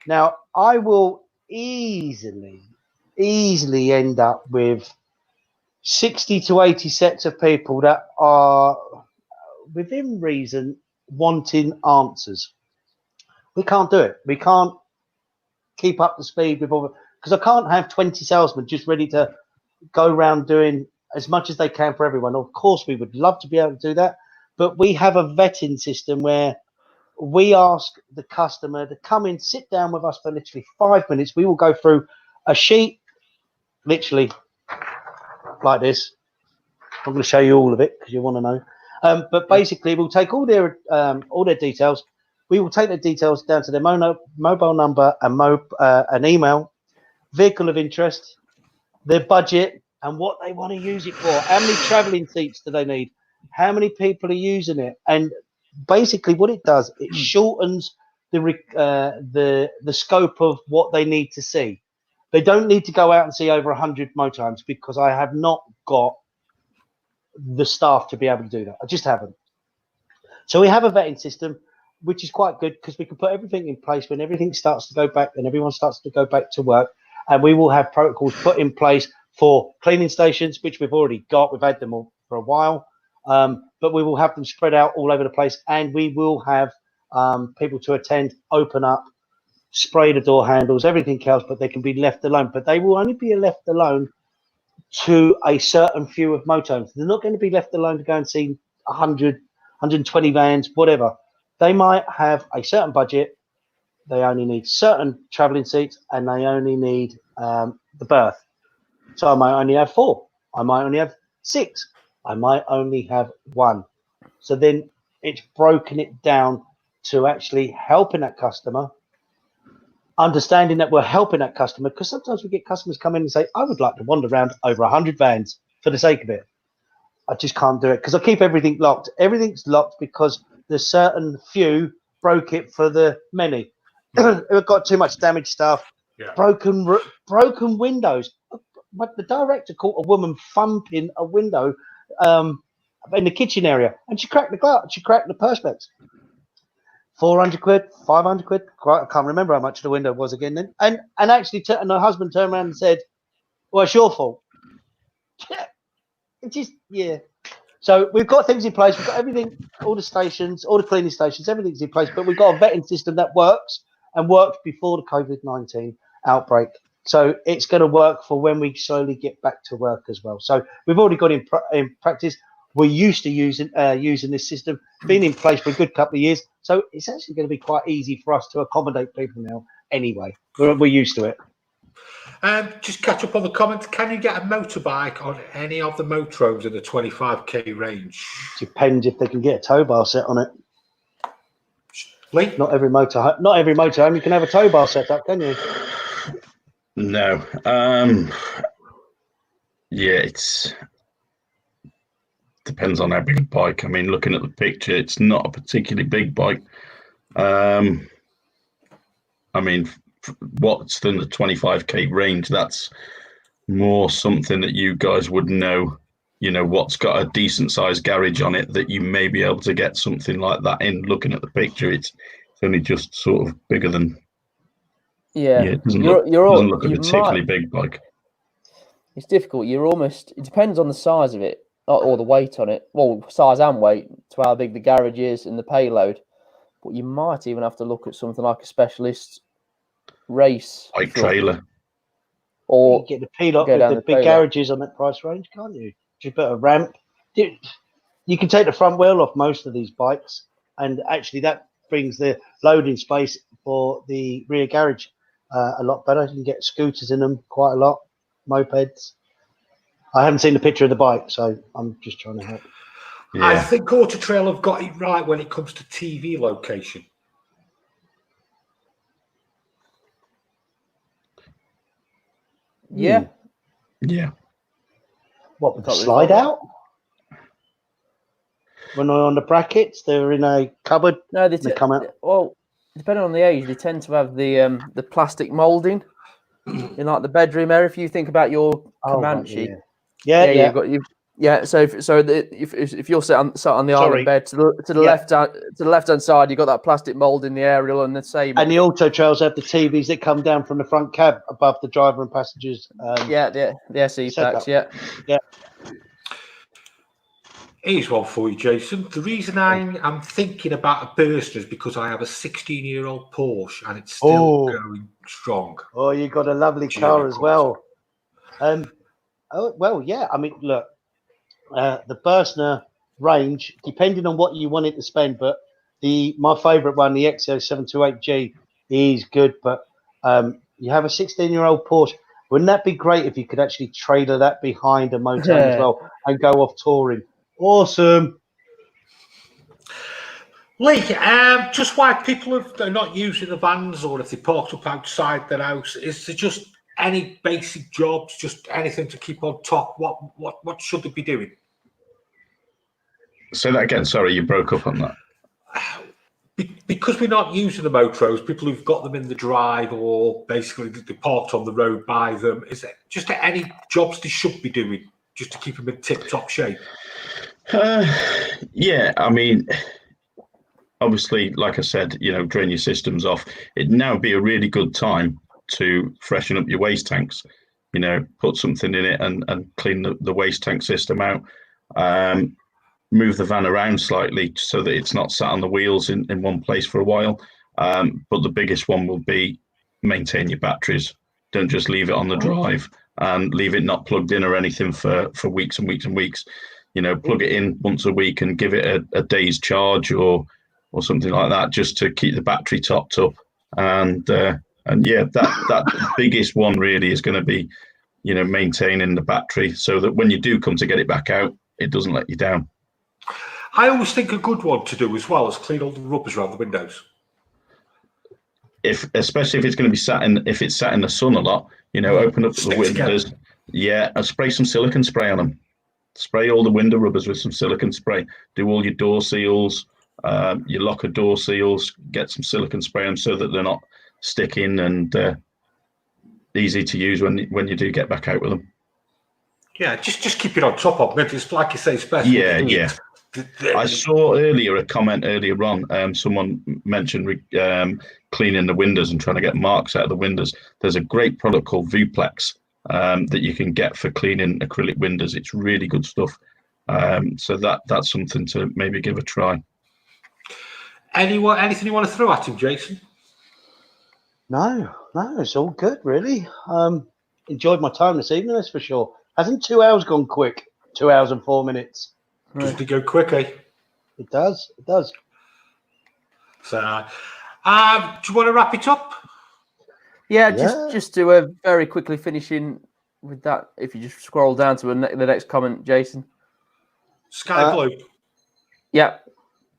Now I will easily end up with 60 to 80 sets of people that are within reason wanting answers. We can't do it. We can't keep up the speed with all, because I can't have 20 salesmen just ready to go around doing as much as they can for everyone. Of course, we would love to be able to do that, but we have a vetting system where we ask the customer to come in, sit down with us for literally 5 minutes. We will go through a sheet, literally like this. I'm going to show you all of it because you want to know. But basically, we'll take all their details. We will take the details down to their mobile number and an email, vehicle of interest, their budget, and what they want to use it for. How many travelling seats do they need? How many people are using it? And basically, what it does, it shortens the scope of what they need to see. They don't need to go out and see over 100 motorhomes because I have not got the staff to be able to do that. I just haven't. So we have a vetting system, which is quite good because we can put everything in place when everything starts to go back and everyone starts to go back to work. And we will have protocols put in place for cleaning stations, which we've already got. We've had them all for a while, but we will have them spread out all over the place. And we will have people to attend, open up, spray the door handles, everything else, but they can be left alone. But they will only be left alone to a certain few of motorhomes. They're not going to be left alone to go and see 100, 120 vans, whatever. They might have a certain budget. They only need certain travelling seats and they only need the berth. So I might only have 4. I might only have 6. I might only have 1. So then it's broken it down to actually helping that customer, understanding that we're helping that customer, because sometimes we get customers come in and say, I would like to wander around over 100 vans for the sake of it. I just can't do it because I keep everything locked. Everything's locked because the certain few broke it for the many. We've got too much damaged stuff, broken windows. But the director caught a woman thumping a window in the kitchen area, and she cracked the glass. She cracked the perspex. 400 quid, 500 quid. I can't remember how much the window was again then. And actually, and her husband turned around and said, "Well, it's your fault." It just So we've got things in place. We've got everything, all the stations, all the cleaning stations, everything's in place. But we've got a vetting system that works and worked before the COVID-19 outbreak. So it's going to work for when we slowly get back to work as well. So we've already got in practice. We're used to using this system, been in place for a good couple of years. So it's actually going to be quite easy for us to accommodate people now anyway. We're used to it. Just catch up on the comments. Can you get a motorbike on any of the motorhomes in the 25k range? Depends if they can get a tow bar set on it. Lee? Not every motorhome you can have a tow bar set up, can you? No. It's depends on how big a bike. I mean, looking at the picture, it's not a particularly big bike. I mean, what's in the 25k range? That's more something that you guys would know you know, what's got a decent sized garage on it that you may be able to get something like that in. Looking at the picture, it's only just sort of bigger than. Yeah, It doesn't you're look a you particularly might. big bike. It's difficult. You're almost. It depends on the size of it or the weight on it. Well, size and weight to how big the garage is and the payload. But you might even have to look at something like a specialist race Bike truck, trailer. or You get the P-lock go with down the the big trailer. garages on that price range, can't you? Just put a ramp. You can take the front wheel off most of these bikes, and actually that brings the loading space for the rear garage a lot better. You can get scooters in them quite a lot, mopeds. I haven't seen the picture of the bike, so I'm just trying to help. Yeah. I think Auto Trail have got it right when it comes to TV location. Yeah, Yeah. What, with the Can't really slide fault out? When they're on the brackets, they're in a cupboard. no, They come out. well, depending on the age, they tend to have the plastic molding in like the bedroom area. If you think about your Oh, right, Comanche, yeah. yeah. So if you're sat on the Sorry. island bed to the left hand side, you've got that plastic mold in the aerial, and the same. And the Auto Trails have the TVs that come down from the front cab above the driver and passengers. the SE setup. packs, yeah. Here's one for you, Jason. The reason I'm thinking about a Burster is because I have a 16-year-old Porsche and it's still going strong. Oh, you got a lovely car as well. Yeah. I mean, look, the Burstner range, depending on what you wanted to spend, but my favourite one, the XO728G, is good. But you have a 16-year-old Porsche. Wouldn't that be great if you could actually trailer that behind a motorhome as well and go off touring? Awesome. Lee, just why people are not using the vans, or if they parked up outside their house, is there just any basic jobs, just anything to keep on top? What should they be doing? Say that again. Sorry, you broke up on that. Because we're not using the motorhomes, people who've got them in the drive or basically they parked on the road by them, is there just any jobs they should be doing just to keep them in tip-top shape? Yeah, I mean, obviously, like I said, you know, drain your systems off. It'd now be a really good time to freshen up your waste tanks. You know, put something in it and clean the waste tank system out. Move the van around slightly so that it's not sat on the wheels in one place for a while. But the biggest one will be maintain your batteries. Don't just leave it on the drive and leave it not plugged in or anything for weeks and weeks and weeks. You know, plug it in once a week and give it a day's charge or something like that, just to keep the battery topped up. And yeah, that biggest one really is going to be, you know, maintaining the battery so that when you do come to get it back out, it doesn't let you down. I always think a good one to do as well is clean all the rubbers around the windows. Especially if it's going to be sat in the sun a lot, you know, open up the windows. Together. Yeah, and spray some silicone spray on them. Spray all the window rubbers with some silicone spray. Do all your door seals, your locker door seals. Get some silicone spray on them so that they're not sticking and easy to use when you do get back out with them. Yeah, just keep it on top of them. It's like you say, especially. Yeah. I saw a comment earlier on. Someone mentioned cleaning the windows and trying to get marks out of the windows. There's a great product called Vuplex that you can get for cleaning acrylic windows. It's really good stuff. So that's something to maybe give a try. Anything you want to throw at him, Jason? No, it's all good, really. Enjoyed my time this evening, that's for sure. Hasn't 2 hours gone quick? 2 hours and 4 minutes. Doesn't it go quick, eh? It does. So, do you want to wrap it up? Yeah, just to very quickly finishing with that. If you just scroll down to the next comment, Jason. Sky blue. Yeah,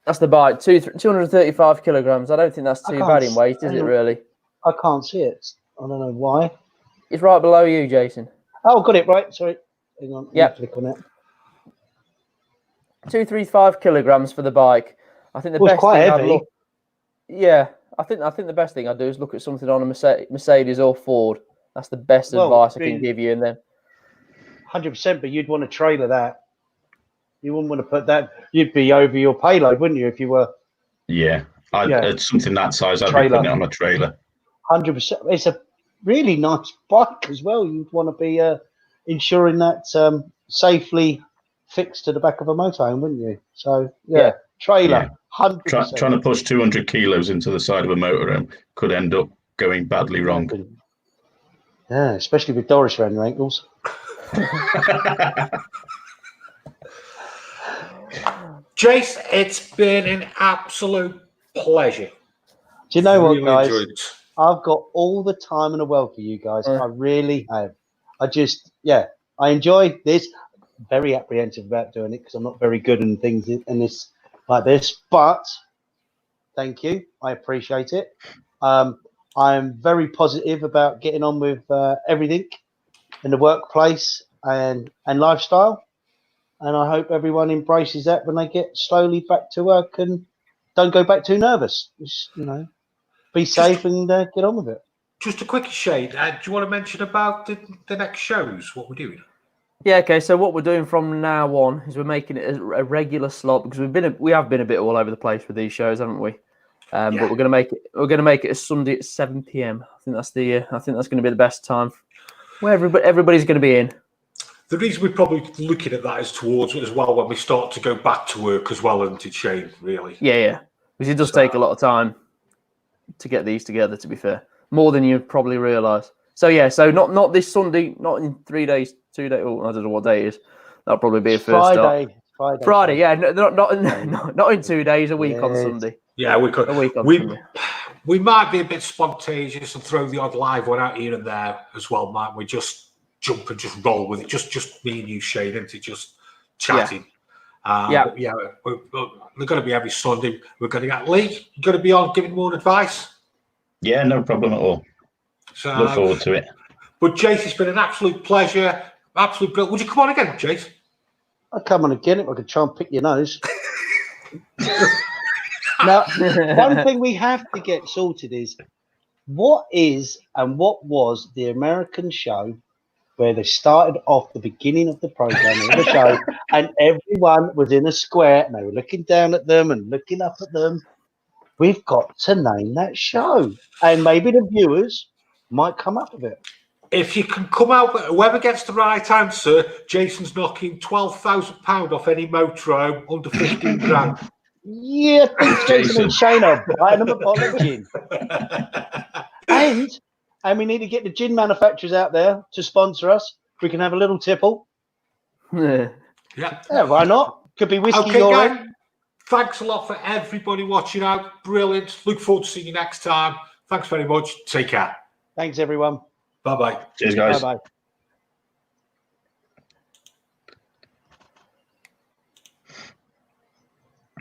that's the bike. 235 kilograms. I don't think that's too bad in weight, is it? Really? I can't see it. I don't know why. It's right below you, Jason. Oh, got it right. Sorry. Hang on. Yeah. Click on it. 235 kilograms for the bike. I think the best quite thing heavy. I'd look. Yeah, I think the best thing I'd do is look at something on a Mercedes or Ford. That's the best advice I can give you. And then 100%, but you'd want to trailer that. You wouldn't want to put that. You'd be over your payload, wouldn't you, if you were? Yeah, Yeah. it's something that size. I'd be Trailer. putting it on a trailer. 100%. It's a really nice bike as well. You'd want to be ensuring that safely fixed to the back of a motorhome, wouldn't you? So Yeah. trailer, Yeah. 100%. Trying to push 200 kilos into the side of a motorhome could end up going badly wrong. Yeah, especially with Doris around your ankles. Jace, it's been an absolute pleasure. Do you know what, Really guys? enjoyed it. I've got all the time in the world for you guys. I really have. I enjoy this. Very apprehensive about doing it because I'm not very good in things in this like this. But thank you. I appreciate it. I'm very positive about getting on with everything in the workplace and lifestyle. And I hope everyone embraces that when they get slowly back to work and don't go back too nervous. Just, be safe and get on with it. Just a quick shade. Do you want to mention about the next shows, what we're doing? Yeah, okay. So what we're doing from now on is we're making it a regular slot because we have been a bit all over the place with these shows, haven't we? But we're going to make it a Sunday at 7 p.m. I think that's going to be the best time where everybody's going to be in. The reason we're probably looking at that is towards as well when we start to go back to work as well, isn't it, Shane? Really? Yeah. Because it does take a lot of time to get these together. To be fair, more than you probably realise. So not this Sunday, not in 3 days, 2 days. Oh, I don't know what day it is. That'll probably be a first start. Friday. Yeah, not in 2 days. A week on Sunday. Yeah, we could. A week on Sunday. We might be a bit spontaneous and throw the odd live one out here and there as well, might we? Just jump and just roll with it. Just me and you, Shane, into just chatting. They're going to be every Sunday. We're going to get Lee. You're going to be on giving more advice. Yeah, no problem at all. So, look forward to it. But Jace, it's been an absolute pleasure. Absolute brilliant. Would you come on again, Jace? I'll come on again if I could try and pick your nose. Now, one thing we have to get sorted is what was the American show where they started off the beginning of the program of the show and everyone was in a square and they were looking down at them and looking up at them. We've got to name that show. And maybe the viewers might come up with it. If you can come out, whoever gets the right answer, Jason's knocking £12,000 off any motorhome under 15 grand. Yeah, I think Jason and Shane are buying them a bottle of gin. And we need to get the gin manufacturers out there to sponsor us. We can have a little tipple. Yeah, why not? Could be whiskey guys, thanks a lot for everybody watching out. Brilliant. Look forward to seeing you next time. Thanks very much. Take care. Thanks, everyone. Bye-bye. Cheers, guys. Bye-bye.